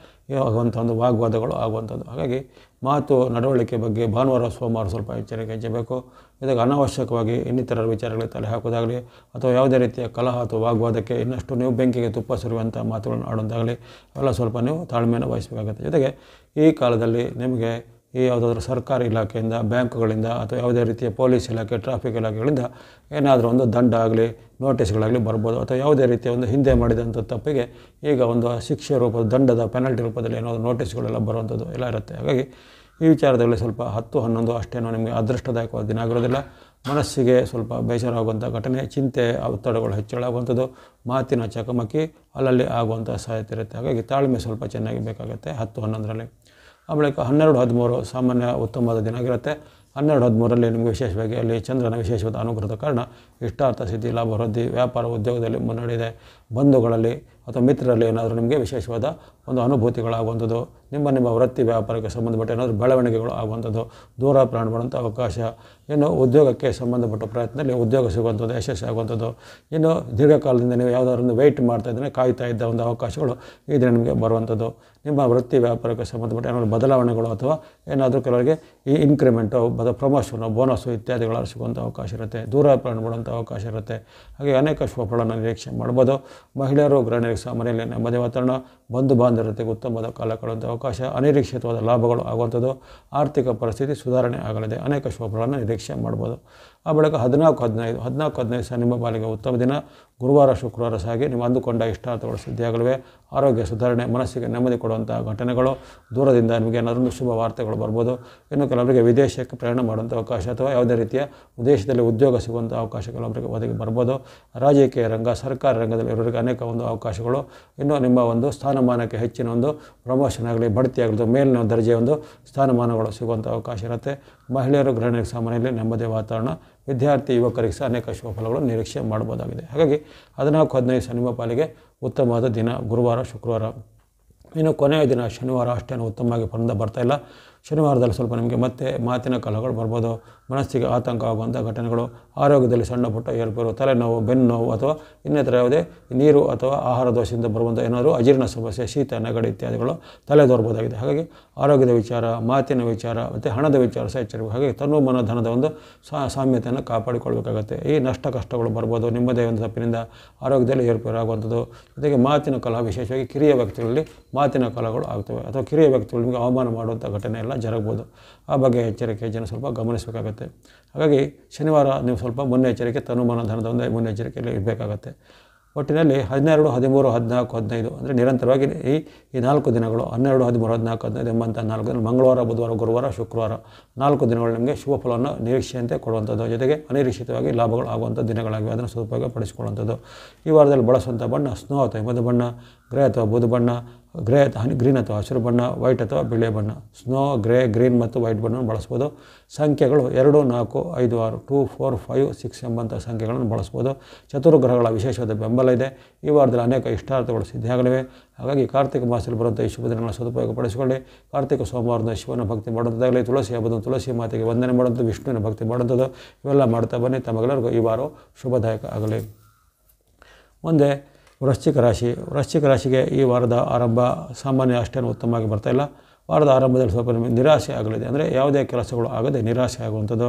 ಆಗುವಂಥ ಒಂದು ವಾಗ್ವಾದಗಳು ಆಗುವಂಥದ್ದು. ಹಾಗಾಗಿ ಮಾತು ನಡವಳಿಕೆ ಬಗ್ಗೆ ಭಾನುವಾರ, ಸೋಮವಾರ ಸ್ವಲ್ಪ ಎಚ್ಚರಿಕೆ ಹೆಜ್ಜಬೇಕು. ಜೊತೆಗೆ ಅನಾವಶ್ಯಕವಾಗಿ ಇನ್ನಿತರ ವಿಚಾರಗಳಿಗೆ ತಲೆ ಹಾಕೋದಾಗಲಿ ಅಥವಾ ಯಾವುದೇ ರೀತಿಯ ಕಲಹ ಅಥವಾ ವಾಗ್ವಾದಕ್ಕೆ ಇನ್ನಷ್ಟು ನೀವು ಬೆಂಕಿಗೆ ತುಪ್ಪ ಸುರಿಯುವಂಥ ಮಾತುಗಳನ್ನು ಆಡೋದಾಗಲಿ ಅವೆಲ್ಲ ಸ್ವಲ್ಪ ನೀವು ತಾಳ್ಮೆಯನ್ನು ವಹಿಸಬೇಕಾಗುತ್ತೆ. ಜೊತೆಗೆ ಈ ಕಾಲದಲ್ಲಿ ನಿಮಗೆ ಈ ಯಾವುದಾದ್ರೂ ಸರ್ಕಾರಿ ಇಲಾಖೆಯಿಂದ, ಬ್ಯಾಂಕ್ಗಳಿಂದ ಅಥವಾ ಯಾವುದೇ ರೀತಿಯ ಪೊಲೀಸ್ ಇಲಾಖೆ, ಟ್ರಾಫಿಕ್ ಇಲಾಖೆಗಳಿಂದ ಏನಾದರೂ ಒಂದು ದಂಡ ಆಗಲಿ, ನೋಟಿಸ್ಗಳಾಗಲಿ ಬರ್ಬೋದು. ಅಥವಾ ಯಾವುದೇ ರೀತಿಯ ಒಂದು ಹಿಂದೆ ಮಾಡಿದಂಥ ತಪ್ಪಿಗೆ ಈಗ ಒಂದು ಶಿಕ್ಷೆ ರೂಪದ ದಂಡದ ಪೆನಲ್ಟಿ ರೂಪದಲ್ಲಿ ಏನಾದರೂ ನೋಟಿಸ್ಗಳೆಲ್ಲ ಬರುವಂಥದ್ದು ಎಲ್ಲ ಇರುತ್ತೆ. ಹಾಗಾಗಿ ಈ ವಿಚಾರದಲ್ಲಿ ಸ್ವಲ್ಪ 10, 11 ಅಷ್ಟೇನೋ ನಿಮಗೆ ಅದೃಷ್ಟದಾಯಕವಾದ ದಿನ ಆಗಿರೋದಿಲ್ಲ. ಮನಸ್ಸಿಗೆ ಸ್ವಲ್ಪ ಬೇಸರವಾಗುವಂಥ ಘಟನೆ, ಚಿಂತೆ, ಒತ್ತಡಗಳು ಹೆಚ್ಚಳಾಗುವಂಥದ್ದು, ಮಾತಿನ ಚಕಮಕಿ ಅಲ್ಲಲ್ಲಿ ಆಗುವಂಥ ಸಾಧ್ಯತೆ ಇರುತ್ತೆ. ಹಾಗಾಗಿ ತಾಳ್ಮೆ ಸ್ವಲ್ಪ ಚೆನ್ನಾಗಿ ಬೇಕಾಗುತ್ತೆ 10, 11ರಲ್ಲಿ. ಆ ಬಳಿಕ 12, 13 ಸಾಮಾನ್ಯ ಉತ್ತಮವಾದ ದಿನ ಆಗಿರುತ್ತೆ. 12, 13ರಲ್ಲಿ ನಿಮಗೆ ವಿಶೇಷವಾಗಿ ಅಲ್ಲಿ ಚಂದ್ರನ ವಿಶೇಷವಾದ ಅನುಗ್ರಹದ ಕಾರಣ ಇಷ್ಟಾರ್ಥ ಸಿದ್ಧಿ, ಲಾಭ ವೃದ್ಧಿ, ವ್ಯಾಪಾರ ಉದ್ಯೋಗದಲ್ಲಿ ಮುನ್ನಡೆಯಿದೆ. ಬಂಧುಗಳಲ್ಲಿ ಅಥವಾ ಮಿತ್ರರಲ್ಲಿ ಏನಾದರೂ ನಿಮಗೆ ವಿಶೇಷವಾದ ಒಂದು ಅನುಭೂತಿಗಳಾಗುವಂಥದ್ದು, ನಿಮ್ಮ ವೃತ್ತಿ ವ್ಯಾಪಾರಕ್ಕೆ ಸಂಬಂಧಪಟ್ಟ ಏನಾದರೂ ಬೆಳವಣಿಗೆಗಳು ಆಗುವಂಥದ್ದು, ದೂರ ಪ್ರಯಾಣ ಮಾಡುವಂಥ ಅವಕಾಶ, ಇನ್ನು ಉದ್ಯೋಗಕ್ಕೆ ಸಂಬಂಧಪಟ್ಟ ಪ್ರಯತ್ನದಲ್ಲಿ ಉದ್ಯೋಗ ಸಿಗುವಂಥದ್ದು, ಯಶಸ್ಸು ಆಗುವಂಥದ್ದು, ಇನ್ನು ದೀರ್ಘಕಾಲದಿಂದ ನೀವು ಯಾವುದಾದ್ರು ಒಂದು ವೆಯ್ಟ್ ಮಾಡ್ತಾ ಇದ್ದರೆ ಕಾಯ್ತಾ ಇದ್ದ ಒಂದು ಅವಕಾಶಗಳು ಈ ದಿನ ನಿಮಗೆ ಬರುವಂಥದ್ದು, ನಿಮ್ಮ ವೃತ್ತಿ ವ್ಯಾಪಾರಕ್ಕೆ ಸಂಬಂಧಪಟ್ಟ ಏನಾದರೂ ಬದಲಾವಣೆಗಳು ಅಥವಾ ಏನಾದರೂ ಕೆಲವರಿಗೆ ಈ ಇನ್ಕ್ರಿಮೆಂಟು, ಪ್ರಮೋಷನು, ಬೋನಸ್ಸು ಇತ್ಯಾದಿಗಳು ಸಿಗುವಂಥ ಅವಕಾಶ ಇರುತ್ತೆ. ದೂರ ಪ್ರಯಾಣ ಮಾಡುವಂಥ ಅವಕಾಶ ಇರುತ್ತೆ. ಹಾಗೆ ಅನೇಕ ಶುಭಫಲಗಳನ್ನು ನಿರೀಕ್ಷೆ ಮಾಡ್ಬೋದು. ಮಹಿಳೆಯರು, ಗೃಹಿಣಿಯರಿಗೆ ಸಹ ಮನೆಯಲ್ಲಿ ನೆಮ್ಮದಿ ವಾತಾವರಣ, ಬಂಧು ಬಾಂಧವರ ಜೊತೆಗೆ ಉತ್ತಮವಾದ ಕಾಲ ಕಳೆಯುವಂಥ ಅವಕಾಶ, ಅನಿರೀಕ್ಷಿತವಾದ ಲಾಭಗಳು ಆಗುವಂಥದ್ದು, ಆರ್ಥಿಕ ಪರಿಸ್ಥಿತಿ ಸುಧಾರಣೆ ಆಗಲಿದೆ. ಅನೇಕ ಶುಭಫಲಗಳನ್ನು ನಿರೀಕ್ಷೆ ಮಾಡ್ಬೋದು. ಆ ಬಳಿಕ 14, 15 ಸಹ ನಿಮ್ಮ ಪಾಲಿಗೆ ಉತ್ತಮ ದಿನ. ಗುರುವಾರ, ಶುಕ್ರವಾರ ಸಾಗಿ ನೀವು ಅಂದುಕೊಂಡ ಇಷ್ಟಾರ್ಥಗಳು ಸಿದ್ಧಿಯಾಗಲಿವೆ. ಆರೋಗ್ಯ ಸುಧಾರಣೆ, ಮನಸ್ಸಿಗೆ ನೆಮ್ಮದಿ ಕೊಡುವಂಥ ಘಟನೆಗಳು, ದೂರದಿಂದ ನಿಮಗೆ ಏನಾದರೂ ಶುಭ ವಾರ್ತೆಗಳು ಬರ್ಬೋದು. ಇನ್ನು ಕೆಲವರಿಗೆ ವಿದೇಶಕ್ಕೆ ಪ್ರಯಾಣ ಮಾಡುವಂಥ ಅವಕಾಶ ಅಥವಾ ಯಾವುದೇ ರೀತಿಯ ವಿದೇಶದಲ್ಲಿ ಉದ್ಯೋಗ ಸಿಗುವಂಥ ಅವಕಾಶ ಕೆಲವರಿಗೆ ಒದಗಿ ಬರ್ಬೋದು. ರಾಜಕೀಯ ರಂಗ, ಸರ್ಕಾರಿ ರಂಗದಲ್ಲಿ ಇರೋರಿಗೆ ಅನೇಕ ಒಂದು ಅವಕಾಶಗಳು, ಇನ್ನು ನಿಮ್ಮ ಒಂದು ಸ್ಥಾನಮಾನಕ್ಕೆ ಹೆಚ್ಚಿನ ಒಂದು ಪ್ರಮೋಷನ್ ಆಗಲಿ, ಬಡ್ತಿ ಆಗಲಿ, ಮೇಲಿನ ದರ್ಜೆಯ ಒಂದು ಸ್ಥಾನಮಾನಗಳು ಸಿಗುವಂಥ ಅವಕಾಶ ಇರುತ್ತೆ. ಮಹಿಳೆಯರು, ಗೃಹಿಣಿಯರಿಗೆ ಸಹ ಮನೆಯಲ್ಲಿ ನೆಮ್ಮದಿ ವಾತಾವರಣ, ವಿದ್ಯಾರ್ಥಿ ಯುವಕರಿಗೆ ಸಹ ಅನೇಕ ಶುಭ ಫಲಗಳು ನಿರೀಕ್ಷೆ ಮಾಡ್ಬೋದಾಗಿದೆ. ಹಾಗಾಗಿ 14, 15 ಸಹ ನಿಮ್ಮ ಪಾಲಿಗೆ ಉತ್ತಮವಾದ ದಿನ ಗುರುವಾರ, ಶುಕ್ರವಾರ. ಇನ್ನು ಕೊನೆಯ ದಿನ ಶನಿವಾರ ಅಷ್ಟೇನು ಉತ್ತಮವಾಗಿ ಬರ್ತಾಯಿಲ್ಲ. ಶನಿವಾರದಲ್ಲಿ ಸ್ವಲ್ಪ ನಿಮಗೆ ಮತ್ತೆ ಮಾತಿನ ಕಲಹಗಳು ಬರ್ಬೋದು, ಮನಸ್ಸಿಗೆ ಆತಂಕ ಆಗುವಂಥ ಘಟನೆಗಳು, ಆರೋಗ್ಯದಲ್ಲಿ ಸಣ್ಣ ಪುಟ್ಟ ಏರ್ಪೇರು, ತಲೆನೋವು, ಬೆನ್ನು ನೋವು ಅಥವಾ ಇನ್ನಿತರ ಯಾವುದೇ ನೀರು ಅಥವಾ ಆಹಾರ ದೋಷದಿಂದ ಬರುವಂಥ ಏನಾದರೂ ಅಜೀರ್ಣ ಸಮಸ್ಯೆ, ಶೀತ, ನೆಗಡಿ ಇತ್ಯಾದಿಗಳು ತಲೆದೋರ್ಬೋದಾಗಿದೆ. ಹಾಗಾಗಿ ಆರೋಗ್ಯದ ವಿಚಾರ, ಮಾತಿನ ವಿಚಾರ ಮತ್ತು ಹಣದ ವಿಚಾರ ಸಹ ಎಚ್ಚರಿಕೆ. ಹಾಗೆ ತನು ಮನ ಧನದ ಒಂದು ಸಾಮ್ಯತೆಯನ್ನು ಕಾಪಾಡಿಕೊಳ್ಬೇಕಾಗತ್ತೆ. ಈ ನಷ್ಟ ಕಷ್ಟಗಳು ಬರ್ಬೋದು, ನಿಮ್ಮದೇ ಒಂದು ತಪ್ಪಿನಿಂದ ಆರೋಗ್ಯದಲ್ಲಿ ಏರ್ಪೇರು ಆಗುವಂಥದ್ದು. ಜೊತೆಗೆ ಮಾತಿನ ಕಲಹ, ವಿಶೇಷವಾಗಿ ಕಿರಿಯ ವ್ಯಕ್ತಿಗಳಲ್ಲಿ ಮಾತಿನ ಕಲಹಗಳು ಆಗ್ತವೆ ಅಥವಾ ಕಿರಿಯ ವ್ಯಕ್ತಿಗಳು ನಿಮಗೆ ಅವಮಾನ ಮಾಡುವಂಥ ಘಟನೆ ಎಲ್ಲ ಜರಗಬಹುದು. ಆ ಬಗ್ಗೆ ಎಚ್ಚರಿಕೆ ಜನ ಸ್ವಲ್ಪ ಗಮನಿಸಬೇಕಾಗತ್ತೆ. ಹಾಗಾಗಿ ಶನಿವಾರ ನೀವು ಸ್ವಲ್ಪ ಮುನ್ನೆಚ್ಚರಿಕೆ, ತನುಮಾನ ಧನದ ಒಂದು ಮುನ್ನೆಚ್ಚರಿಕೆಯಲ್ಲಿ ಇರಬೇಕಾಗತ್ತೆ. ಒಟ್ಟಿನಲ್ಲಿ 12, 13, 14, 15 ಅಂದರೆ ನಿರಂತರವಾಗಿ ಈ 4 ದಿನಗಳು 12, 13, 14, 15 ಎಂಬಂಥ 4 ದಿನ ಮಂಗಳವಾರ, ಬುಧವಾರ, ಗುರುವಾರ, ಶುಕ್ರವಾರ 4 ದಿನಗಳು ನಿಮಗೆ ಶುಭ ಫಲವನ್ನು ನಿರೀಕ್ಷೆಯಂತೆ ಕೊಡುವಂಥದ್ದು, ಜೊತೆಗೆ ಅನಿರೀಕ್ಷಿತವಾಗಿ ಲಾಭಗಳು ಆಗುವಂಥ ದಿನಗಳಾಗಿವೆ. ಅದನ್ನು ಸದುಪಯೋಗ ಪಡಿಸಿಕೊಳ್ಳುವಂಥದ್ದು. ಈ ವಾರದಲ್ಲಿ ಬಳಸುವಂಥ ಬಣ್ಣ ಸ್ನೋ ಅಥವಾ ಹಿಮದ ಬಣ್ಣ, ಗ್ರೇ ಅಥವಾ ಬೂದು ಬಣ್ಣ, ಗ್ರೇ ಅಥವಾ ಗ್ರೀನ್ ಅಥವಾ ಹಸಿರು ಬಣ್ಣ, ವೈಟ್ ಅಥವಾ ಬಿಳಿಯ ಬಣ್ಣ. ಸ್ನೋ, ಗ್ರೇ, ಗ್ರೀನ್ ಮತ್ತು ವೈಟ್ ಬಣ್ಣವನ್ನು ಬಳಸ್ಬೋದು. ಸಂಖ್ಯೆಗಳು 2, 4, 5, 6, 2, 4, 5, 6 ಎಂಬಂಥ ಸಂಖ್ಯೆಗಳನ್ನು ಬಳಸ್ಬೋದು. ಚತುರ್ಗ್ರಹಗಳ ವಿಶೇಷವಾದ ಬೆಂಬಲ ಇದೆ. ಈ ವಾರದಲ್ಲಿ ಅನೇಕ ಇಷ್ಟಾರ್ಥಗಳು ಸಿದ್ಧಿಯಾಗಲಿವೆ. ಹಾಗಾಗಿ ಕಾರ್ತಿಕ ಮಾಸದಲ್ಲಿ ಬರುವಂಥ ಈ ಶುಭ ದಿನಗಳನ್ನು ಸದುಪಯೋಗ ಪಡಿಸಿಕೊಳ್ಳಿ. ಕಾರ್ತಿಕ ಸೋಮವಾರದ ಶಿವನ ಭಕ್ತಿ ಮಾಡುವಂಥದ್ದಾಗಲಿ, ತುಳಸಿ ಹಬ್ಬದ ತುಳಸಿ ಮಾತೆಗೆ ವಂದನೆ ಮಾಡುವಂಥದ್ದು, ವಿಷ್ಣುವಿನ ಭಕ್ತಿ ಮಾಡುವಂಥದ್ದು, ಇವೆಲ್ಲ ಮಾಡ್ತಾ ಬನ್ನಿ. ತಮಗೆಲ್ಲರಿಗೂ ಈ ವಾರ ಶುಭದಾಯಕ ಆಗಲಿ. ಮುಂದೆ ವೃಶ್ಚಿಕ ರಾಶಿಗೆ ಈ ವಾರದ ಆರಂಭ ಸಾಮಾನ್ಯ ಅಷ್ಟೇನು ಉತ್ತಮವಾಗಿ ಬರ್ತಾಯಿಲ್ಲ. ವಾರದ ಆರಂಭದಲ್ಲಿ ಸ್ವಲ್ಪ ನಿಮಗೆ ನಿರಾಸೆ ಆಗಲಿದೆ. ಅಂದರೆ ಯಾವುದೇ ಕೆಲಸಗಳು ಆಗದೆ ನಿರಾಸೆ ಆಗುವಂಥದ್ದು,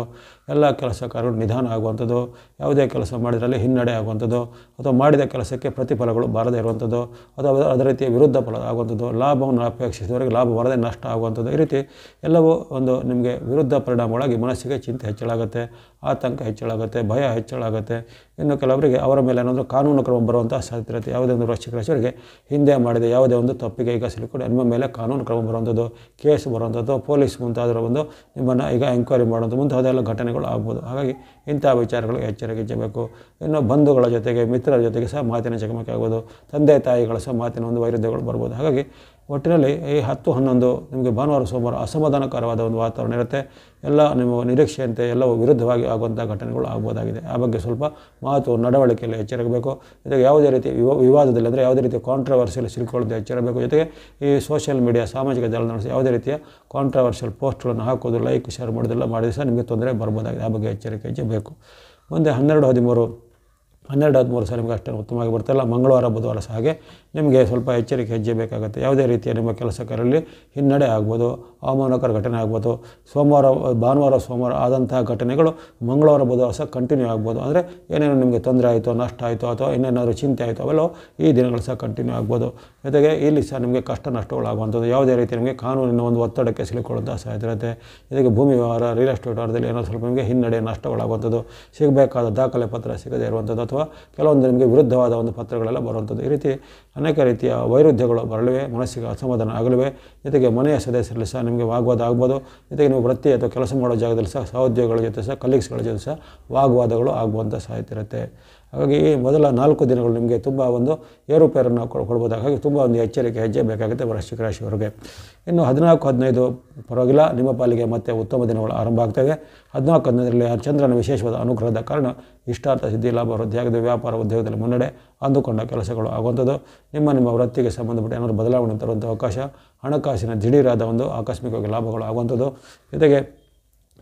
ಎಲ್ಲ ಕೆಲಸ ಕಾರ್ಯಗಳು ನಿಧಾನ ಆಗುವಂಥದ್ದು, ಯಾವುದೇ ಕೆಲಸ ಮಾಡಿದ್ರಲ್ಲಿ ಹಿನ್ನಡೆ ಆಗುವಂಥದ್ದು, ಅಥವಾ ಮಾಡಿದ ಕೆಲಸಕ್ಕೆ ಪ್ರತಿಫಲಗಳು ಬಾರದೇ ಇರುವಂಥದ್ದು, ಅಥವಾ ಅದೇ ರೀತಿಯ ವಿರುದ್ಧ ಫಲ ಆಗುವಂಥದ್ದು, ಲಾಭವನ್ನು ಅಪೇಕ್ಷಿಸಿದವರಿಗೆ ಲಾಭ ಬರದೆ ನಷ್ಟ ಆಗುವಂಥದ್ದು. ಈ ರೀತಿ ಎಲ್ಲವೂ ಒಂದು ನಿಮಗೆ ವಿರುದ್ಧ ಪರಿಣಾಮಗಳಾಗಿ ಮನಸ್ಸಿಗೆ ಚಿಂತೆ ಹೆಚ್ಚಳಾಗುತ್ತೆ, ಆತಂಕ ಹೆಚ್ಚಳಾಗುತ್ತೆ, ಭಯ ಹೆಚ್ಚಳಾಗುತ್ತೆ. ಇನ್ನು ಕೆಲವರಿಗೆ ಅವರ ಮೇಲೆ ಏನಾದರೂ ಕಾನೂನು ಕ್ರಮ ಬರುವಂಥ ಸಾಧ್ಯತೆ ಇರುತ್ತೆ. ಯಾವುದೇ ಒಂದು ವೃಶ್ಚಿಕ ರಾಶಿಯವರಿಗೆ ಹಿಂದೆ ಮಾಡಿದ ಯಾವುದೇ ಒಂದು ತಪ್ಪಿಗೆ ಈಗ ಸಿಲುಕೊಂಡು ನಿಮ್ಮ ಮೇಲೆ ಕಾನೂನು ಕ್ರಮ ಬರುವಂಥದ್ದು, ಕೇಸ್ ಬರುವಂಥದ್ದು, ಪೊಲೀಸ್ ಮುಂತಾದರ ಒಂದು ನಿಮ್ಮನ್ನು ಈಗ ಎಂಕ್ವೈರಿ ಮಾಡುವಂಥ ಮುಂತಾದೆಲ್ಲ ಘಟನೆಗಳು ಆಗ್ಬೋದು. ಹಾಗಾಗಿ ಇಂಥ ವಿಚಾರಗಳಿಗೆ ಎಚ್ಚರಿಕೆ ಇರಬೇಕು. ಇನ್ನು ಬಂಧುಗಳ ಜೊತೆಗೆ, ಮಿತ್ರರ ಜೊತೆಗೆ ಸಹ ಮಾತಿನ ಚಕಮಕಿ ಆಗ್ಬೋದು, ತಂದೆ ತಾಯಿಗಳ ಸಹ ಮಾತಿನ ಒಂದು ವೈರುಧ್ಯಗಳು ಬರ್ಬೋದು. ಹಾಗಾಗಿ ಒಟ್ಟಿನಲ್ಲಿ ಈ 10, 11 ನಿಮಗೆ ಭಾನುವಾರ, ಸೋಮವಾರ ಅಸಮಾಧಾನಕರವಾದ ಒಂದು ವಾತಾವರಣ ಇರುತ್ತೆ. ಎಲ್ಲ ನಿಮ್ಮ ನಿರೀಕ್ಷೆಯಂತೆ ಎಲ್ಲವೂ ವಿರುದ್ಧವಾಗಿ ಆಗುವಂಥ ಘಟನೆಗಳು ಆಗ್ಬೋದಾಗಿದೆ. ಆ ಬಗ್ಗೆ ಸ್ವಲ್ಪ ಮಾತು ನಡವಳಿಕೆಯಲ್ಲಿ ಎಚ್ಚರಿಕಬೇಕು. ಜೊತೆಗೆ ಯಾವುದೇ ರೀತಿ ವಿವಾದದಲ್ಲಿ ಅಂದರೆ ಯಾವುದೇ ರೀತಿಯ ಕಾಂಟ್ರವರ್ಸಿಯಲ್ಲಿ ಸಿಲುಕೊಳ್ಳೋದು ಎಚ್ಚರಬೇಕು. ಜೊತೆಗೆ ಈ ಸೋಷಿಯಲ್ ಮೀಡಿಯಾ, ಸಾಮಾಜಿಕ ಜಾಲತಾಣ ಯಾವುದೇ ರೀತಿಯ ಕಾಂಟ್ರವರ್ಷಿಯಲ್ ಪೋಸ್ಟ್ಗಳನ್ನು ಹಾಕೋದು, ಲೈಕ್, ಶೇರ್ ಮಾಡೋದೆಲ್ಲ ಮಾಡಿದ್ರೆ ಸಹ ನಿಮಗೆ ತೊಂದರೆ ಬರ್ಬೋದಾಗಿದೆ. ಆ ಬಗ್ಗೆ ಎಚ್ಚರಿಕೆ ಬೇಕು. ಮುಂದೆ 12, 13 ಸಹ ನಿಮಗೆ ಅಷ್ಟೇ ಉತ್ತಮವಾಗಿ ಬರ್ತಾಯಿಲ್ಲ. ಮಂಗಳವಾರ, ಬುಧವಾರ ಸಹ ಹಾಗೆ ನಿಮಗೆ ಸ್ವಲ್ಪ ಎಚ್ಚರಿಕೆ ಹೆಜ್ಜೆ ಬೇಕಾಗುತ್ತೆ. ಯಾವುದೇ ರೀತಿಯ ನಿಮ್ಮ ಕೆಲಸ ಕಾರ್ಯದಲ್ಲಿ ಹಿನ್ನಡೆ ಆಗ್ಬೋದು, ಅವಮಾನಕರ ಘಟನೆ ಆಗ್ಬೋದು. ಭಾನುವಾರ, ಸೋಮವಾರ ಆದಂತಹ ಘಟನೆಗಳು ಮಂಗಳವಾರ, ಬುಧವಾರ ಸಹ ಕಂಟಿನ್ಯೂ ಆಗ್ಬೋದು. ಅಂದರೆ ಏನೇನು ನಿಮಗೆ ತೊಂದರೆ ಆಯಿತು, ನಷ್ಟ ಆಯಿತು, ಅಥವಾ ಇನ್ನೇನಾದರೂ ಚಿಂತೆ ಆಯಿತು, ಅವೆಲ್ಲ ಈ ದಿನಗಳು ಸಹ ಕಂಟಿನ್ಯೂ ಆಗ್ಬೋದು. ಜೊತೆಗೆ ಇಲ್ಲಿ ಸಹ ನಿಮಗೆ ಕಷ್ಟ ನಷ್ಟಗಳಾಗುವಂಥದ್ದು, ಯಾವುದೇ ರೀತಿ ನಿಮಗೆ ಕಾನೂನಿನ ಒಂದು ಒತ್ತಡಕ್ಕೆ ಸಿಲುಕೊಳ್ಳುವಂಥ ಸಾಧ್ಯತೆ ಇರುತ್ತೆ. ಜೊತೆಗೆ ಭೂಮಿ ವ್ಯವಹಾರ, ರಿಯಲ್ ಎಸ್ಟೇಟ್ ವ್ಯವಹಾರದಲ್ಲಿ ಏನೋ ಸ್ವಲ್ಪ ನಿಮಗೆ ಹಿನ್ನಡೆ, ನಷ್ಟಗಳಾಗುವಂಥದ್ದು, ಸಿಗಬೇಕಾದ ದಾಖಲೆ ಪತ್ರ ಸಿಗದೇ ಇರುವಂಥದ್ದು, ಅಥವಾ ಕೆಲವೊಂದು ನಿಮಗೆ ವಿರುದ್ಧವಾದ ಒಂದು ಪತ್ರಗಳೆಲ್ಲ ಬರುವಂಥದ್ದು. ಈ ರೀತಿ ಅನೇಕ ರೀತಿಯ ವೈರುಧ್ಯಗಳು ಬರಲಿವೆ, ಮನಸ್ಸಿಗೆ ಅಸಮಾಧಾನ ಆಗಲಿವೆ. ಜೊತೆಗೆ ಮನೆಯ ಸದಸ್ಯರಲ್ಲಿ ಸಹ ನಿಮಗೆ ವಾಗ್ವಾದ ಆಗ್ಬೋದು. ಜೊತೆಗೆ ನೀವು ವೃತ್ತಿ ಅಥವಾ ಕೆಲಸ ಮಾಡೋ ಜಾಗದಲ್ಲಿ ಸಹ ಸಹೋದ್ಯೋಗಿಗಳ ಜೊತೆ ಸಹ, ಕಲೀಗ್ಸ್ಗಳ ಜೊತೆ ಸಹ ವಾಗ್ವಾದಗಳು ಆಗುವಂಥ ಸಾಧ್ಯತೆ ಇರುತ್ತೆ. ಹಾಗಾಗಿ ಈ ಮೊದಲ 4 ದಿನಗಳು ನಿಮಗೆ ತುಂಬ ಒಂದು ಏರುಪೇರನ್ನು ಕೊಡ್ಬೋದು. ಹಾಗಾಗಿ ತುಂಬ ಒಂದು ಎಚ್ಚರಿಕೆ ಹೆಜ್ಜೆ ಬೇಕಾಗುತ್ತೆ ವೃಶ್ಚಿಕ ರಾಶಿಯವರಿಗೆ. ಇನ್ನು 14, 15 ಪರವಾಗಿಲ್ಲ, ನಿಮ್ಮ ಪಾಲಿಗೆ ಮತ್ತೆ ಉತ್ತಮ ದಿನಗಳು ಆರಂಭ ಆಗ್ತವೆ. 14, 15ರಲ್ಲಿ ಚಂದ್ರನ ವಿಶೇಷವಾದ ಅನುಗ್ರಹದ ಕಾರಣ ಇಷ್ಟಾರ್ಥ ಸಿದ್ಧಿ, ಲಾಭ ವೃದ್ಧಿಯಾಗಿದೆ. ವ್ಯಾಪಾರ, ಉದ್ಯೋಗದಲ್ಲಿ ಮುನ್ನಡೆ, ಅಂದುಕೊಂಡ ಕೆಲಸಗಳು ಆಗುವಂಥದ್ದು, ನಿಮ್ಮ ವೃತ್ತಿಗೆ ಸಂಬಂಧಪಟ್ಟ ಏನಾದರೂ ಬದಲಾವಣೆ ತರುವಂಥ ಅವಕಾಶ, ಹಣಕಾಸಿನ ದಿಢೀರಾದ ಒಂದು ಆಕಸ್ಮಿಕವಾಗಿ ಲಾಭಗಳು ಆಗುವಂಥದ್ದು. ಜೊತೆಗೆ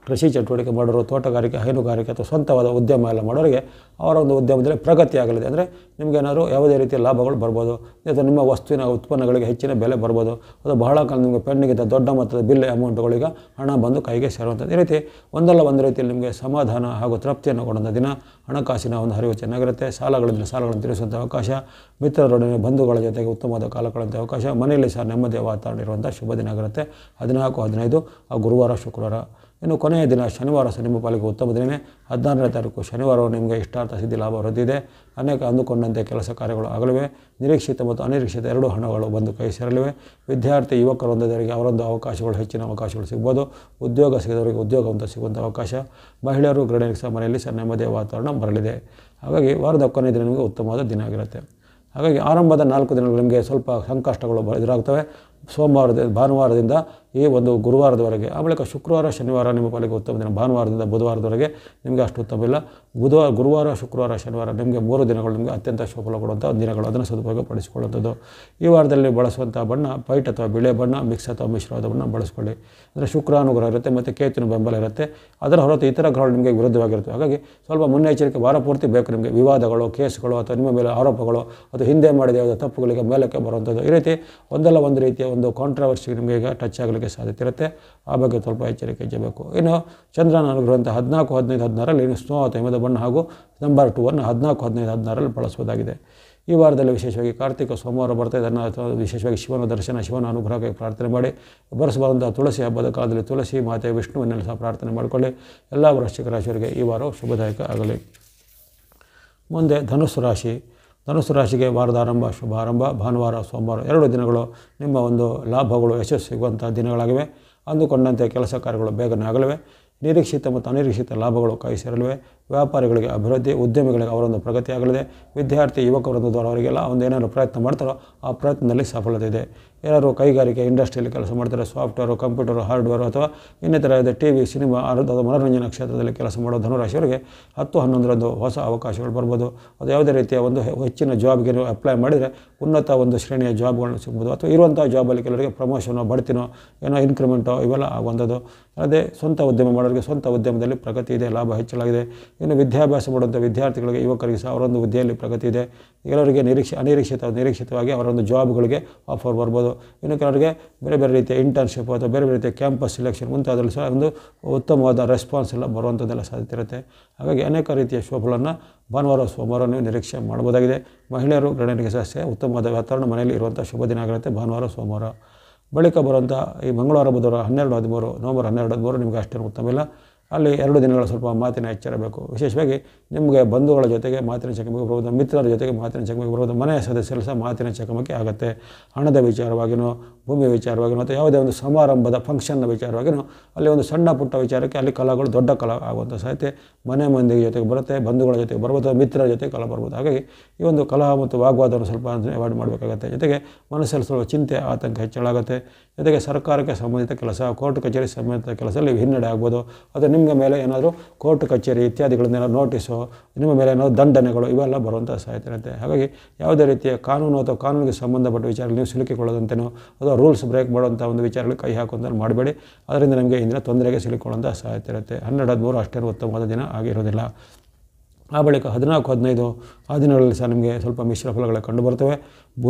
ಕೃಷಿ ಚಟುವಟಿಕೆ ಮಾಡೋರು, ತೋಟಗಾರಿಕೆ, ಹೈನುಗಾರಿಕೆ ಅಥವಾ ಸ್ವಂತವಾದ ಉದ್ಯಮ ಎಲ್ಲ ಮಾಡೋರಿಗೆ ಅವರ ಒಂದು ಉದ್ಯಮದಲ್ಲಿ ಪ್ರಗತಿ ಆಗಲಿದೆ. ಅಂದರೆ ನಿಮಗೇನಾದ್ರು ಯಾವುದೇ ರೀತಿಯ ಲಾಭಗಳು ಬರ್ಬೋದು, ಅಥವಾ ನಿಮ್ಮ ವಸ್ತುವಿನ ಉತ್ಪನ್ನಗಳಿಗೆ ಹೆಚ್ಚಿನ ಬೆಲೆ ಬರ್ಬೋದು, ಅಥವಾ ಬಹಳ ಕಾಲ ನಿಮಗೆ ಪೆಂಡಿಗಿದ್ದ ದೊಡ್ಡ ಮೊತ್ತದ ಬಿಲ್ ಅಮೌಂಟ್ಗಳಿಗೆ ಹಣ ಬಂದು ಕೈಗೆ ಸೇರುವಂಥದ್ದು. ಈ ರೀತಿ ಒಂದಲ್ಲ ಒಂದು ರೀತಿಯಲ್ಲಿ ನಿಮಗೆ ಸಮಾಧಾನ ಹಾಗೂ ತೃಪ್ತಿಯನ್ನು ಕೊಡುವಂಥ ದಿನ. ಹಣಕಾಸಿನ ಒಂದು ಹರಿವು ಚೆನ್ನಾಗಿರುತ್ತೆ. ಸಾಲಗಳನ್ನು ತೀರಿಸುವಂಥ ಅವಕಾಶ, ಮಿತ್ರರೊಡನೆ, ಬಂಧುಗಳ ಜೊತೆಗೆ ಉತ್ತಮವಾದ ಕಾಲ ಕಳೆಯುವಂಥ ಅವಕಾಶ, ಮನೆಯಲ್ಲಿ ಸಹ ನೆಮ್ಮದಿಯ ವಾತಾವರಣ ಇರುವಂಥ ಶುಭ ದಿನ ಆಗಿರುತ್ತೆ. 14, 15 ಗುರುವಾರ, ಶುಕ್ರವಾರ. ಇನ್ನು ಕೊನೆಯ ದಿನ ಶನಿವಾರ ಸಹ ನಿಮ್ಮ ಪಾಲಿಗೆ ಉತ್ತಮ ದಿನವೇ. 16ನೇ ತಾರೀಕು ಶನಿವಾರ ನಿಮಗೆ ಇಷ್ಟಾರ್ಥ ಸಿದ್ಧಿ, ಲಾಭ ವೃದ್ಧಿದೆ. ಅನೇಕ ಅಂದುಕೊಂಡಂತೆ ಕೆಲಸ ಕಾರ್ಯಗಳು ಆಗಲಿವೆ. ನಿರೀಕ್ಷಿತ ಮತ್ತು ಅನಿರೀಕ್ಷಿತ 2 ಹಣಗಳು ಬಂದು ಕೈ ಸೇರಲಿವೆ. ವಿದ್ಯಾರ್ಥಿ ಯುವಕರೊಂದರಿಗೆ ಅವರೊಂದು ಅವಕಾಶಗಳು, ಹೆಚ್ಚಿನ ಅವಕಾಶಗಳು ಸಿಗ್ಬೋದು. ಉದ್ಯೋಗ ಸಿಗದವರಿಗೆ ಉದ್ಯೋಗ ಅಂತ ಸಿಗುವಂಥ ಅವಕಾಶ. ಮಹಿಳೆಯರು, ಗೃಹಿಣಿಯರಿಗೆ ಸಹ ಮನೆಯಲ್ಲಿ ಸಹ ನೆಮ್ಮದಿಯ ವಾತಾವರಣ ಬರಲಿದೆ. ಹಾಗಾಗಿ ವಾರದ ಕೊನೆಯ ದಿನ ನಿಮಗೆ ಉತ್ತಮವಾದ ದಿನ ಆಗಿರುತ್ತೆ. ಹಾಗಾಗಿ ಆರಂಭದ 4 ದಿನಗಳು ನಿಮಗೆ ಸ್ವಲ್ಪ ಸಂಕಷ್ಟಗಳು ಎದುರಾಗ್ತವೆ. ಭಾನುವಾರದಿಂದ ಈ ಒಂದು ಗುರುವಾರದವರೆಗೆ. ಆ ಬಳಿಕ ಶುಕ್ರವಾರ ಶನಿವಾರ ನಿಮ್ಮ ಪಾಲಿಗೆ ಉತ್ತಮ ದಿನ. ಭಾನುವಾರದಿಂದ ಬುಧವಾರದವರೆಗೆ ನಿಮಗೆ ಅಷ್ಟು ಉತ್ತಮ ಇಲ್ಲ. ಗುರುವಾರ ಶುಕ್ರವಾರ ಶನಿವಾರ ನಿಮಗೆ 3 ದಿನಗಳು ನಿಮಗೆ ಅತ್ಯಂತ ಶುಭ ಕೊಡುವಂಥ ದಿನಗಳು, ಅದನ್ನು ಸದುಪಯೋಗಪಡಿಸಿಕೊಳ್ಳುವಂಥದ್ದು. ಈ ವಾರದಲ್ಲಿ ಬಳಸುವಂಥ ಬಣ್ಣ ವೈಟ್ ಅಥವಾ ಬಿಳೆ ಬಣ್ಣ, ಮಿಕ್ಸ್ ಅಥವಾ ಮಿಶ್ರವಾದ ಬಣ್ಣ ಬಳಸ್ಕೊಳ್ಳಿ. ಅಂದರೆ ಶುಕ್ರಾನುಗ್ರಹ ಇರುತ್ತೆ ಮತ್ತು ಕೇತುವಿನ ಬೆಂಬಲ ಇರುತ್ತೆ. ಅದರ ಹೊರತು ಇತರ ಗ್ರಹಗಳು ನಿಮಗೆ ವಿರುದ್ಧವಾಗಿರುತ್ತೆ. ಹಾಗಾಗಿ ಸ್ವಲ್ಪ ಮುನ್ನೆಚ್ಚರಿಕೆ ವಾರ ಪೂರ್ತಿ ಬೇಕು ನಿಮಗೆ. ವಿವಾದಗಳು, ಕೇಸ್ಗಳು ಅಥವಾ ನಿಮ್ಮ ಮೇಲೆ ಆರೋಪಗಳು ಅಥವಾ ಹಿಂದೆ ಮಾಡಿದ ಯಾವುದೇ ತಪ್ಪುಗಳಿಗೆ ಮೇಲಕ್ಕೆ ಬರುವಂಥದ್ದು, ಈ ರೀತಿ ಒಂದಲ್ಲ ಒಂದು ರೀತಿಯ ಒಂದು ಕಾಂಟ್ರವರ್ಸಿ ನಿಮಗೆ ಈಗ ಟಚ್ ಆಗಲಿಕ್ಕೆ ಸಾಧ್ಯತೆ ಇರುತ್ತೆ. ಆ ಬಗ್ಗೆ ಸ್ವಲ್ಪ ಎಚ್ಚರಿಕೆ ಇರಬೇಕು. ಇನ್ನು ಚಂದ್ರನ ಅನುಗ್ರಹ 14, 15, 16ರಲ್ಲಿ ಇನ್ನು ಸ್ನೋ ಅಥವಾ ಹಿಮದ ಬಣ್ಣ ಹಾಗೂ ನಂಬರ್ 2 ಅನ್ನು 14, 15, 16ರಲ್ಲಿ ಬಳಸಬಹುದಾಗಿದೆ. ಈ ವಾರದಲ್ಲಿ ವಿಶೇಷವಾಗಿ ಕಾರ್ತಿಕ ಸೋಮವಾರ ಬರ್ತದೆ. ಅದನ್ನು ವಿಶೇಷವಾಗಿ ಶಿವನ ದರ್ಶನ, ಶಿವನ ಅನುಗ್ರಹಕ್ಕೆ ಪ್ರಾರ್ಥನೆ ಮಾಡಿ. ಬರೆಸಬಾರಂಥ ತುಳಸಿ ಹಬ್ಬದ ಕಾಲದಲ್ಲಿ ತುಳಸಿ ಮಾತೆ ವಿಷ್ಣುವನ್ನೆಲ್ಲ ಸಹ ಪ್ರಾರ್ಥನೆ ಮಾಡಿಕೊಳ್ಳಿ. ಎಲ್ಲ ವೃಶ್ಚಿಕ ರಾಶಿಯವರಿಗೆ ಈ ವಾರವು ಶುಭದಾಯಕ ಆಗಲಿ. ಮುಂದೆ ಧನುಸ್ಸು ರಾಶಿ. ಧನುಸ್ಸು ರಾಶಿಗೆ ವಾರದ ಆರಂಭ ಶುಭ ಆರಂಭ. ಭಾನುವಾರ ಸೋಮವಾರ 2 ದಿನಗಳು ನಿಮ್ಮ ಒಂದು ಲಾಭಗಳು ಯಶಸ್ಸು ಸಿಗುವಂಥ ದಿನಗಳಾಗಿವೆ. ಅಂದುಕೊಂಡಂತೆ ಕೆಲಸ ಕಾರ್ಯಗಳು ಬೇಗನೆ ಆಗಲಿವೆ. ನಿರೀಕ್ಷಿತ ಮತ್ತು ಅನಿರೀಕ್ಷಿತ ಲಾಭಗಳು ಕೈ ಸೇರಲಿವೆ. ವ್ಯಾಪಾರಿಗಳಿಗೆ ಅಭಿವೃದ್ಧಿ, ಉದ್ಯಮಿಗಳಿಗೆ ಅವರೊಂದು ಪ್ರಗತಿ ಆಗಲಿದೆ. ವಿದ್ಯಾರ್ಥಿ ಯುವಕ ವೃಂದದವರಿಗೆಲ್ಲ ಒಂದು ಏನಾದರೂ ಪ್ರಯತ್ನ ಮಾಡ್ತಾರೋ ಆ ಪ್ರಯತ್ನದಲ್ಲಿ ಸಫಲತೆ ಇದೆ. ಯಾರು ಕೈಗಾರಿಕೆ ಇಂಡಸ್ಟ್ರಿಯಲ್ಲಿ ಕೆಲಸ ಮಾಡ್ತಾರೆ, ಸಾಫ್ಟ್ವೇರು, ಕಂಪ್ಯೂಟರು, ಹಾರ್ಡ್ವೇರು ಅಥವಾ ಇನ್ನಿತರ ಟಿವಿ, ಸಿನಿಮಾ, ಮನೋರಂಜನಾ ಕ್ಷೇತ್ರದಲ್ಲಿ ಕೆಲಸ ಮಾಡೋ ಧನುರಾಶಿಯವರಿಗೆ 10, 11ರಂದು ಹೊಸ ಅವಕಾಶಗಳು ಬರ್ಬೋದು. ಅದು ಯಾವುದೇ ರೀತಿಯ ಒಂದು ಹೆಚ್ಚಿನ ಜಾಬ್ಗೆ ನೀವು ಅಪ್ಲೈ ಮಾಡಿದರೆ ಉನ್ನತ ಒಂದು ಶ್ರೇಣಿಯ ಜಾಬ್ಗಳನ್ನು ಸಿಗ್ಬೋದು. ಅಥವಾ ಇರುವಂಥ ಜಾಬಲ್ಲಿ ಕೆಲವರಿಗೆ ಪ್ರಮೋಷನೋ, ಬಡ್ತಿನೋ, ಏನೋ ಇನ್ಕ್ರಿಮೆಂಟೋ ಇವೆಲ್ಲ ಆಗುವಂಥದ್ದು. ಅದೇ ಸ್ವಂತ ಉದ್ಯಮ ಮಾಡೋರಿಗೆ ಸ್ವಂತ ಉದ್ಯಮದಲ್ಲಿ ಪ್ರಗತಿ ಇದೆ, ಲಾಭ ಹೆಚ್ಚಳಾಗಿದೆ. ಇನ್ನು ವಿದ್ಯಾಭ್ಯಾಸ ಮಾಡುವಂಥ ವಿದ್ಯಾರ್ಥಿಗಳಿಗೆ, ಯುವಕರಿಗೆ ಸಹ ಅವರೊಂದು ಹುದ್ದೆಯಲ್ಲಿ ಪ್ರಗತಿ ಇದೆ. ಕೆಲವರಿಗೆ ನಿರೀಕ್ಷಿತವಾಗಿ ಅವರೊಂದು ಜಾಬ್ಗಳಿಗೆ ಆಫರ್ ಬರ್ಬೋದು. ಇನ್ನು ಕೆಲವರಿಗೆ ಬೇರೆ ಬೇರೆ ರೀತಿಯ ಇಂಟರ್ನ್ಶಿಪ್ ಅಥವಾ ಬೇರೆ ಬೇರೆ ರೀತಿಯ ಕ್ಯಾಂಪಸ್ ಸಿಲೆಕ್ಷನ್ ಮುಂತಾದಲ್ಲಿ ಸಹ ಒಂದು ಉತ್ತಮವಾದ ರೆಸ್ಪಾನ್ಸ್ ಎಲ್ಲ ಬರುವಂಥದ್ದೆಲ್ಲ ಸಾಧ್ಯತೆ ಇರುತ್ತೆ. ಹಾಗಾಗಿ ಅನೇಕ ರೀತಿಯ ಶುಭಗಳನ್ನು ಭಾನುವಾರ ಸೋಮವಾರ ನೀವು ನಿರೀಕ್ಷೆ ಮಾಡ್ಬೋದಾಗಿದೆ. ಮಹಿಳೆಯರು ಗೃಹಿಣಿಯರಿಗೆ ಸಹ ಉತ್ತಮವಾದ ವಾತಾವರಣ ಮನೆಯಲ್ಲಿ ಇರುವಂಥ ಶುಭ ದಿನ ಆಗಿರುತ್ತೆ ಭಾನುವಾರ ಸೋಮವಾರ. ಬಳಿಕ ಬರುವಂಥ ಈ ಮಂಗಳವಾರ ಬುಧವಾರ 12, 13 ನವೆಂಬರ್ 12, 13 ನಿಮಗೆ ಅಷ್ಟೇನು ಉತ್ತಮ ಇಲ್ಲ. ಅಲ್ಲಿ 2 ದಿನಗಳ ಸ್ವಲ್ಪ ಮಾತಿನ ಎಚ್ಚರ ಬೇಕು. ವಿಶೇಷವಾಗಿ ನಿಮಗೆ ಬಂಧುಗಳ ಜೊತೆಗೆ ಮಾತಿನ ಚಕಮಕಿ ಬರುವುದು, ಮಿತ್ರರ ಜೊತೆಗೆ ಮಾತಿನ ಚಕಮಕಿ ಬರುವುದು, ಮನೆಯ ಸದಸ್ಯರು ಸಹ ಮಾತಿನ ಚಕಮಕಿ ಆಗುತ್ತೆ. ಹಣದ ವಿಚಾರವಾಗಿಯೋ, ಭೂಮಿ ವಿಚಾರವಾಗಿಯೋ ಅಥವಾ ಯಾವುದೇ ಒಂದು ಸಮಾರಂಭದ ಫಂಕ್ಷನ್ನ ವಿಚಾರವಾಗಿಯೋ ಅಲ್ಲಿ ಒಂದು ಸಣ್ಣ ಪುಟ್ಟ ವಿಚಾರಕ್ಕೆ ಅಲ್ಲಿ ಕಲಹಗಳು ದೊಡ್ಡ ಕಲಹ ಆಗುವಂಥ ಸಾಧ್ಯತೆ ಮನೆ ಮಂದಿಗೆ ಜೊತೆಗೆ ಬರುತ್ತೆ, ಬಂಧುಗಳ ಜೊತೆಗೆ ಬರ್ಬೋದು, ಮಿತ್ರರ ಜೊತೆಗೆ ಕಲಹ ಬರ್ಬೋದು. ಹಾಗಾಗಿ ಈ ಒಂದು ಕಲಹ ಮತ್ತು ವಾಗ್ವಾದವನ್ನು ಸ್ವಲ್ಪ ಅವಾಯ್ಡ್ ಮಾಡಬೇಕಾಗುತ್ತೆ. ಜೊತೆಗೆ ಮನಸ್ಸಲ್ಲಿ ಸ್ವಲ್ಪ ಚಿಂತೆ, ಆತಂಕ ಹೆಚ್ಚಳಾಗುತ್ತೆ. ಜೊತೆಗೆ ಸರ್ಕಾರಕ್ಕೆ ಸಂಬಂಧಿತ ಕೆಲಸ, ಕೋರ್ಟ್ ಕಚೇರಿ ಸಂಬಂಧಿತ ಕೆಲಸದಲ್ಲಿ ಹಿನ್ನಡೆ ಆಗ್ಬೋದು. ಅದು ನಿಮ್ಮ ಮೇಲೆ ಏನಾದರೂ ಕೋರ್ಟ್ ಕಚೇರಿ ಇತ್ಯಾದಿಗಳಿಂದ ಏನಾದರೂ ನೋಟಿಸು, ನಿಮ್ಮ ಮೇಲೆ ಏನಾದರೂ ದಂಡನೆಗಳು ಇವೆಲ್ಲ ಬರುವಂಥ ಸಾಧ್ಯತೆ ಇರುತ್ತೆ. ಹಾಗಾಗಿ ಯಾವುದೇ ರೀತಿಯ ಕಾನೂನು ಅಥವಾ ಕಾನೂನಿಗೆ ಸಂಬಂಧಪಟ್ಟ ವಿಚಾರಗಳು ನೀವು ಸಿಲುಕಿಕೊಳ್ಳೋದಂತೆಯೋ ಅಥವಾ ರೂಲ್ಸ್ ಬ್ರೇಕ್ ಮಾಡುವಂಥ ಒಂದು ವಿಚಾರಗಳಿಗೆ ಕೈ ಹಾಕುವಂಥ ಮಾಡಬೇಡಿ. ಅದರಿಂದ ನಿಮಗೆ ಇಂದಿನ ತೊಂದರೆಗೆ ಸಿಲುಕೊಳ್ಳುವಂಥ ಸಾಧ್ಯತೆ ಇರುತ್ತೆ. 12, 13 ಅಷ್ಟೇನು ಉತ್ತಮವಾದ ದಿನ ಆಗಿರೋದಿಲ್ಲ. ಆ ಬಳಿಕ 14, 15 ಆ ದಿನಗಳಲ್ಲಿ ಸಹ ನಿಮಗೆ ಸ್ವಲ್ಪ ಮಿಶ್ರ ಫಲಗಳು ಕಂಡುಬರ್ತವೆ.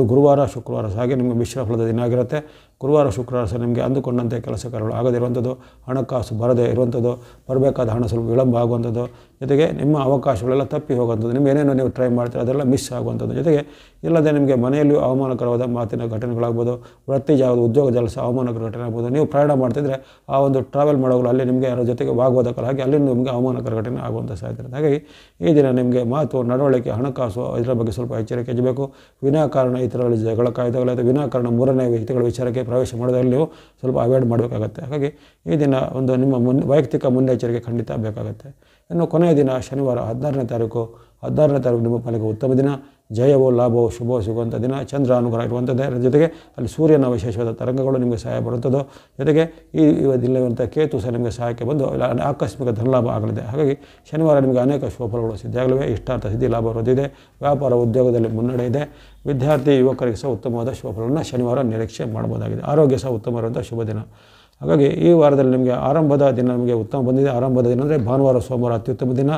ಗುರುವಾರ ಶುಕ್ರವಾರ ಸಹ ಹಾಗೆ ನಿಮಗೆ ಮಿಶ್ರ ಫಲದ ದಿನ ಆಗಿರುತ್ತೆ. ಗುರುವಾರ ಶುಕ್ರವಾರ ಸಹ ನಿಮಗೆ ಅಂದುಕೊಂಡಂತೆ ಕೆಲಸ ಕಾರ್ಯಗಳು ಆಗದಿರುವಂಥದ್ದು, ಹಣಕಾಸು ಬರದೇ ಇರುವಂಥದ್ದು, ಬರಬೇಕಾದ ಹಣ ಸ್ವಲ್ಪ ವಿಳಂಬ ಆಗುವಂಥದ್ದು, ಜೊತೆಗೆ ನಿಮ್ಮ ಅವಕಾಶಗಳೆಲ್ಲ ತಪ್ಪಿ ಹೋಗುವಂಥದ್ದು, ನಿಮ್ಮ ಏನೇನೋ ನೀವು ಟ್ರೈ ಮಾಡ್ತೀರ ಅದೆಲ್ಲ ಮಿಸ್ ಆಗುವಂಥದ್ದು. ಜೊತೆಗೆ ಇಲ್ಲದೆ ನಿಮಗೆ ಮನೆಯಲ್ಲಿಯೂ ಅವಮಾನಕರವಾದ ಮಾತಿನ ಘಟನೆಗಳಾಗ್ಬೋದು, ವೃತ್ತಿ ಜಾಗದ ಉದ್ಯೋಗದಲ್ಲಿ ಸಹ ಅವಮಾನಕರ ಘಟನೆ ಆಗ್ಬೋದು. ನೀವು ಪ್ರಯಾಣ ಮಾಡ್ತಿದ್ರೆ ಆ ಒಂದು ಟ್ರಾವೆಲ್ ಮಾಡೋಗಳು ಅಲ್ಲಿ ನಿಮಗೆ ಯಾರ ಜೊತೆಗೆ ವಾಗ್ವಾದಕರ ಹಾಗೆ ಅಲ್ಲಿ ನಿಮಗೆ ಅವಮಾನಕರ ಘಟನೆ ಆಗುವಂಥ ಸಾಧ್ಯತೆ ಇರುತ್ತೆ. ಹಾಗಾಗಿ ಈ ದಿನ ನಿಮಗೆ ಮಾತು, ನಡವಳಿಕೆ, ಹಣಕಾಸು ಇದರ ಬಗ್ಗೆ ಸ್ವಲ್ಪ ಎಚ್ಚರಿಕೆ ಇರಬೇಕು. ವಿನಾಕಾರಣ ಇತರರಲ್ಲಿ ಜಗಳ ಕಾಯ್ದಗಳು ಅಥವಾ ವಿನಾಕಾರಣ ಮೂರನೇ ವ್ಯಕ್ತಿಗಳ ವಿಚಾರಕ್ಕೆ ಪ್ರವೇಶ ಮಾಡೋದ್ರಲ್ಲಿ ನೀವು ಸ್ವಲ್ಪ ಅವಾಯ್ಡ್ ಮಾಡಬೇಕಾಗತ್ತೆ. ಹಾಗಾಗಿ ಈ ದಿನ ಒಂದು ನಿಮ್ಮ ವೈಯಕ್ತಿಕ ಮುನ್ನೆಚ್ಚರಿಕೆ ಖಂಡಿತ ಬೇಕಾಗುತ್ತೆ. ಇನ್ನು ಕೊನೆಯ ದಿನ ಶನಿವಾರ 16ನೇ ತಾರೀಕು ನಿಮ್ಮ ಪಾಲಿಗೆ ಉತ್ತಮ ದಿನ. ಜಯವೋ ಲಾಭವೋ ಶುಭವೋ ಸಿಗುವಂಥ ದಿನ. ಚಂದ್ರ ಅನುಗ್ರಹ ಇರುವಂಥದ್ದೇ. ಅದರ ಜೊತೆಗೆ ಅಲ್ಲಿ ಸೂರ್ಯನ ವಿಶೇಷವಾದ ತರಂಗಗಳು ನಿಮಗೆ ಸಹಾಯ ಬರುವಂಥದ್ದು. ಜೊತೆಗೆ ಈ ದಿನವಂಥ ಕೇತು ಸಹ ನಿಮಗೆ ಸಹಾಯಕ್ಕೆ ಬಂದು ಆಕಸ್ಮಿಕ ಧನಲಾಭ ಆಗಲಿದೆ. ಹಾಗಾಗಿ ಶನಿವಾರ ನಿಮಗೆ ಅನೇಕ ಶುಭಫಲಗಳು ಸಿದ್ಧಿಯಾಗಲಿವೆ. ಇಷ್ಟಾರ್ಥ ಸಿದ್ಧಿ ಲಾಭ ವೃದ್ಧಿದೆ. ವ್ಯಾಪಾರ ಉದ್ಯೋಗದಲ್ಲಿ ಮುನ್ನಡೆ ಇದೆ. ವಿದ್ಯಾರ್ಥಿ ಯುವಕರಿಗೆ ಸಹ ಉತ್ತಮವಾದ ಶುಭಫಲವನ್ನು ಶನಿವಾರ ನಿರೀಕ್ಷೆ ಮಾಡಬಹುದಾಗಿದೆ. ಆರೋಗ್ಯ ಸಹ ಉತ್ತಮ ಇರುವಂಥ ಶುಭ ದಿನ. ಹಾಗಾಗಿ ಈ ವಾರದಲ್ಲಿ ನಿಮಗೆ ಆರಂಭದ ದಿನ ನಿಮಗೆ ಉತ್ತಮ ಬಂದಿದೆ. ಆರಂಭದ ದಿನ ಅಂದರೆ ಭಾನುವಾರ ಸೋಮವಾರ ಅತ್ಯುತ್ತಮ ದಿನ.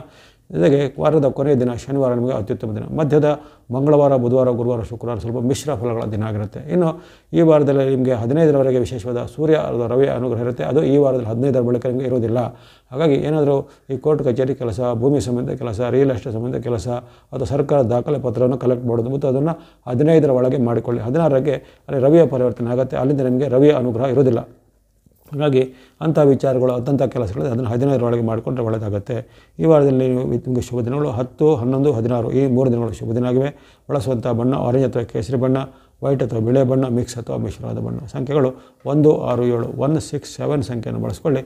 ಜೊತೆಗೆ ವಾರದ ಕೊನೆಯ ದಿನ ಶನಿವಾರ ನಿಮಗೆ ಅತ್ಯುತ್ತಮ ದಿನ. ಮಧ್ಯದ ಮಂಗಳವಾರ, ಬುಧವಾರ, ಗುರುವಾರ, ಶುಕ್ರವಾರ ಸ್ವಲ್ಪ ಮಿಶ್ರ ಫಲಗಳ ದಿನ ಆಗಿರುತ್ತೆ. ಇನ್ನು ಈ ವಾರದಲ್ಲಿ ನಿಮಗೆ 15ರವರೆಗೆ ವಿಶೇಷವಾದ ಸೂರ್ಯ ರವಿಯ ಅನುಗ್ರಹ ಇರುತ್ತೆ. ಅದು ಈ ವಾರದಲ್ಲಿ 15ರ ಬಳಿಕ ನಿಮಗೆ ಇರೋದಿಲ್ಲ. ಹಾಗಾಗಿ ಏನಾದರೂ ಈ ಕೋರ್ಟ್ ಕಚೇರಿ ಕೆಲಸ, ಭೂಮಿ ಸಂಬಂಧ ಕೆಲಸ, ರಿಯಲ್ ಎಸ್ಟೇಟ್ ಸಂಬಂಧ ಕೆಲಸ ಅಥವಾ ಸರ್ಕಾರದ ದಾಖಲೆ ಪತ್ರವನ್ನು ಕಲೆಕ್ಟ್ ಮಾಡೋದು ಮತ್ತು ಅದನ್ನು 15ರ ಒಳಗೆ ಮಾಡಿಕೊಳ್ಳಿ. 16ಕ್ಕೆ ಅಲ್ಲಿ ರವಿಯ ಪರಿವರ್ತನೆ ಆಗುತ್ತೆ. ಅಲ್ಲಿಂದ ನಿಮಗೆ ರವಿಯ ಅನುಗ್ರಹ ಇರೋದಿಲ್ಲ. ಹಾಗಾಗಿ ಅಂಥ ವಿಚಾರಗಳು, ಅಂಥ ಕೆಲಸಗಳು ಅದನ್ನು 15ರ ಒಳಗೆ ಮಾಡಿಕೊಂಡ್ರೆ ಒಳ್ಳೆಯದಾಗುತ್ತೆ. ಈ ವಾರದಲ್ಲಿ ನಿಮಗೆ ಶುಭ ದಿನಗಳು 10, 11, 16 ಈ 3 ದಿನಗಳು ಶುಭ ದಿನ ಆಗಿವೆ. ಬಳಸುವಂಥ ಬಣ್ಣ ಆರೆಂಜ್ ಅಥವಾ ಕೇಸರಿ ಬಣ್ಣ, ವೈಟ್ ಅಥವಾ ಬಿಳೆ ಬಣ್ಣ, ಮಿಕ್ಸ್ ಅಥವಾ ಮಿಶ್ರವಾದ ಬಣ್ಣ. ಸಂಖ್ಯೆಗಳು 1, 6, 7 1, 6, 7 ಸಂಖ್ಯೆಯನ್ನು ಬಳಸ್ಕೊಳ್ಳಿ.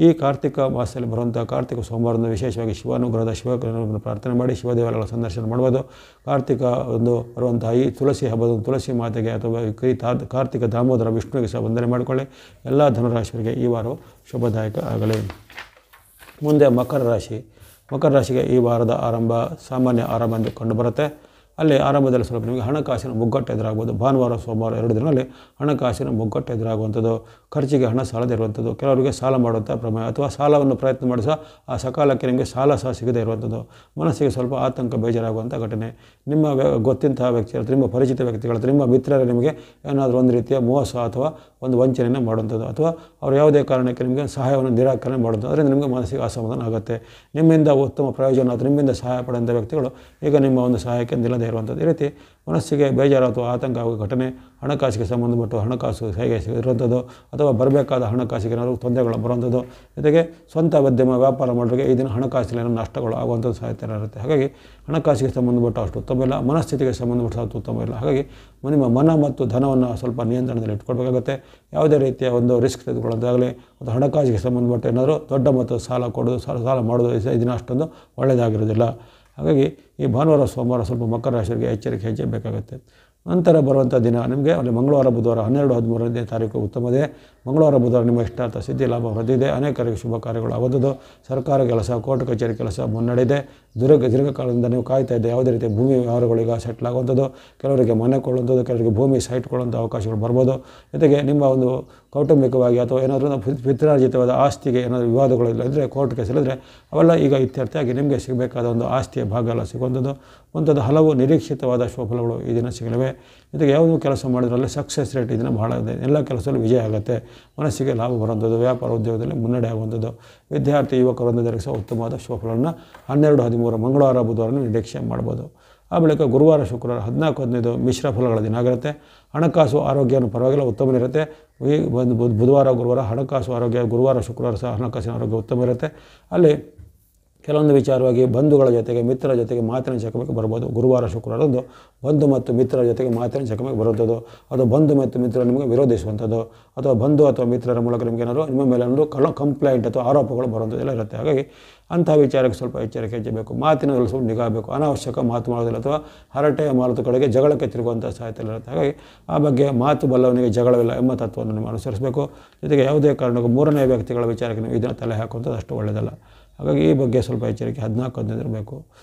ಈ ಕಾರ್ತಿಕ ಮಾಸದಲ್ಲಿ ಬರುವಂಥ ಕಾರ್ತಿಕ ಸೋಮವಾರದಿಂದ ವಿಶೇಷವಾಗಿ ಶಿವಾನುಗ್ರಹದ ಶಿವಗಳನ್ನು ಪ್ರಾರ್ಥನೆ ಮಾಡಿ ಶಿವ ದೇವಾಲಯಗಳ ಸಂದರ್ಶನ ಮಾಡ್ಬೋದು. ಕಾರ್ತಿಕ ಬರುವಂಥ ಈ ತುಳಸಿ ಹಬ್ಬದ ತುಳಸಿ ಮಾತೆಗೆ ಅಥವಾ ಕಾರ್ತಿಕ ದಾಮೋದರ ವಿಷ್ಣುವಿಗೆ ಸಹ ವಂದನೆ ಮಾಡಿಕೊಳ್ಳಿ. ಎಲ್ಲ ಧನುರಾಶಿಯವರಿಗೆ ಈ ವಾರವು ಶುಭದಾಯಕ ಆಗಲಿ. ಮುಂದೆ ಮಕರ ರಾಶಿಗೆ ಈ ವಾರದ ಆರಂಭ ಸಾಮಾನ್ಯ ಆರಂಭ ಎಂದು ಕಂಡುಬರುತ್ತೆ. ಅಲ್ಲಿ ಆರಂಭದಲ್ಲಿ ಸ್ವಲ್ಪ ನಿಮಗೆ ಹಣಕಾಸಿನ ಮುಗ್ಗಟ್ಟು ಎದುರಾಗ್ಬೋದು. ಭಾನುವಾರ ಸೋಮವಾರ 2 ದಿನಗಳಲ್ಲಿ ಹಣಕಾಸಿನ ಮುಗ್ಗಟ್ಟು ಎದುರಾಗುವಂಥದ್ದು, ಖರ್ಚಿಗೆ ಹಣ ಸಾಲದೇ ಇರುವಂಥದ್ದು, ಕೆಲವರಿಗೆ ಸಾಲ ಮಾಡುವಂಥ ಪ್ರಮೇಯ ಅಥವಾ ಸಾಲವನ್ನು ಪ್ರಯತ್ನ ಮಾಡಿ ಸಹ ಆ ಸಕಾಲಕ್ಕೆ ನಿಮಗೆ ಸಾಲ ಸಹ ಸಿಗದೇ ಇರುವಂಥದ್ದು, ಮನಸ್ಸಿಗೆ ಸ್ವಲ್ಪ ಆತಂಕ ಬೇಜಾರಾಗುವಂಥ ಘಟನೆ, ನಿಮ್ಮ ಗೊತ್ತಿಂತಹ ವ್ಯಕ್ತಿಗಳ ನಿಮ್ಮ ಪರಿಚಿತ ವ್ಯಕ್ತಿಗಳ ನಿಮ್ಮ ಮಿತ್ರರೇ ನಿಮಗೆ ಏನಾದರೂ ಒಂದು ರೀತಿಯ ಮೋಸ ಅಥವಾ ಒಂದು ವಂಚನೆಯನ್ನು ಮಾಡುವಂಥದ್ದು ಅಥವಾ ಅವರು ಯಾವುದೇ ಕಾರಣಕ್ಕೆ ನಿಮಗೆ ಸಹಾಯವನ್ನು ನಿರಾಕರಣೆ ಮಾಡುವಂಥದ್ದು, ಅದರಿಂದ ನಿಮಗೆ ಮನಸ್ಸಿಗೆ ಅಸಮಾಧಾನ ಆಗುತ್ತೆ. ನಿಮ್ಮಿಂದ ಉತ್ತಮ ಪ್ರಯೋಜನ ಅಥವಾ ನಿಮ್ಮಿಂದ ಸಹಾಯ ಪಡೆದಂಥ ವ್ಯಕ್ತಿಗಳು ಈಗ ನಿಮ್ಮ ಒಂದು ಸಹಾಯಕ್ಕೆ ನಿಲ್ಲದೇ ಇರುವಂಥದ್ದು, ಈ ರೀತಿ ಮನಸ್ಸಿಗೆ ಬೇಜಾರು ಅಥವಾ ಆತಂಕ ಆಗುವ ಘಟನೆ, ಹಣಕಾಸಿಗೆ ಸಂಬಂಧಪಟ್ಟು ಹಣಕಾಸು ಹೇಗೆ ಇರುವಂಥದ್ದು ಅಥವಾ ಬರಬೇಕಾದ ಹಣಕಾಸಿಗೆ ಏನಾದರೂ ತೊಂದರೆಗಳು ಬರುವಂಥದ್ದು, ಜೊತೆಗೆ ಸ್ವಂತ ಉದ್ಯಮ ವ್ಯಾಪಾರ ಮಾಡೋರಿಗೆ ಈ ದಿನ ಹಣಕಾಸಿನ ನಷ್ಟಗಳು ಆಗುವಂಥದ್ದು ಸಾಧ್ಯತೆ ಇರುತ್ತೆ. ಹಾಗಾಗಿ ಹಣಕಾಸಿಗೆ ಸಂಬಂಧಪಟ್ಟು ಅಷ್ಟು ಉತ್ತಮ ಇಲ್ಲ, ಮನಸ್ಥಿತಿಗೆ ಸಂಬಂಧಪಟ್ಟು ಅಷ್ಟು ಉತ್ತಮ ಇಲ್ಲ. ಹಾಗಾಗಿ ನಿಮ್ಮ ಮನ ಮತ್ತು ಧನವನ್ನು ಸ್ವಲ್ಪ ನಿಯಂತ್ರಣದಲ್ಲಿ ಇಟ್ಕೊಳ್ಬೇಕಾಗುತ್ತೆ. ಯಾವುದೇ ರೀತಿಯ ಒಂದು ರಿಸ್ಕ್ ತೆಗೆದುಕೊಳ್ಳೋದಾಗಲಿ ಮತ್ತು ಹಣಕಾಸಿಗೆ ಸಂಬಂಧಪಟ್ಟ ಏನಾದರೂ ದೊಡ್ಡ ಮೊತ್ತದ ಸಾಲ ಕೊಡೋದು ಸಾಲ ಮಾಡೋದು ಈ ದಿನ ಅಷ್ಟೊಂದು ಒಳ್ಳೆಯದಾಗಿರೋದಿಲ್ಲ. ಹಾಗಾಗಿ ಈ ಭಾನುವಾರ ಸೋಮವಾರ ಸ್ವಲ್ಪ ಮಕರ ರಾಶಿಯವರಿಗೆ ಎಚ್ಚರಿಕೆ ಹೆಜ್ಜೆ ಬೇಕಾಗುತ್ತೆ. ನಂತರ ಬರುವಂಥ ದಿನ ನಿಮಗೆ ಅಲ್ಲಿ ಮಂಗಳವಾರ ಬುಧವಾರ 12-13ನೇ ತಾರೀಕು ಉತ್ತಮದೇ. ಮಂಗಳವಾರ ಬುಧವಾರ ನಿಮ್ಮ ಇಷ್ಟಾರ್ಥ ಸಿದ್ಧಿ ಲಾಭ ವೃದ್ಧಿದೆ, ಅನೇಕರಿಗೆ ಶುಭ ಕಾರ್ಯಗಳು ಆಗುವುದು, ಸರ್ಕಾರ ಕೆಲಸ ಕೋರ್ಟ್ ಕಚೇರಿ ಕೆಲಸ ಮುನ್ನಡೆದೆ, ದೀರ್ಘಕಾಲದಿಂದ ನೀವು ಕಾಯ್ತಾ ಇದ್ದ ಯಾವುದೇ ರೀತಿಯ ಭೂಮಿ ವ್ಯವಹಾರಗಳಿಗೆ ಸೆಟ್ಲ್ ಆಗುವಂಥದ್ದು, ಕೆಲವರಿಗೆ ಮನೆ ಕೊಳ್ಳುವಂಥದ್ದು, ಕೆಲವರಿಗೆ ಭೂಮಿ ಸೈಟ್ ಕೊಳ್ಳುವಂಥ ಅವಕಾಶಗಳು ಬರ್ಬೋದು. ಜೊತೆಗೆ ನಿಮ್ಮ ಒಂದು ಕೌಟುಂಬಿಕವಾಗಿ ಅಥವಾ ಏನಾದರೂ ಪಿತ್ರಾರ್ಜಿತವಾದ ಆಸ್ತಿಗೆ ಏನಾದರೂ ವಿವಾದಗಳಿಲ್ಲ ಇದ್ದರೆ ಕೋರ್ಟ್ ಕೇಸ್ ಇಲ್ಲದ್ರೆ ಅವೆಲ್ಲ ಈಗ ಇತ್ಯರ್ಥವಾಗಿ ನಿಮಗೆ ಸಿಗಬೇಕಾದ ಒಂದು ಆಸ್ತಿಯ ಭಾಗ ಎಲ್ಲ ಸಿಗುವಂಥದ್ದು, ಒಂಥದ್ದು ಹಲವು ನಿರೀಕ್ಷಿತವಾದ ಶುಭಫಲಗಳು ಈ ದಿನ ಸಿಗಲಿವೆ. ಜೊತೆಗೆ ಯಾವುದೂ ಕೆಲಸ ಮಾಡಿದ್ರಲ್ಲಿ ಸಕ್ಸಸ್ ರೇಟ್ ಈ ದಿನ ಬಹಳ ಇದೆ, ಎಲ್ಲ ಕೆಲಸದಲ್ಲೂ ವಿಜಯ ಆಗುತ್ತೆ, ಮನಸ್ಸಿಗೆ ಲಾಭ ಬರುವಂಥದ್ದು, ವ್ಯಾಪಾರ ಉದ್ಯೋಗದಲ್ಲಿ ಮುನ್ನಡೆ ಆಗುವಂಥದ್ದು, ವಿದ್ಯಾರ್ಥಿ ಯುವಕರೊಂದಿಗೆ ಸಹ ಉತ್ತಮವಾದ ಶುಭಫಲವನ್ನು 12-13 ಮಂಗಳವಾರ ಬುಧವಾರ ನಿರೀಕ್ಷೆ ಮಾಡ್ಬೋದು. ಆ ಬಳಿಕ ಗುರುವಾರ ಶುಕ್ರವಾರ 14-15 ಮಿಶ್ರ ಫಲಗಳ ದಿನ ಆಗಿರುತ್ತೆ. ಹಣಕಾಸು ಆರೋಗ್ಯನೂ ಪರವಾಗಿಲ್ಲ ಉತ್ತಮ ಇರುತ್ತೆ. ಈ ಒಂದು ಬುಧವಾರ ಗುರುವಾರ ಹಣಕಾಸು ಆರೋಗ್ಯ, ಗುರುವಾರ ಶುಕ್ರವಾರ ಸಹ ಹಣಕಾಸಿನ ಆರೋಗ್ಯ ಉತ್ತಮ ಇರುತ್ತೆ. ಅಲ್ಲಿ ಕೆಲವೊಂದು ವಿಚಾರವಾಗಿ ಬಂಧುಗಳ ಜೊತೆಗೆ ಮಿತ್ರರ ಜೊತೆಗೆ ಮಾತಿನ ಚಕಮಕಿ ಬರ್ಬೋದು. ಗುರುವಾರ ಶುಕ್ರವಾರದ್ದು ಬಂಧು ಮತ್ತು ಮಿತ್ರರ ಜೊತೆಗೆ ಮಾತಿನ ಚಕಮಕಿ ಬರುವಂಥದ್ದು, ಅಥವಾ ಬಂಧು ಮತ್ತು ಮಿತ್ರರು ನಿಮಗೆ ವಿರೋಧಿಸುವಂಥದ್ದು, ಅಥವಾ ಬಂಧು ಅಥವಾ ಮಿತ್ರರ ಮೂಲಕ ನಿಮಗೆ ಏನಾದರೂ ನಿಮ್ಮ ಮೇಲೆ ಏನಾದರೂ ಕಂಪ್ಲೇಂಟ್ ಅಥವಾ ಆರೋಪಗಳು ಬರುವಂಥದ್ದು ಎಲ್ಲ ಇರುತ್ತೆ. ಹಾಗಾಗಿ ಅಂಥ ವಿಚಾರಕ್ಕೆ ಸ್ವಲ್ಪ ಎಚ್ಚರಿಕೆ ಹೆಚ್ಚಬೇಕು, ಮಾತಿನಲ್ಲಿ ಸ್ವಲ್ಪ ನಿಗಾ ಬೇಕು, ಅನಾವಶ್ಯಕ ಮಾತು ಮಾಡೋದಿಲ್ಲ ಅಥವಾ ಹರಟೆಯ ಮಾತು ಕಡೆಗೆ ಜಗಳಕ್ಕೆ ತಿರುಗುವಂಥ ಸಾಧ್ಯತೆ ಇರುತ್ತೆ. ಹಾಗಾಗಿ ಆ ಬಗ್ಗೆ ಮಾತು ಬಲ್ಲವನಿಗೆ ಜಗಳವಿಲ್ಲ ಎಂಬ ತತ್ವವನ್ನು ನೀವು ಅನುಸರಿಸಬೇಕು. ಜೊತೆಗೆ ಯಾವುದೇ ಕಾರಣಕ್ಕೂ ಮೂರನೇ ವ್ಯಕ್ತಿಗಳ ವಿಚಾರಕ್ಕೆ ನೀವು ಇದನ್ನು ತಲೆ ಹಾಕುವಂಥದ್ದು ಅಷ್ಟು ಒಳ್ಳೆಯದಲ್ಲ. ಹಾಗಾಗಿ ಈ ಬಗ್ಗೆ ಸ್ವಲ್ಪ ಎಚ್ಚರಿಕೆ 14-15 ಇರಬೇಕು.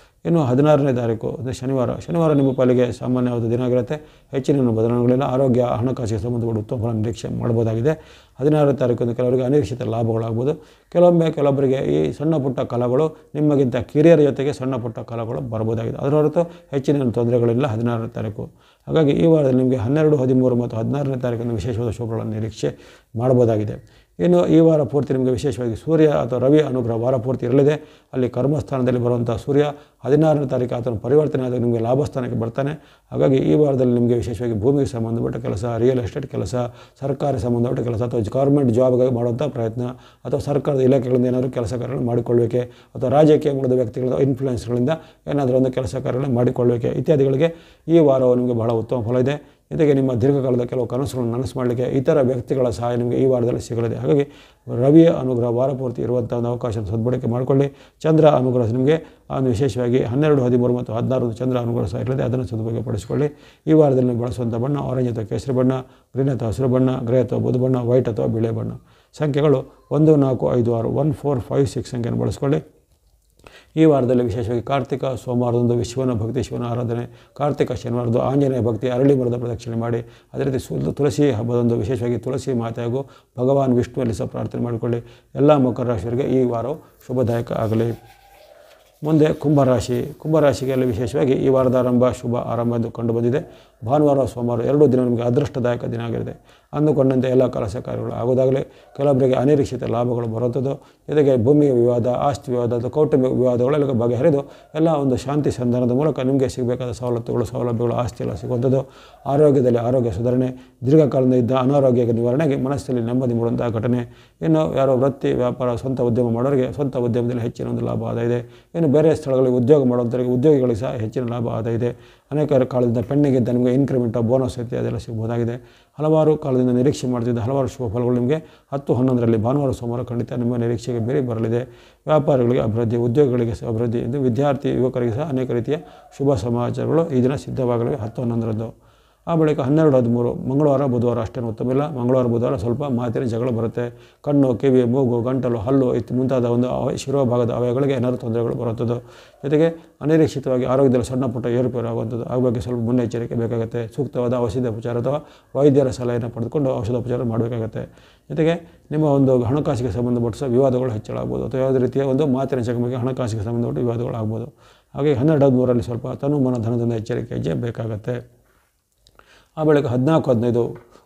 ಇನ್ನು 16ನೇ ತಾರೀಕು ಅಂದರೆ ಶನಿವಾರ ನಿಮ್ಮ ಪಾಲಿಗೆ ಸಾಮಾನ್ಯವಾದ ದಿನ ಆಗಿರುತ್ತೆ. ಹೆಚ್ಚಿನ ಬದಲಾವಣೆಗಳಿಲ್ಲ, ಆರೋಗ್ಯ ಹಣಕಾಸಿಗೆ ಸಂಬಂಧಪಟ್ಟ ಉತ್ತಮ ಫಲ ನಿರೀಕ್ಷೆ ಮಾಡಬಹುದಾಗಿದೆ. 16ನೇ ತಾರೀಕು ಕೆಲವರಿಗೆ ಅನಿರೀಕ್ಷಿತ ಲಾಭಗಳಾಗ್ಬೋದು. ಕೆಲವೊಬ್ಬರಿಗೆ ಈ ಸಣ್ಣ ಪುಟ್ಟ ಕಲಗಳು ನಿಮಗಿಂತ ಕಿರಿಯರ ಜೊತೆಗೆ ಸಣ್ಣ ಪುಟ್ಟ ಕಲಗಳು ಬರ್ಬೋದಾಗಿದೆ. ಅದರ ಹೊರತು ಹೆಚ್ಚಿನ ತೊಂದರೆಗಳಿಲ್ಲ 16ನೇ ತಾರೀಕು. ಹಾಗಾಗಿ ಈ ವಾರದಲ್ಲಿ ನಿಮಗೆ 12, 13 ಮತ್ತು 16ನೇ ತಾರೀಕಿನ ವಿಶೇಷವಾದ ಶುಭಗಳನ್ನು ನಿರೀಕ್ಷೆ ಮಾಡಬಹುದಾಗಿದೆ. ಇನ್ನು ಈ ವಾರ ಪೂರ್ತಿ ನಿಮಗೆ ವಿಶೇಷವಾಗಿ ಸೂರ್ಯ ಅಥವಾ ರವಿಯ ಅನುಗ್ರಹ ವಾರ ಪೂರ್ತಿ ಇರಲಿದೆ. ಅಲ್ಲಿ ಕರ್ಮಸ್ಥಾನದಲ್ಲಿ ಬರುವಂಥ ಸೂರ್ಯ 16ನೇ ತಾರೀಕು ಆತನ ಪರಿವರ್ತನೆ ಆದಾಗ ನಿಮಗೆ ಲಾಭಸ್ಥಾನಕ್ಕೆ ಬರ್ತಾನೆ. ಹಾಗಾಗಿ ಈ ವಾರದಲ್ಲಿ ನಿಮಗೆ ವಿಶೇಷವಾಗಿ ಭೂಮಿಗೆ ಸಂಬಂಧಪಟ್ಟ ಕೆಲಸ, ರಿಯಲ್ ಎಸ್ಟೇಟ್ ಕೆಲಸ, ಸರ್ಕಾರಿ ಸಂಬಂಧಪಟ್ಟ ಕೆಲಸ ಅಥವಾ ಗೌರ್ಮೆಂಟ್ ಜಾಬ್ಗಾಗಿ ಮಾಡುವಂಥ ಪ್ರಯತ್ನ, ಅಥವಾ ಸರ್ಕಾರದ ಇಲಾಖೆಗಳಿಂದ ಏನಾದರೂ ಕೆಲಸ ಕಾರ್ಯಗಳನ್ನು ಮಾಡಿಕೊಳ್ಳುವಿಕೆ, ಅಥವಾ ರಾಜಕೀಯ ಮೂಲದ ವ್ಯಕ್ತಿಗಳ ಇನ್ಫ್ಲುಯೆನ್ಸ್ಗಳಿಂದ ಏನಾದರೂ ಒಂದು ಕೆಲಸ ಕಾರ್ಯಗಳನ್ನು ಮಾಡಿಕೊಳ್ಳುವಿಕೆ ಇತ್ಯಾದಿಗಳಿಗೆ ಈ ವಾರವು ನಿಮಗೆ ಬಹಳ ಉತ್ತಮ ಫಲ ಇದೆ. ಜೊತೆಗೆ ನಿಮ್ಮ ದೀರ್ಘಕಾಲದ ಕೆಲವು ಕನಸುಗಳನ್ನು ನನಸು ಮಾಡಲಿಕ್ಕೆ ಇತರ ವ್ಯಕ್ತಿಗಳ ಸಹಾಯ ನಿಮಗೆ ಈ ವಾರದಲ್ಲಿ ಸಿಗಲಿದೆ. ಹಾಗಾಗಿ ರವಿಯ ಅನುಗ್ರಹ ವಾರ ಪೂರ್ತಿ ಇರುವಂಥ ಒಂದು ಅವಕಾಶ ಸದ್ಬಳಕೆ ಮಾಡಿಕೊಳ್ಳಿ. ಚಂದ್ರ ಅನುಗ್ರಹ ನಿಮಗೆ ಒಂದು ವಿಶೇಷವಾಗಿ 12, 13 ಮತ್ತು 16 ಚಂದ್ರ ಅನುಗ್ರಹ ಸಹ ಇರಲಿದೆ, ಅದನ್ನು ಸದುಪಯೋಗ ಪಡಿಸಿಕೊಳ್ಳಿ. ಈ ವಾರದಲ್ಲಿ ನೀವು ಬಳಸುವಂಥ ಬಣ್ಣ ಆರೆಂಜ್ ಅಥವಾ ಕೇಸರಿ ಬಣ್ಣ, ಗ್ರೀನ್ ಅಥವಾ ಹಸಿರು ಬಣ್ಣ, ಗ್ರೇ ಅಥವಾ ಬೂದು ಬಣ್ಣ, ವೈಟ್ ಅಥವಾ ಬಿಳಿ ಬಣ್ಣ. ಸಂಖ್ಯೆಗಳು 1, 4, 5, 6, 1, 4, 5, 6 ಸಂಖ್ಯೆಯನ್ನು ಬಳಸಿಕೊಳ್ಳಿ. ಈ ವಾರದಲ್ಲಿ ವಿಶೇಷವಾಗಿ ಕಾರ್ತಿಕ ಸೋಮವಾರದಂದು ಶಿವನ ಭಕ್ತಿ, ಶಿವನ ಆರಾಧನೆ, ಕಾರ್ತಿಕ ಶನಿವಾರದ್ದು ಆಂಜನೇಯ ಭಕ್ತಿ, ಅರಳಿ ಮರದ ಪ್ರದಕ್ಷಿಣೆ ಮಾಡಿ, ಅದೇ ರೀತಿ ತುಳಸಿ ಹಬ್ಬದಂದು ವಿಶೇಷವಾಗಿ ತುಳಸಿ ಮಾತೆ ಹಾಗೂ ಭಗವಾನ್ ವಿಷ್ಣುವಲ್ಲಿ ಸಹ ಪ್ರಾರ್ಥನೆ ಮಾಡಿಕೊಳ್ಳಿ. ಎಲ್ಲ ಮಕರ ರಾಶಿಯವರಿಗೆ ಈ ವಾರವು ಶುಭದಾಯಕ ಆಗಲಿ. ಮುಂದೆ ಕುಂಭರಾಶಿಗೆ ಅಲ್ಲಿ ವಿಶೇಷವಾಗಿ ಈ ವಾರದ ಶುಭ ಆರಂಭ ಎಂದು ಕಂಡುಬಂದಿದೆ. ಭಾನುವಾರ ಸೋಮವಾರ 2 ದಿನ ನಿಮಗೆ ಅದೃಷ್ಟದಾಯಕ ದಿನ ಆಗಿರುತ್ತೆ. ಅಂದುಕೊಂಡಂತೆ ಎಲ್ಲ ಕೆಲಸ ಕಾರ್ಯಗಳು ಆಗೋದಾಗಲಿ, ಕೆಲವೊಬ್ಬರಿಗೆ ಅನಿರೀಕ್ಷಿತ ಲಾಭಗಳು ಬರುವಂಥದ್ದು, ಜೊತೆಗೆ ಭೂಮಿಯ ವಿವಾದ, ಆಸ್ತಿ ವಿವಾದ ಅಥವಾ ಕೌಟುಂಬಿಕ ವಿವಾದಗಳೆಲ್ಲ ಬಗೆಹರಿದು ಎಲ್ಲ ಒಂದು ಶಾಂತಿ ಸಂಧಾನದ ಮೂಲಕ ನಿಮಗೆ ಸಿಗಬೇಕಾದ ಸೌಲಭ್ಯಗಳು ಆಸ್ತಿ ಎಲ್ಲ ಸಿಗುವಂಥದ್ದು. ಆರೋಗ್ಯದಲ್ಲಿ ಆರೋಗ್ಯ ಸುಧಾರಣೆ, ದೀರ್ಘಕಾಲದಿಂದ ಇದ್ದ ಅನಾರೋಗ್ಯ ನಿವಾರಣೆಗೆ ಮನಸ್ಸಲ್ಲಿ ನೆಮ್ಮದಿ ಮೂಡುವಂಥ ಘಟನೆ. ಇನ್ನು ಯಾರೋ ವೃತ್ತಿ ವ್ಯಾಪಾರ ಸ್ವಂತ ಉದ್ಯಮ ಮಾಡೋರಿಗೆ ಸ್ವಂತ ಉದ್ಯಮದಲ್ಲಿ ಹೆಚ್ಚಿನ ಒಂದು ಲಾಭ ಆದಾಯ ಇದೆ. ಇನ್ನು ಬೇರೆ ಸ್ಥಳಗಳಲ್ಲಿ ಉದ್ಯೋಗ ಮಾಡುವಂಥವರಿಗೆ ಉದ್ಯೋಗಿಗಳಿಗೆ ಸಹ ಹೆಚ್ಚಿನ ಲಾಭ ಆದಾಯ ಇದೆ. ಅನೇಕ ಕಾಲದಿಂದ ಪೆಂಡಿಂಗಿದ್ದ ನಿಮಗೆ ಇನ್ಕ್ರಿಮೆಂಟ್ ಬೋನಸ್ ಇತ್ಯಾದೆಲ್ಲ ಸಿಗ್ಬೋದಾಗಿದೆ. ಹಲವಾರು ಕಾಲದಿಂದ ನಿರೀಕ್ಷೆ ಮಾಡ್ತಿದ್ದ ಹಲವಾರು ಶುಭ ಫಲಗಳು ನಿಮಗೆ 10-11ರಲ್ಲಿ ಭಾನುವಾರ ಸೋಮವಾರ ಖಂಡಿತ ನಿಮ್ಮ ನಿರೀಕ್ಷೆಗೆ ಬೇರೆ ಬರಲಿದೆ. ವ್ಯಾಪಾರಿಗಳಿಗೆ ಅಭಿವೃದ್ಧಿ, ಉದ್ಯೋಗಿಗಳಿಗೆ ಅಭಿವೃದ್ಧಿ, ಇದು ವಿದ್ಯಾರ್ಥಿ ಯುವಕರಿಗೆ ಸಹ ಅನೇಕ ರೀತಿಯ ಶುಭ ಸಮಾಚಾರಗಳು ಈ ದಿನ ಸಿದ್ಧವಾಗಲಿವೆ 10-11ರಂದು. ಆ ಬಳಿಕ 12-13 ಮಂಗಳವಾರ ಬುಧವಾರ ಅಷ್ಟೇನು ಉತ್ತಮ ಇಲ್ಲ. ಮಂಗಳವಾರ ಬುಧವಾರ ಸ್ವಲ್ಪ ಮಾತಿನ ಜಗಳ ಬರುತ್ತೆ. ಕಣ್ಣು, ಕಿವಿ, ಮೂಗು, ಗಂಟಲು, ಹಲ್ಲು ಮುಂತಾದ ಒಂದು ಶಿರೋಭಾಗದ ಅವಯಗಳಿಗೆ ಏನಾದರೂ ತೊಂದರೆಗಳು ಬರುತ್ತದೆ. ಜೊತೆಗೆ ಅನಿರೀಕ್ಷಿತವಾಗಿ ಆರೋಗ್ಯದಲ್ಲಿ ಸಣ್ಣ ಪುಟ್ಟ ಏರುಪೇರು ಆಗುವಂಥದ್ದು. ಆ ಬಗ್ಗೆ ಸ್ವಲ್ಪ ಮುನ್ನೆಚ್ಚರಿಕೆ ಬೇಕಾಗುತ್ತೆ. ಸೂಕ್ತವಾದ ಔಷಧೋಪಚಾರ ಅಥವಾ ವೈದ್ಯರ ಸಲಹೆಯನ್ನು ಪಡೆದುಕೊಂಡು ಔಷಧೋಪಚಾರ ಮಾಡಬೇಕಾಗುತ್ತೆ. ಜೊತೆಗೆ ನಿಮ್ಮ ಒಂದು ಹಣಕಾಸಿಗೆ ಸಂಬಂಧಪಟ್ಟ ವಿವಾದಗಳು ಹೆಚ್ಚಳ ಆಗ್ಬೋದು ಅಥವಾ ಯಾವುದೇ ರೀತಿಯ ಒಂದು ಮಾತಿನ ಚಕಮಕಿ ಹಣಕಾಸಿಗೆ ಸಂಬಂಧಪಟ್ಟ ವಿವಾದಗಳು ಆಗ್ಬೋದು. ಹಾಗೆ 12-13ರಲ್ಲಿ ಸ್ವಲ್ಪ ತನು ಮನ ಧನದಿಂದ ಎಚ್ಚರಿಕೆ ಹೆಜ್ಜೆ ಬೇಕಾಗುತ್ತೆ. ಆ ಬಳಿಕ 14-15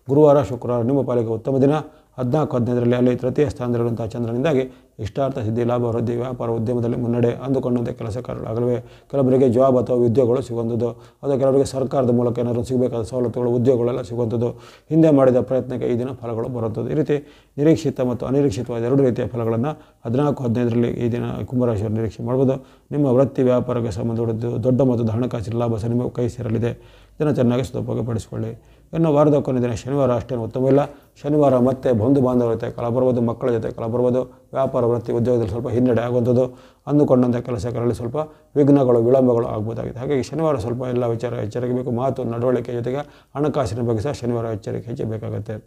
ಗುರುವಾರ ಶುಕ್ರವಾರ ನಿಮ್ಮ ಪಾಲಿಗೆ ಉತ್ತಮ ದಿನ. 14-15ರಲ್ಲಿ ಅಲ್ಲಿ ತೃತೀಯ ಸ್ಥಾನದಲ್ಲಿರುವಂಥ ಚಂದ್ರನಿಂದಾಗಿ ಇಷ್ಟಾರ್ಥ ಸಿದ್ಧಿ, ಲಾಭ, ವೃದ್ಧಿ, ವ್ಯಾಪಾರ, ಉದ್ಯಮದಲ್ಲಿ ಮುನ್ನಡೆ, ಅಂದುಕೊಂಡಂತೆ ಕೆಲಸ ಕಾರ್ಯಗಳಾಗಲಿವೆ. ಕೆಲವರಿಗೆ ಜಾಬ್ ಅಥವಾ ಉದ್ಯೋಗಗಳು ಸಿಗುವಂಥದ್ದು, ಅಥವಾ ಕೆಲವರಿಗೆ ಸರ್ಕಾರದ ಮೂಲಕ ಏನಾದರೂ ಸಿಗಬೇಕಾದ ಸವಲತ್ತುಗಳು, ಉದ್ಯೋಗಗಳೆಲ್ಲ ಸಿಗುವಂಥದ್ದು. ಹಿಂದೆ ಮಾಡಿದ ಪ್ರಯತ್ನಕ್ಕೆ ಈ ದಿನ ಫಲಗಳು ಬರುತ್ತದೆ. ಈ ರೀತಿ ನಿರೀಕ್ಷಿತ ಮತ್ತು ಅನಿರೀಕ್ಷಿತವಾದ ಎರಡು ರೀತಿಯ ಫಲಗಳನ್ನು 14-15ರಲ್ಲಿ ಈ ದಿನ ಕುಂಭರಾಶಿಯವರು ನಿರೀಕ್ಷೆ ಮಾಡ್ಬೋದು. ನಿಮ್ಮ ವೃತ್ತಿ ವ್ಯಾಪಾರಕ್ಕೆ ಸಂಬಂಧಪಟ್ಟಿದ್ದು ದೊಡ್ಡ ಮೊತ್ತದ ಹಣಕಾಸಿನ ಲಾಭ ಸಹ ನಿಮ್ಮ ಕೈ ಸೇರಲಿದೆ. ಇದನ್ನು ಚೆನ್ನಾಗಿ ಸದುಪಯೋಗಪಡಿಸಿಕೊಳ್ಳಿ. ಇನ್ನು ವಾರದ ಕೊನೆ ದಿನ ಶನಿವಾರ ಅಷ್ಟೇನು ಉತ್ತಮ ಇಲ್ಲ. ಶನಿವಾರ ಮತ್ತೆ ಬಂಧು ಬಾಂಧವರ ಜೊತೆ ಕಾಲ ಬರ್ಬೋದು, ಮಕ್ಕಳ ಜೊತೆ ಕಾಲ ಬರ್ಬೋದು. ವ್ಯಾಪಾರ, ವೃತ್ತಿ, ಉದ್ಯೋಗದಲ್ಲಿ ಸ್ವಲ್ಪ ಹಿನ್ನಡೆ ಆಗುವಂಥದ್ದು, ಅಂದುಕೊಂಡಂಥ ಕೆಲಸಗಳಲ್ಲಿ ಸ್ವಲ್ಪ ವಿಘ್ನಗಳು, ವಿಳಂಬಗಳು ಆಗ್ಬೋದಾಗಿದೆ. ಹಾಗಾಗಿ ಶನಿವಾರ ಸ್ವಲ್ಪ ಎಲ್ಲ ವಿಚಾರ ಎಚ್ಚರಿಕೆ ಬೇಕು. ಮಾತು, ನಡವಳಿಕೆ ಜೊತೆಗೆ ಹಣಕಾಸಿನ ಬಗ್ಗೆ ಸಹ ಶನಿವಾರ ಎಚ್ಚರಿಕೆ ಹೆಚ್ಚು ಬೇಕಾಗುತ್ತೆ.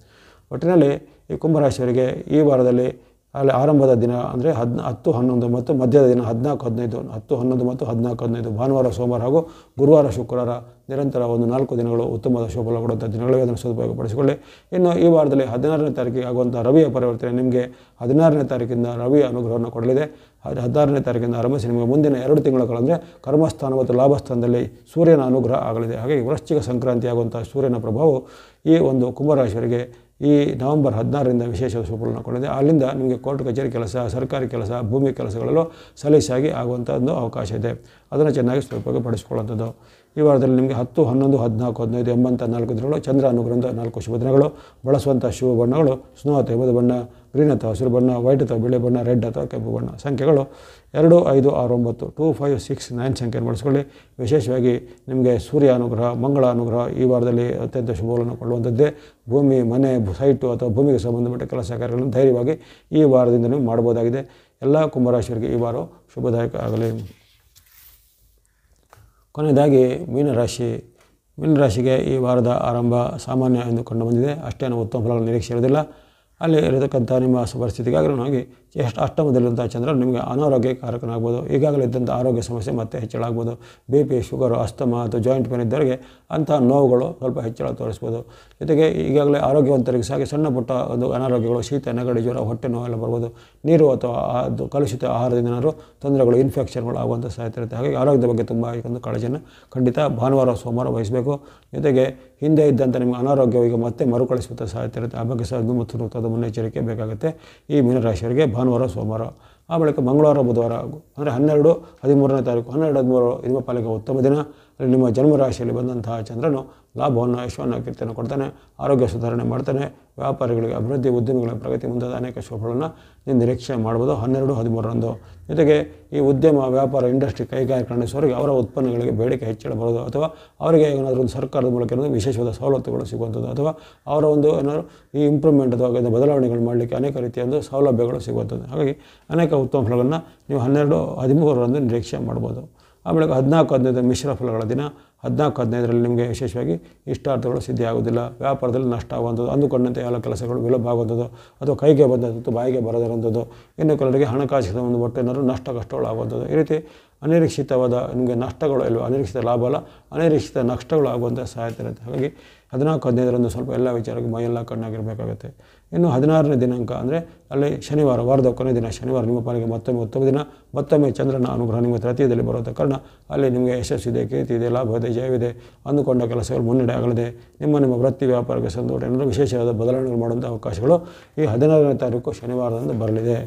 ಒಟ್ಟಿನಲ್ಲಿ ಈ ಕುಂಭರಾಶಿಯವರಿಗೆ ಈ ವಾರದಲ್ಲಿ ಅಲ್ಲಿ ಆರಂಭದ ದಿನ ಅಂದರೆ 10-11 ಮತ್ತು ಮಧ್ಯದ ದಿನ 14-15, 10-11 ಮತ್ತು 14-15 ಭಾನುವಾರ, ಸೋಮವಾರ ಹಾಗೂ ಗುರುವಾರ, ಶುಕ್ರವಾರ ನಿರಂತರ ಒಂದು 4 ದಿನಗಳು ಉತ್ತಮವಾದ ಶುಭಫಲ ಕೊಡುವಂಥ ದಿನಗಳಿಗೆ ಅದನ್ನು ಸದುಪಯೋಗಪಡಿಸಿಕೊಳ್ಳಿ. ಇನ್ನು ಈ ವಾರದಲ್ಲಿ 16ನೇ ತಾರೀಕಿಗೆ ಆಗುವಂಥ ರವಿಯ ಪರಿವರ್ತನೆ ನಿಮಗೆ 16ನೇ ತಾರೀಕಿಂದ ರವಿಯ ಅನುಗ್ರಹವನ್ನು ಕೊಡಲಿದೆ. 16ನೇ ತಾರೀಕಿಂದ ಆರಂಭಿಸಿ ನಿಮಗೆ ಮುಂದಿನ 2 ತಿಂಗಳ ಕಾಲ ಅಂದರೆ ಕರ್ಮಸ್ಥಾನ ಮತ್ತು ಲಾಭಸ್ಥಾನದಲ್ಲಿ ಸೂರ್ಯನ ಅನುಗ್ರಹ ಆಗಲಿದೆ. ಹಾಗಾಗಿ ವೃಶ್ಚಿಕ ಸಂಕ್ರಾಂತಿ ಆಗುವಂಥ ಸೂರ್ಯನ ಪ್ರಭಾವವು ಈ ಒಂದು ಕುಂಭರಾಶಿಯವರಿಗೆ ಈ ನವೆಂಬರ್ 16ರಿಂದ ವಿಶೇಷ ಶುಭಫಲವನ್ನು ಕೊಡಲಿದೆ. ಅಲ್ಲಿಂದ ನಿಮಗೆ ಕೋರ್ಟ್ ಕಚೇರಿ ಕೆಲಸ, ಸರ್ಕಾರಿ ಕೆಲಸ, ಭೂಮಿ ಕೆಲಸಗಳಲ್ಲೂ ಸಲೀಸಾಗಿ ಆಗುವಂಥ ಒಂದು ಅವಕಾಶ ಇದೆ. ಅದನ್ನು ಚೆನ್ನಾಗಿ ಸದುಪಯೋಗಪಡಿಸಿಕೊಳ್ಳುವಂಥದ್ದು. ಈ ವಾರದಲ್ಲಿ ನಿಮಗೆ 10, 11, 14, 15 ಎಂಬಂಥ 4 ದಿನಗಳು ಚಂದ್ರ ಅನುಗ್ರಹದಿಂದ 4 ಶುಭ ದಿನಗಳು. ಬಳಸುವಂಥ ಶುಭ ಬಣ್ಣಗಳು ಸ್ನೋ ಅಥವಾ ಹಿಮದ ಬಣ್ಣ, ಗ್ರೀನ್ ಅಥವಾ ಹಸಿರು ಬಣ್ಣ, ವೈಟ್ ಅಥವಾ ಬಿಳಿ ಬಣ್ಣ, ರೆಡ್ ಅಥವಾ ಕೆಂಪು ಬಣ್ಣ. ಸಂಖ್ಯೆಗಳು 2, 5, 6, 9, 2, 5, 6, 9 ಸಂಖ್ಯೆಯನ್ನು ಬಳಸಿಕೊಳ್ಳಿ. ವಿಶೇಷವಾಗಿ ನಿಮಗೆ ಸೂರ್ಯ ಅನುಗ್ರಹ, ಮಂಗಳ ಅನುಗ್ರಹ ಈ ವಾರದಲ್ಲಿ ಅತ್ಯಂತ ಶುಭಗಳನ್ನು ಕೊಳ್ಳುವಂಥದ್ದೇ. ಭೂಮಿ, ಮನೆ, ಸೈಟು ಅಥವಾ ಭೂಮಿಗೆ ಸಂಬಂಧಪಟ್ಟ ಕೆಲಸ ಕಾರ್ಯಗಳನ್ನು ಧೈರ್ಯವಾಗಿ ಈ ವಾರದಿಂದ ನೀವು ಮಾಡ್ಬೋದಾಗಿದೆ. ಎಲ್ಲ ಕುಂಭರಾಶಿಯವರಿಗೆ ಈ ವಾರ ಶುಭದಾಯಕ ಆಗಲಿ. ಕೊನೆಯದಾಗಿ ಮೀನರಾಶಿಗೆ ಈ ವಾರದ ಆರಂಭ ಸಾಮಾನ್ಯ ಎಂದು ಕಂಡು ಬಂದಿದೆ. ಅಷ್ಟೇನು ಉತ್ತಮ ಫಲಗಳ ನಿರೀಕ್ಷೆ ಇರೋದಿಲ್ಲ. ಅಲ್ಲಿ ಇರತಕ್ಕಂಥ ನಿಮ್ಮ ಪರಿಸ್ಥಿತಿಗೆ ಅನುಗುಣವಾಗಿ ಅಷ್ಟಮದಲ್ಲಿರುವಂಥ ಚಂದ್ರ ನಿಮಗೆ ಅನಾರೋಗ್ಯ ಕಾರಕನಾಗ್ಬೋದು. ಈಗಾಗಲೇ ಇದ್ದಂಥ ಆರೋಗ್ಯ ಸಮಸ್ಯೆ ಮತ್ತೆ ಹೆಚ್ಚಳ ಆಗ್ಬೋದು. BP, ಶುಗರು, ಅಸ್ತಮ ಅಥವಾ ಜಾಯಿಂಟ್ ಪೇನ್ ಇದ್ದವರಿಗೆ ಅಂತಹ ನೋವುಗಳು ಸ್ವಲ್ಪ ಹೆಚ್ಚಳ ತೋರಿಸ್ಬೋದು. ಜೊತೆಗೆ ಈಗಾಗಲೇ ಆರೋಗ್ಯವಂತರಿಗೆ ಸಹ ಸಣ್ಣ ಪುಟ್ಟ ಒಂದು ಅನಾರೋಗ್ಯಗಳು, ಶೀತ, ನೆಗಡಿ, ಜ್ವರ, ಹೊಟ್ಟೆ ನೋವೆಲ್ಲ ಬರ್ಬೋದು. ನೀರು ಅಥವಾ ಅದು ಕಲುಷಿತ ಆಹಾರದಿಂದ ಏನಾದರೂ ತೊಂದರೆಗಳು, ಇನ್ಫೆಕ್ಷನ್ಗಳು ಆಗುವಂಥ ಸಾಧ್ಯತೆ ಇರುತ್ತೆ. ಹಾಗಾಗಿ ಆರೋಗ್ಯದ ಬಗ್ಗೆ ತುಂಬ ಒಂದು ಕಾಳಜಿಯನ್ನು ಖಂಡಿತ ಭಾನುವಾರ, ಸೋಮವಾರ ವಹಿಸಬೇಕು. ಜೊತೆಗೆ ಹಿಂದೆ ಇದ್ದಂಥ ನಿಮಗೆ ಅನಾರೋಗ್ಯ ಈಗ ಮತ್ತೆ ಮರುಕಳಿಸುವಂಥ ಸಾಧ್ಯತೆ ಇರುತ್ತೆ. ಆ ಬಗ್ಗೆ ಸಹ ಸೂಕ್ತವಾದ ಮುನ್ನೆಚ್ಚರಿಕೆ ಬೇಕಾಗುತ್ತೆ ಈ ಮೀನರಾಶಿಯವರಿಗೆ ಭಾನುವಾರ, ಸೋಮವಾರ. ಆ ಬಳಿಕ ಮಂಗಳವಾರ, ಬುಧವಾರ ಅಂದರೆ 12, 13ನೇ ತಾರೀಕು 12, 13 ನಿಮ್ಮ ಪಾಲಿಗೆ ಉತ್ತಮ ದಿನ. ಅಲ್ಲಿ ನಿಮ್ಮ ಜನ್ಮರಾಶಿಯಲ್ಲಿ ಬಂದಂತಹ ಚಂದ್ರನು ಲಾಭವನ್ನು, ಯಶವನ್ನು, ಕೀರ್ತಿಯನ್ನು ಕೊಡ್ತಾನೆ. ಆರೋಗ್ಯ ಸುಧಾರಣೆ ಮಾಡ್ತಾನೆ. ವ್ಯಾಪಾರಿಗಳಿಗೆ ಅಭಿವೃದ್ಧಿ, ಉದ್ಯಮಿಗಳ ಪ್ರಗತಿ ಮುಂತಾದ ಅನೇಕ ಶುಭಗಳನ್ನು ನೀವು ನಿರೀಕ್ಷೆ ಮಾಡ್ಬೋದು 12, 13ರಂದು. ಜೊತೆಗೆ ಈ ಉದ್ಯಮ, ವ್ಯಾಪಾರ, ಇಂಡಸ್ಟ್ರಿ, ಕೈಗಾರಿಕೆ ನಡೆಸುವವರಿಗೆ ಅವರ ಉತ್ಪನ್ನಗಳಿಗೆ ಬೇಡಿಕೆ ಹೆಚ್ಚಳ ಬರೋದು, ಅಥವಾ ಅವರಿಗೆ ಏನಾದರೂ ಒಂದು ಸರ್ಕಾರದ ಮೂಲಕ ಏನಾದರೂ ವಿಶೇಷವಾದ ಸವಲತ್ತುಗಳು ಸಿಗುವಂಥದ್ದು, ಅಥವಾ ಅವರ ಒಂದು ಏನಾದರೂ ಈ ಇಂಪ್ರೂವ್ಮೆಂಟ್ ಅಥವಾ ಬದಲಾವಣೆಗಳು ಮಾಡಲಿಕ್ಕೆ ಅನೇಕ ರೀತಿಯ ಒಂದು ಸೌಲಭ್ಯಗಳು ಸಿಗುವಂಥದ್ದು. ಹಾಗಾಗಿ ಅನೇಕ ಉತ್ತಮ ಫಲಗಳನ್ನು ನೀವು 12, 13ರಂದು ನಿರೀಕ್ಷೆ ಮಾಡ್ಬೋದು. ಆ ಬಳಿಕ 14, 15 ಮಿಶ್ರ ಫಲಗಳ ದಿನ. 14, 15ರಲ್ಲಿ ನಿಮಗೆ ವಿಶೇಷವಾಗಿ ಇಷ್ಟಾರ್ಥಗಳು ಸಿದ್ಧಿ ಆಗೋದಿಲ್ಲ. ವ್ಯಾಪಾರದಲ್ಲಿ ನಷ್ಟ ಆಗುವಂಥದ್ದು, ಅಂದುಕೊಂಡಂತೆ ಎಲ್ಲ ಕೆಲಸಗಳು ವಿಳಂಬ ಆಗುವಂಥದ್ದು, ಅಥವಾ ಕೈಗೆ ಬಂದಂಥದ್ದು ಬಾಯಿಗೆ ಬರದಿರುವಂಥದ್ದು. ಇನ್ನು ಕೆಲವರಿಗೆ ಹಣಕಾಸಿನ ಒಂದು ಒಟ್ಟು ಏನಾದರೂ ನಷ್ಟ ಕಷ್ಟಗಳು ಆಗುವಂಥದ್ದು. ಈ ರೀತಿ ಅನಿರೀಕ್ಷಿತವಾದ ನಿಮಗೆ ನಷ್ಟಗಳು ಇಲ್ಲವೋ, ಅನಿರೀಕ್ಷಿತ ಲಾಭ ಅಲ್ಲ, ಅನಿರೀಕ್ಷಿತ ನಷ್ಟಗಳು ಆಗುವಂಥ ಸಾಧ್ಯತೆ ಇರುತ್ತೆ. ಹಾಗಾಗಿ 14, 15ರಂದು ಸ್ವಲ್ಪ ಎಲ್ಲ ವಿಚಾರಕ್ಕೆ ಮೈಯೆಲ್ಲ ಕಣ್ಣಾಗಿರಬೇಕಾಗುತ್ತೆ. ಇನ್ನು 16ನೇ ದಿನಾಂಕ ಅಂದರೆ ಅಲ್ಲಿ ಶನಿವಾರ, ವಾರದ ಕೊನೆ ದಿನ ಶನಿವಾರ ನಿಮ್ಮ ಪಾಲಿಗೆ ಮತ್ತೊಮ್ಮೆ ಉತ್ತಮ ದಿನ. ಮತ್ತೊಮ್ಮೆ ಚಂದ್ರನ ಅನುಗ್ರಹ ನಿಮ್ಮ ತೃತೀಯದಲ್ಲಿ ಬರುವಂಥ ಕಾರಣ ಅಲ್ಲಿ ನಿಮಗೆ ಯಶಸ್ಸಿದೆ, ಕೀರ್ತಿ ಇದೆ, ಲಾಭ ಇದೆ, ಜಯವಿದೆ. ಅಂದುಕೊಂಡ ಕೆಲಸಗಳು ಮುನ್ನಡೆ ಆಗಲಿದೆ. ನಿಮ್ಮ ವೃತ್ತಿ ವ್ಯಾಪಾರಕ್ಕೆ ಸಂಬಂಧಪಟ್ಟ ಏನಾದರೂ ವಿಶೇಷವಾದ ಬದಲಾವಣೆಗಳು ಮಾಡುವಂಥ ಅವಕಾಶಗಳು ಈ 16ನೇ ತಾರೀಕು ಶನಿವಾರದಂದು ಬರಲಿದೆ.